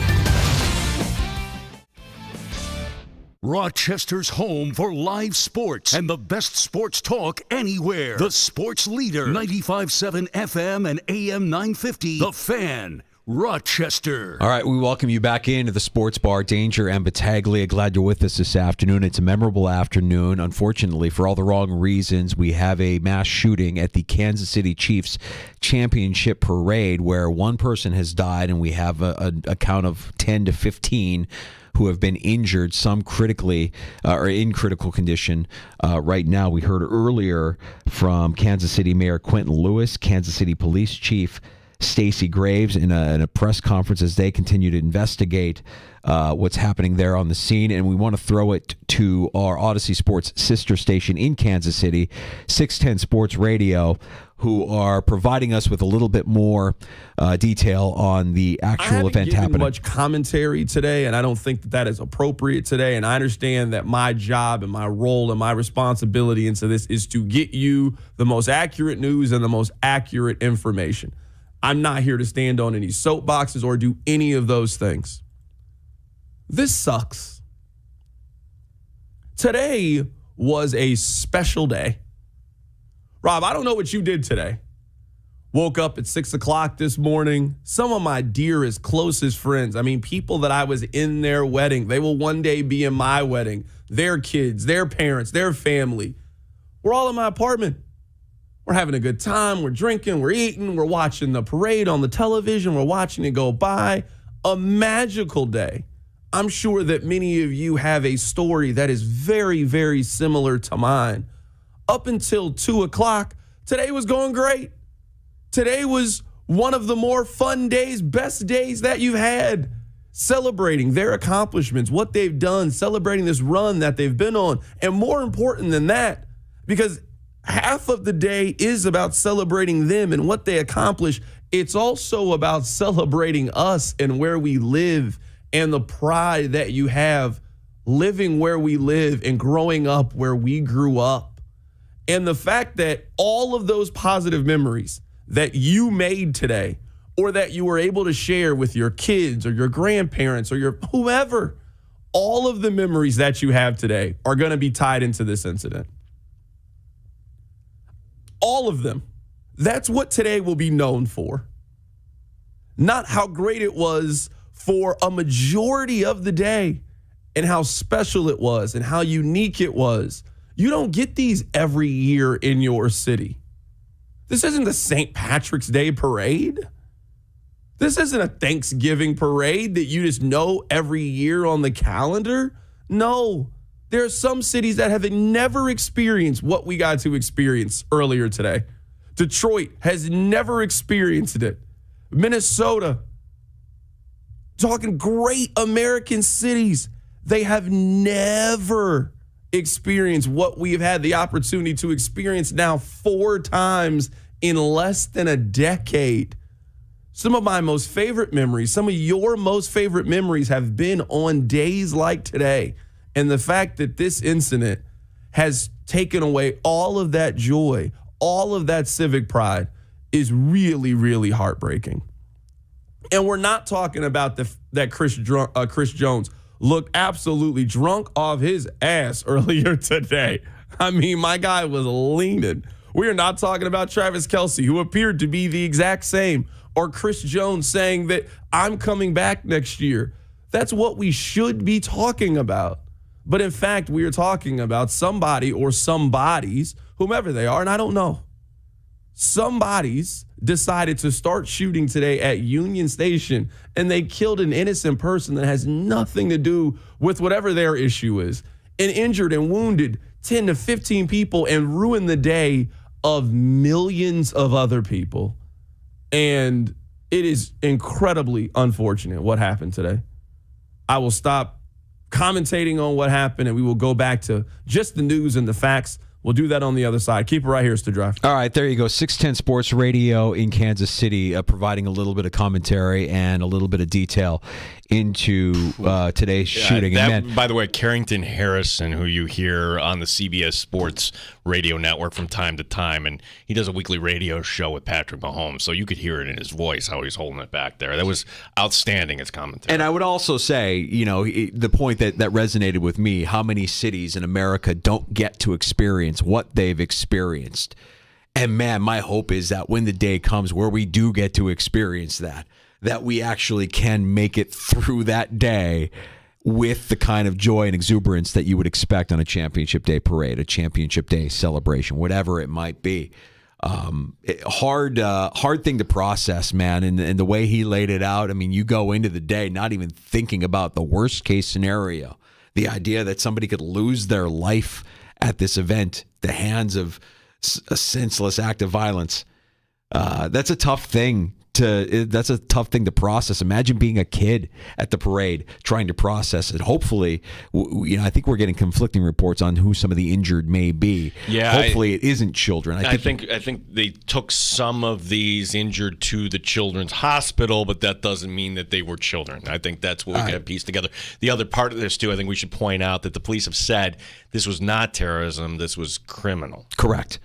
Rochester's home for live sports and the best sports talk anywhere. The sports leader, 95.7 FM and AM 950, The Fan, Rochester. All right, we welcome you back into the Sports Bar. Danger and Battaglia, glad you're with us this afternoon. It's a memorable afternoon. Unfortunately, for all the wrong reasons, we have a mass shooting at the Kansas City Chiefs championship parade where one person has died, and we have a count of 10 to 15 who have been injured, some critically or in critical condition right now. We heard earlier from Kansas City Mayor Quentin Lewis, Kansas City Police Chief Stacey Graves in a press conference as they continue to investigate what's happening there on the scene. And we want to throw it to our Odyssey Sports sister station in Kansas City, 610 Sports Radio, who are providing us with a little bit more detail on the actual event happening. I haven't given much commentary today, and I don't think that is appropriate today. And I understand that my job and my role and my responsibility into this is to get you the most accurate news and the most accurate information. I'm not here to stand on any soapboxes or do any of those things. This sucks. Today was a special day. Rob, I don't know what you did today. Woke up at 6 o'clock this morning. Some of my dearest, closest friends, I mean, people that I was in their wedding, they will one day be in my wedding, their kids, their parents, their family. We're all in my apartment. We're having a good time. We're drinking. We're eating. We're watching the parade on the television. We're watching it go by. A magical day. I'm sure that many of you have a story that is very, very similar to mine. Up until 2 o'clock, today was going great. Today was one of the more fun days, best days that you've had. Celebrating their accomplishments, what they've done, celebrating this run that they've been on. And more important than that, because half of the day is about celebrating them and what they accomplish. It's also about celebrating us and where we live and the pride that you have living where we live and growing up where we grew up. And the fact that all of those positive memories that you made today or that you were able to share with your kids or your grandparents or your whoever, all of the memories that you have today are going to be tied into this incident. All of them. That's what today will be known for. Not how great it was for a majority of the day and how special it was and how unique it was. You don't get these every year in your city. This isn't the St. Patrick's Day parade. This isn't a Thanksgiving parade that you just know every year on the calendar. No. There are some cities that have never experienced what we got to experience earlier today. Detroit has never experienced it. Minnesota, talking great American cities, they have never experienced what we have had the opportunity to experience now 4 times in less than a decade. Some of my most favorite memories, some of your most favorite memories have been on days like today. And the fact that this incident has taken away all of that joy, all of that civic pride is really, really heartbreaking. And we're not talking about that Chris Jones looked absolutely drunk off his ass earlier today. I mean, my guy was leaning. We are not talking about Travis Kelce, who appeared to be the exact same, or Chris Jones saying that I'm coming back next year. That's what we should be talking about. But in fact, we are talking about somebody or somebodies whomever they are, and I don't know. Somebody's decided to start shooting today at Union Station, and they killed an innocent person that has nothing to do with whatever their issue is, and injured and wounded 10 to 15 people and ruined the day of millions of other people. And it is incredibly unfortunate what happened today. I will stop commentating on what happened, and we will go back to just the news and the facts. We'll do that on the other side. Keep it right here, it's The Drive. All right, there you go. 610 Sports Radio in Kansas City, providing a little bit of commentary and a little bit of detail into today's shooting. That, by the way, Carrington Harrison, who you hear on the CBS Sports Radio Network from time to time, and he does a weekly radio show with Patrick Mahomes, so you could hear it in his voice how he's holding it back there. That was outstanding, his commentary. And I would also say, the point that resonated with me, how many cities in America don't get to experience what they've experienced. And man, my hope is that when the day comes where we do get to experience that we actually can make it through that day with the kind of joy and exuberance that you would expect on a championship day parade, a championship day celebration, whatever it might be. Hard thing to process, man. And the way he laid it out, I mean, you go into the day not even thinking about the worst case scenario, the idea that somebody could lose their life at this event, the hands of a senseless act of violence. That's a tough thing to process. Imagine being a kid at the parade trying to process it. Hopefully, I think we're getting conflicting reports on who some of the injured may be. Yeah, hopefully it isn't children. I think they took some of these injured to the children's hospital, but that doesn't mean that they were children. I think that's what we got to piece together. The other part of this too, I think we should point out that the police have said this was not terrorism. This was criminal. Correct.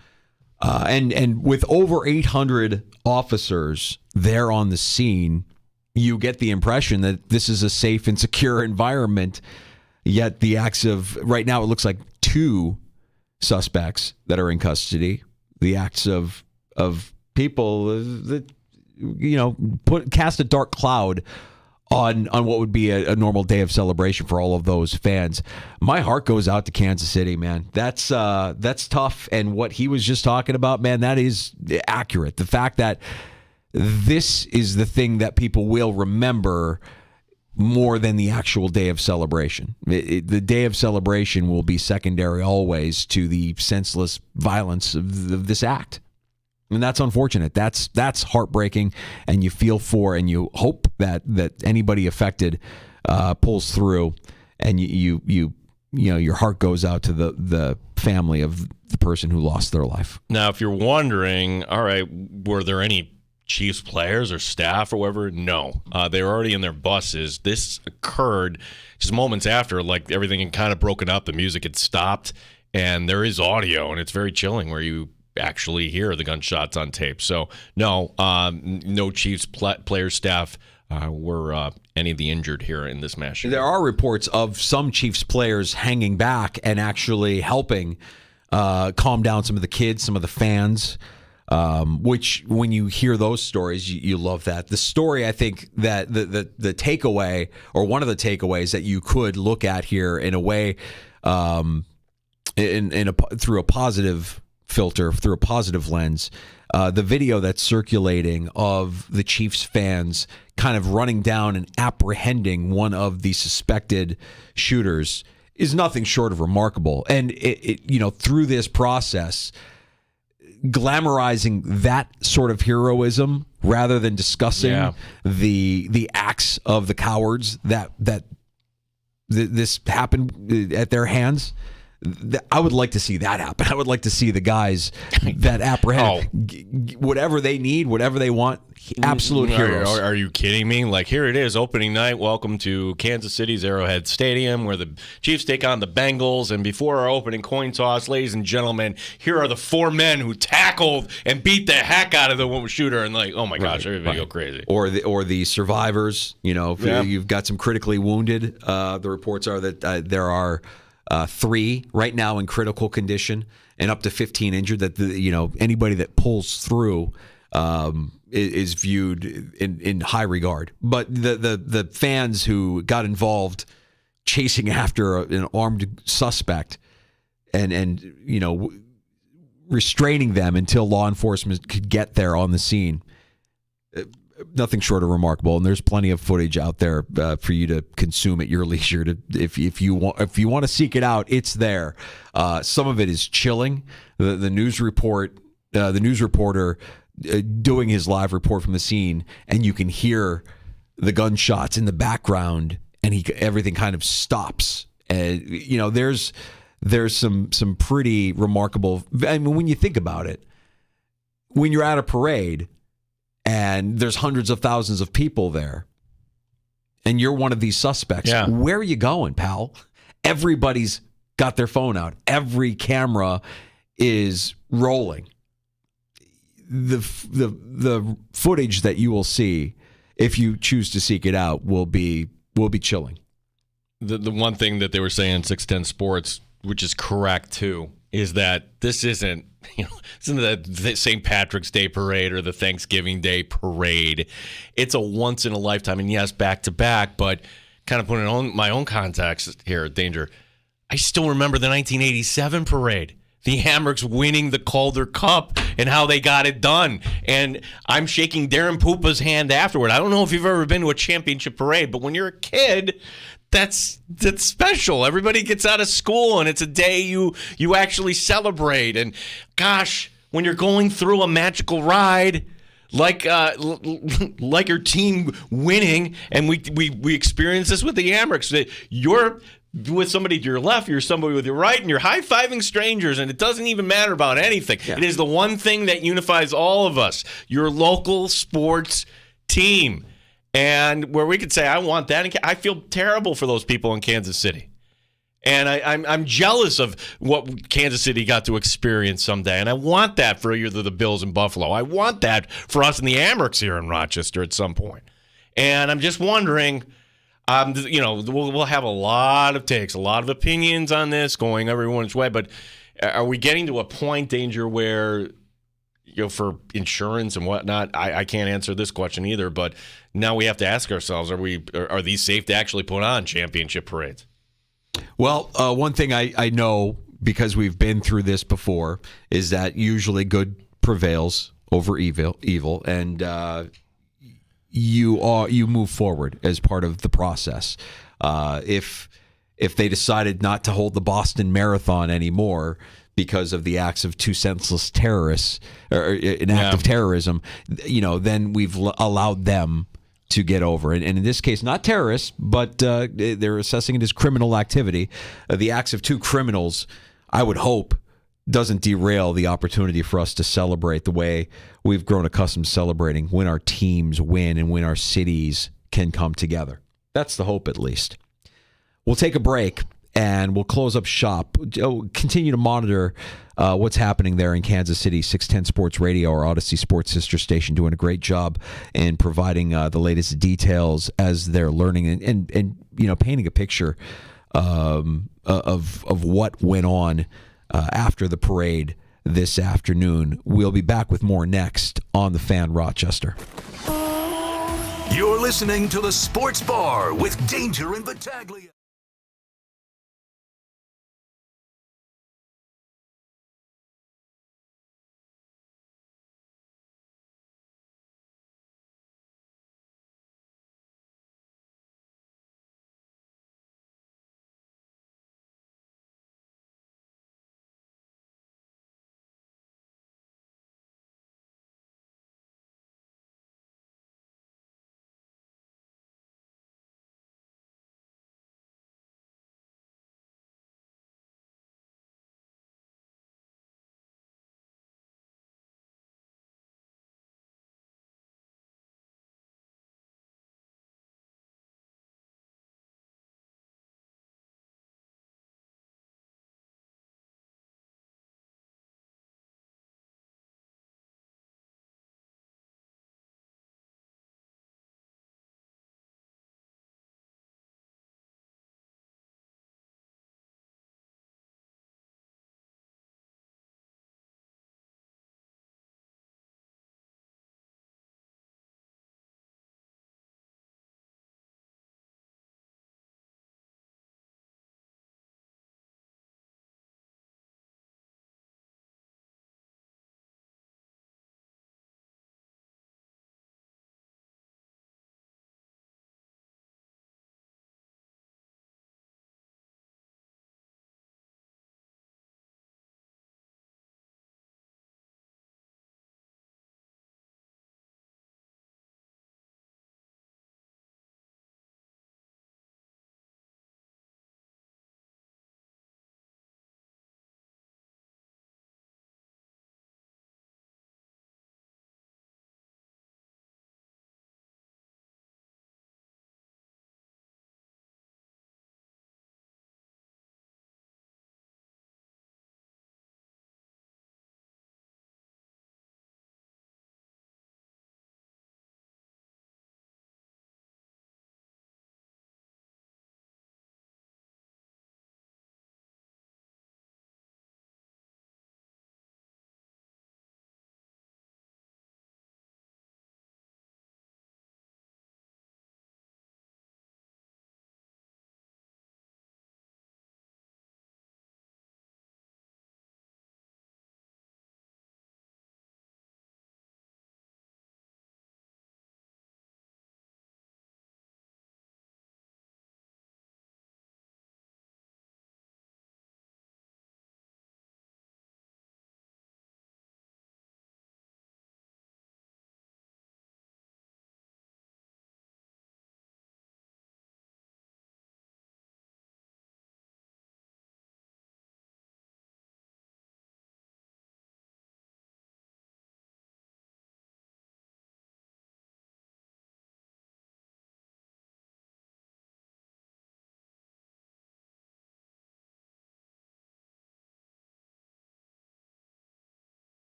And with over 800 officers there on the scene, you get the impression that this is a safe and secure environment. Yet the acts of, right now it looks like 2 suspects that are in custody. The acts of people that, cast a dark cloud on what would be a normal day of celebration for all of those fans. My heart goes out to Kansas City, man. That's tough. And what he was just talking about, man, that is accurate. The fact that this is the thing that people will remember more than the actual day of celebration. The day of celebration will be secondary always to the senseless violence of this act. And that's unfortunate. That's heartbreaking, and you feel for and you hope that anybody affected pulls through, and your heart goes out to the family of the person who lost their life. Now, if you're wondering, all right, were there any Chiefs players or staff or whatever? No, they were already in their buses. This occurred just moments after, like everything had kind of broken up, the music had stopped, and there is audio, and it's very chilling where you actually hear the gunshots on tape. So no Chiefs players, staff were any of the injured here in this mass shooting. There are reports of some Chiefs players hanging back and actually helping calm down some of the kids, some of the fans, which when you hear those stories, you love that. The story, I think, that the takeaway, or one of the takeaways that you could look at here in a way, through a positive filter, through a positive lens, the video that's circulating of the Chiefs fans kind of running down and apprehending one of the suspected shooters is nothing short of remarkable. And through this process, glamorizing that sort of heroism rather than discussing the acts of the cowards that this happened at their hands. I would like to see that happen. I would like to see the guys that apprehend whatever they need, whatever they want. Absolute heroes. Are you kidding me? Like, here it is, opening night. Welcome to Kansas City's Arrowhead Stadium, where the Chiefs take on the Bengals. And before our opening coin toss, ladies and gentlemen, here are the 4 men who tackled and beat the heck out of the shooter. And like, oh my gosh, everybody go crazy. Or the survivors. You've got some critically wounded. The reports are that there are 3 right now in critical condition and up to 15 injured. That anybody that pulls through is viewed in high regard. But the fans who got involved chasing after an armed suspect and restraining them until law enforcement could get there on the scene. Nothing short of remarkable, and there's plenty of footage out there for you to consume at your leisure. If you want to seek it out, it's there. Some of it is chilling. The news reporter doing his live report from the scene, and you can hear the gunshots in the background, and everything kind of stops. And there's some pretty remarkable. I mean, when you think about it, when you're at a parade and there's hundreds of thousands of people there, and you're one of these suspects, where are you going, pal? Everybody's got their phone out. Every camera is rolling. The footage that you will see, if you choose to seek it out, will be chilling. The one thing that they were saying in 610 Sports, which is correct too, is that this isn't the St. Patrick's Day parade or the Thanksgiving Day parade. It's a once in a lifetime, and yes, back to back, but kind of putting on my own context here, Danger. I still remember the 1987 parade. The Hammocks winning the Calder Cup and how they got it done. And I'm shaking Darren Pupa's hand afterward. I don't know if you've ever been to a championship parade, but when you're a kid, that's special. Everybody gets out of school, and it's a day you actually celebrate. And gosh, when you're going through a magical ride like your team winning, and we experience this with the Hammocks, that you're with somebody to your left, you're somebody with your right, and you're high-fiving strangers, and it doesn't even matter about anything. Yeah. It is the one thing that unifies all of us, your local sports team. And where we could say, I want that, and I feel terrible for those people in Kansas City. And I'm jealous of what Kansas City got to experience someday, and I want that for either the Bills in Buffalo. I want that for us in the Hammocks here in Rochester at some point. And I'm just wondering... we'll have a lot of takes, a lot of opinions on this going everyone's way, but are we getting to a point, Danger, where, for insurance and whatnot, I can't answer this question either, but now we have to ask ourselves, are these safe to actually put on championship parades? Well, one thing I know, because we've been through this before, is that usually good prevails over evil, and you move forward as part of the process. If they decided not to hold the Boston Marathon anymore because of the acts of two senseless terrorists or an act of terrorism, then we've allowed them to get over. And in this case, not terrorists, but they're assessing it as criminal activity. The acts of two criminals, I would hope, doesn't derail the opportunity for us to celebrate the way we've grown accustomed to celebrating when our teams win and when our cities can come together. That's the hope, at least. We'll take a break and we'll close up shop. Continue to monitor what's happening there in Kansas City. 610 Sports Radio, our Odyssey Sports sister station, doing a great job in providing the latest details as they're learning and painting a picture of what went on after the parade this afternoon. We'll be back with more next on The Fan Rochester. You're listening to The Sports Bar with Danger and Battaglia.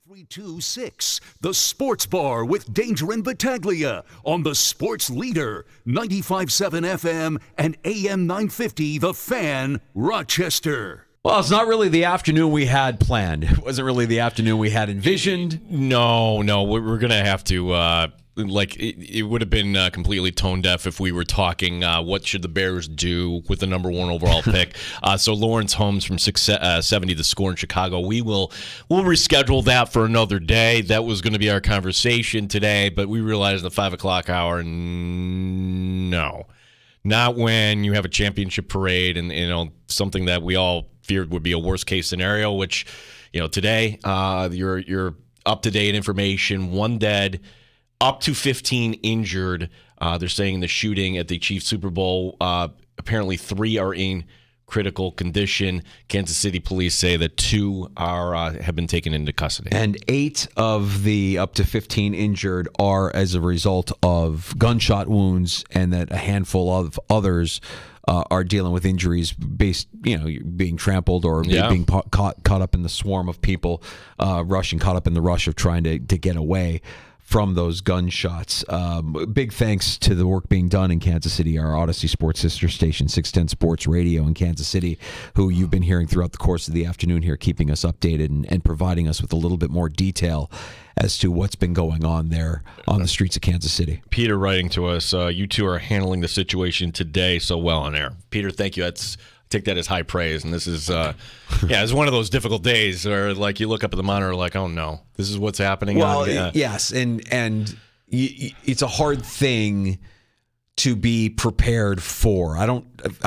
1036, The Sports Bar with Danger and Battaglia on the Sports Leader, 95.7 FM and AM 950, The Fan, Rochester. Well, it's not really the afternoon we had planned. It wasn't really the afternoon we had envisioned. No, we're going to have to, it would have been completely tone deaf if we were talking what should the Bears do with the number one overall pick. So Lawrence Holmes from 670 The Score in Chicago. We'll reschedule that for another day. That was going to be our conversation today, but we realized the 5 o'clock hour, no. Not when you have a championship parade and something that we all feared would be a worst case scenario, which today your up to date information, 1 dead, up to 15 injured. They're saying the shooting at the Chiefs Super Bowl, apparently 3 are in critical condition. Kansas City police say that 2 have been taken into custody. And 8 of the up to 15 injured are as a result of gunshot wounds, and that a handful of others are dealing with injuries based, being trampled or being caught up in the swarm of people caught up in the rush of trying to get away from those gunshots. Big thanks to the work being done in Kansas City, our Odyssey Sports sister station, 610 Sports Radio in Kansas City, who you've been hearing throughout the course of the afternoon here, keeping us updated and providing us with a little bit more detail as to what's been going on there on the streets of Kansas City. Peter writing to us, you two are handling the situation today so well on air. Peter, thank you. Take that as high praise. And this is, it's one of those difficult days where, you look up at the monitor, oh no, this is what's happening. Well, yes, and it's a hard thing to be prepared for. I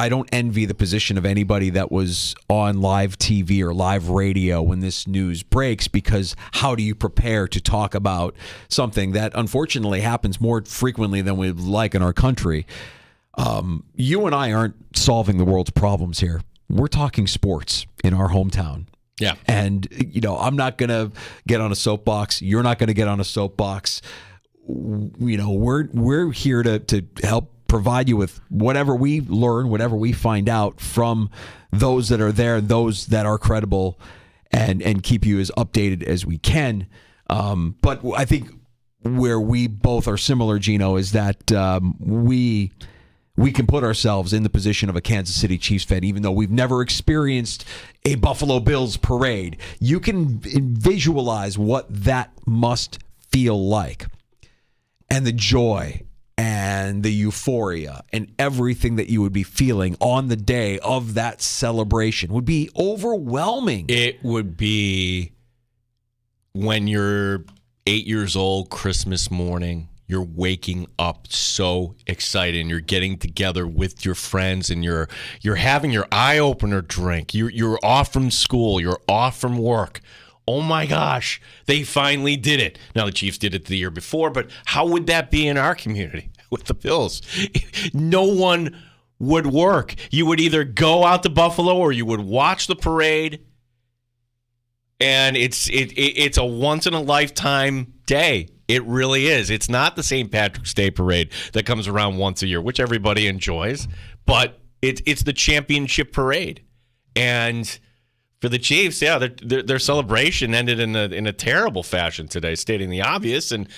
don't envy the position of anybody that was on live TV or live radio when this news breaks, because how do you prepare to talk about something that unfortunately happens more frequently than we'd like in our country? You and I aren't solving the world's problems here. We're talking sports in our hometown. Yeah. And, I'm not going to get on a soapbox. You're not going to get on a soapbox. We're here to help provide you with whatever we learn, whatever we find out from those that are there, those that are credible, and keep you as updated as we can. But I think where we both are similar, Gino, is that we can put ourselves in the position of a Kansas City Chiefs fan, even though we've never experienced a Buffalo Bills parade. You can visualize what that must feel like, and the joy and the euphoria and everything that you would be feeling on the day of that celebration would be overwhelming. It would be when you're 8 years old, Christmas morning. You're waking up so excited, and you're getting together with your friends, and you're having your eye opener drink. You're off from school. You're off from work. Oh my gosh, they finally did it. Now the Chiefs did it the year before, but how would that be in our community with the Bills? No one would work. You would either go out to Buffalo or you would watch the parade. And it's a once in a lifetime day. It really is. It's not the St. Patrick's Day parade that comes around once a year, which everybody enjoys, but it's the championship parade. And for the Chiefs, their celebration ended in a terrible fashion today, stating the obvious. And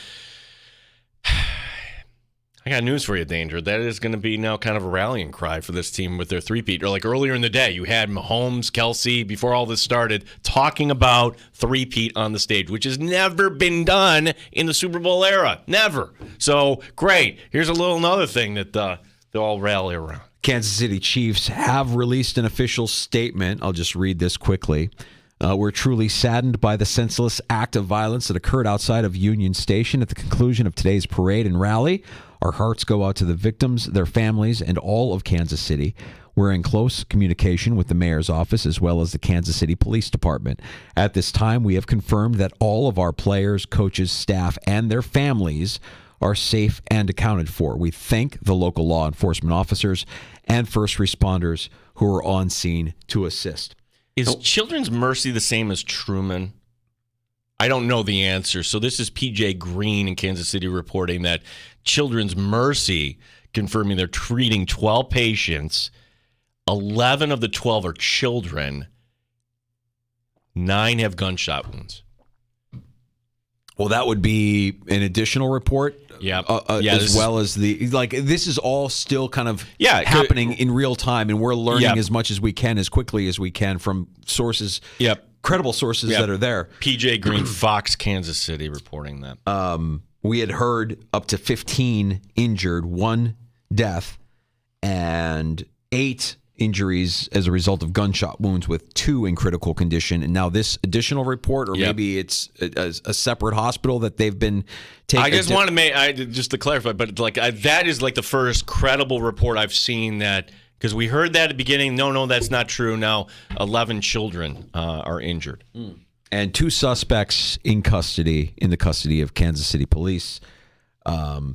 I got news for you, Danger. That is going to be now kind of a rallying cry for this team with their three-peat. Or earlier in the day, you had Mahomes, Kelsey, before all this started, talking about three-peat on the stage, which has never been done in the Super Bowl era. Never. So, great. Here's another thing that they'll all rally around. Kansas City Chiefs have released an official statement. I'll just read this quickly. We're truly saddened by the senseless act of violence that occurred outside of Union Station at the conclusion of today's parade and rally. Our hearts go out to the victims, their families, and all of Kansas City. We're in close communication with the mayor's office as well as the Kansas City Police Department. At this time, we have confirmed that all of our players, coaches, staff, and their families are safe and accounted for. We thank the local law enforcement officers and first responders who are on scene to assist. Is Children's Mercy the same as Truman? I don't know the answer. So this is PJ Green in Kansas City reporting that Children's Mercy confirming they're treating 12 patients. 11 of the 12 are children. 9 have gunshot wounds. Well, that would be an additional report. Yeah. As well as this is all still kind of happening in real time, and we're learning as much as we can, as quickly as we can from sources. Credible sources that are there. PJ Green, Fox, Kansas City, reporting that. We had heard up to 15 injured, 1 death, and 8 injuries as a result of gunshot wounds, with 2 in critical condition. And now this additional report, or maybe it's a separate hospital that they've been taking. I just want to just to clarify, but that is like the first credible report I've seen that. Because we heard that at the beginning. No, that's not true. Now 11 children are injured. And 2 suspects in the custody of Kansas City police.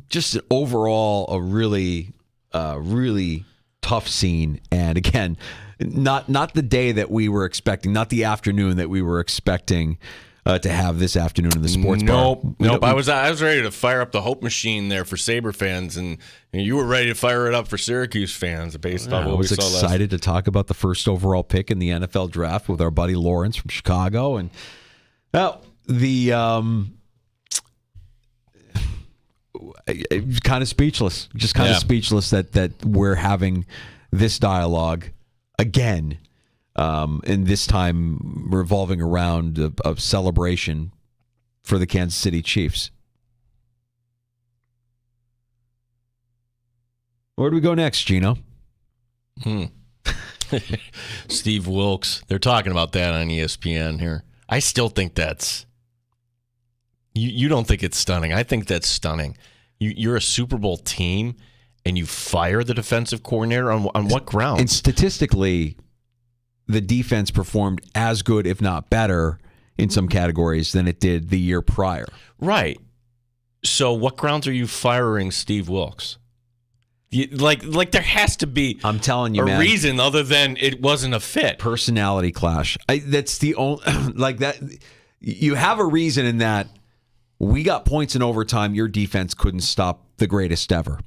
Just overall a really, really tough scene. And again, not the day that we were expecting, not the afternoon that we were expecting to have this afternoon in the sports bar. Nope. I was ready to fire up the hope machine there for Sabre fans, and you were ready to fire it up for Syracuse fans based on what we saw last. I was excited to talk about the first overall pick in the NFL draft with our buddy Lawrence from Chicago, and kind of speechless, speechless that we're having this dialogue again. And this time revolving around a celebration for the Kansas City Chiefs. Where do we go next, Gino? Steve Wilkes. They're talking about that on ESPN here. I still think that's... You don't think it's stunning. I think that's stunning. You're a Super Bowl team, and you fire the defensive coordinator on what grounds? And statistically... the defense performed as good, if not better, in some categories than it did the year prior. Right. So what grounds are you firing Steve Wilkes? Like there has to be I'm telling you, a reason other than it wasn't a fit. Personality clash. That's the only that you have a reason in that we got points in overtime. Your defense couldn't stop the greatest ever.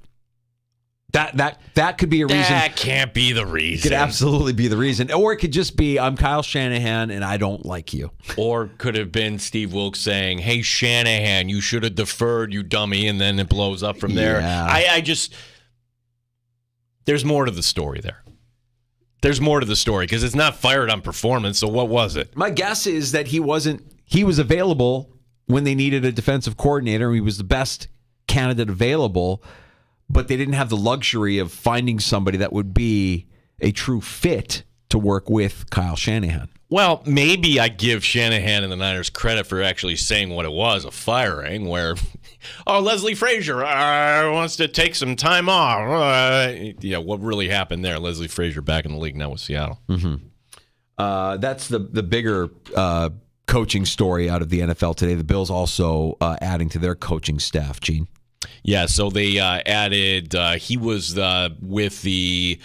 That could be a reason. That can't be the reason. Could absolutely be the reason. Or it could just be, I'm Kyle Shanahan and I don't like you. Or could have been Steve Wilkes saying, hey, Shanahan, you should have deferred, you dummy, and then it blows up from there. I just... There's more to the story there. There's more to the story because it's not fired on performance, so what was it? My guess is that he was available when they needed a defensive coordinator. He was the best candidate available, but they didn't have the luxury of finding somebody that would be a true fit to work with Kyle Shanahan. Well, maybe I give Shanahan and the Niners credit for actually saying what it was, a firing, where, Leslie Frazier wants to take some time off. What really happened there? Leslie Frazier back in the league now with Seattle. Mm-hmm. That's the bigger coaching story out of the NFL today. The Bills also adding to their coaching staff, Gene. Yeah, so they added, he was with the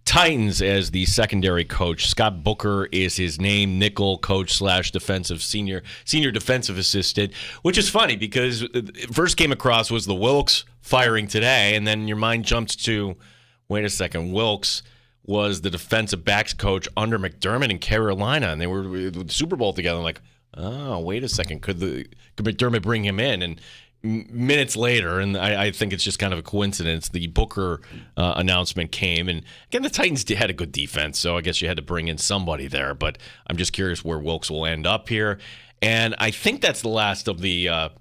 Titans as the secondary coach. Scott Booker is his name, nickel coach / defensive senior defensive assistant, which is funny because first came across was the Wilkes firing today, and then your mind jumps to, wait a second, Wilkes was the defensive backs coach under McDermott in Carolina, and they were with the Super Bowl together. I'm like, oh, wait a second, could McDermott bring him in? And minutes later, and I think it's just kind of a coincidence, the Booker announcement came. And again, the Titans had a good defense, so I guess you had to bring in somebody there. But I'm just curious where Wilkes will end up here. And I think that's the last of the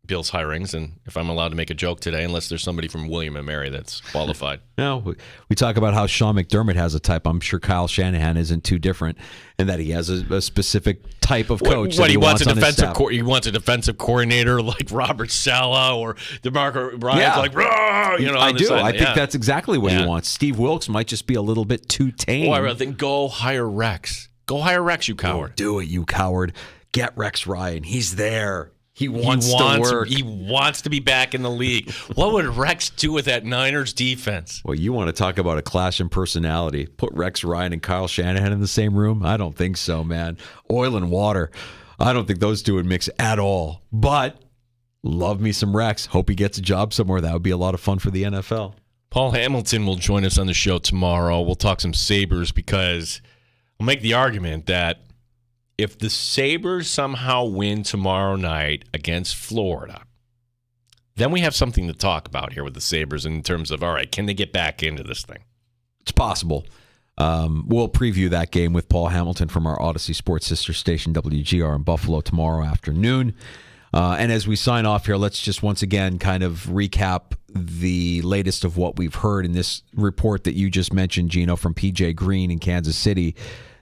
Bills hirings, and if I'm allowed to make a joke today, unless there's somebody from William & Mary that's qualified. No, we talk about how Sean McDermott has a type. I'm sure Kyle Shanahan isn't too different in that he has a specific type of coach. What he wants a defensive he wants a defensive coordinator like Robert Saleh or DeMarco Bryant. Yeah. Like, I do. I think that's exactly what he wants. Steve Wilkes might just be a little bit too tame. I rather think go hire Rex. Go hire Rex, you coward. Do it, you coward. Get Rex Ryan. He's there. He wants to work. He wants to be back in the league. What would Rex do with that Niners defense? Well, you want to talk about a clash in personality. Put Rex Ryan and Kyle Shanahan in the same room? I don't think so, man. Oil and water. I don't think those two would mix at all. But love me some Rex. Hope he gets a job somewhere. That would be a lot of fun for the NFL. Paul Hamilton will join us on the show tomorrow. We'll talk some Sabres because I'll make the argument that if the Sabres somehow win tomorrow night against Florida, then we have something to talk about here with the Sabres in terms of, all right, can they get back into this thing? It's possible. We'll preview that game with Paul Hamilton from our Odyssey Sports sister station, WGR in Buffalo, tomorrow afternoon. And as we sign off here, let's just once again kind of recap the latest of what we've heard in this report that you just mentioned, Gino, from PJ Green in Kansas City,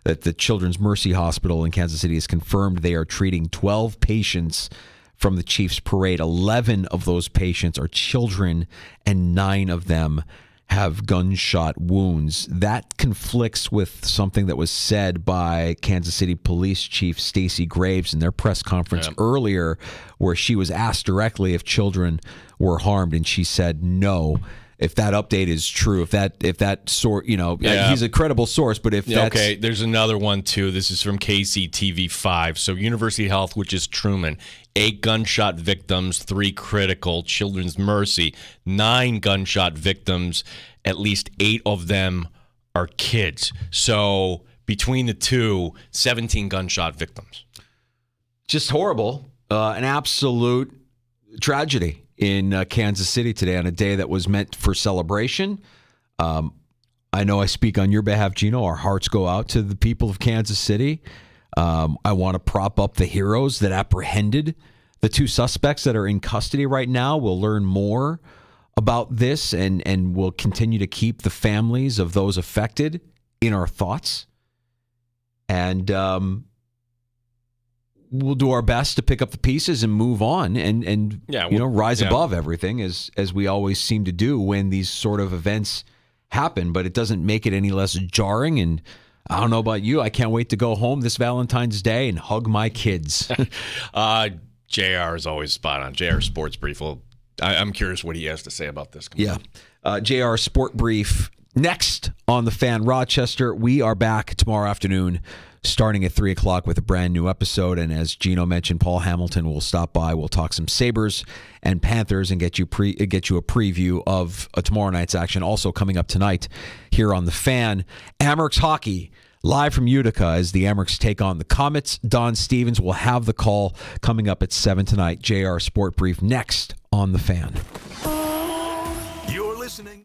that the Children's Mercy Hospital in Kansas City has confirmed they are treating 12 patients from the Chiefs parade. 11 of those patients are children, and 9 of them have gunshot wounds. That conflicts with something that was said by Kansas City Police Chief Stacey Graves in their press conference earlier, where she was asked directly if children were harmed, and she said no. If that update is true, if that sort, he's a credible source, but if that's... Okay, there's another one too. This is from KCTV5. So University Health, which is Truman, 8 gunshot victims, 3 critical. Children's Mercy, 9 gunshot victims, at least 8 of them are kids. So between the two, 17 gunshot victims. Just horrible. An absolute tragedy in Kansas City today on a day that was meant for celebration. I know I speak on your behalf, Gino. Our hearts go out to the people of Kansas City. I want to prop up the heroes that apprehended the 2 suspects that are in custody right now. We'll learn more about this, and we'll continue to keep the families of those affected in our thoughts. And we'll do our best to pick up the pieces and move on and rise above everything as we always seem to do when these sort of events happen. But it doesn't make it any less jarring. And I don't know about you, I can't wait to go home this Valentine's Day and hug my kids. JR is always spot on. JR Sports Brief. I'm curious what he has to say about this. JR Sport Brief next on the Fan Rochester. We are back tomorrow afternoon, starting at 3 o'clock with a brand new episode. And as Gino mentioned, Paul Hamilton will stop by. We'll talk some Sabres and Panthers and get you a preview of tomorrow night's action. Also coming up tonight here on the Fan, Amerks Hockey, live from Utica as the Amerks take on the Comets. Don Stevens will have the call coming up at 7 tonight. JR Sport Brief next on the Fan. You're listening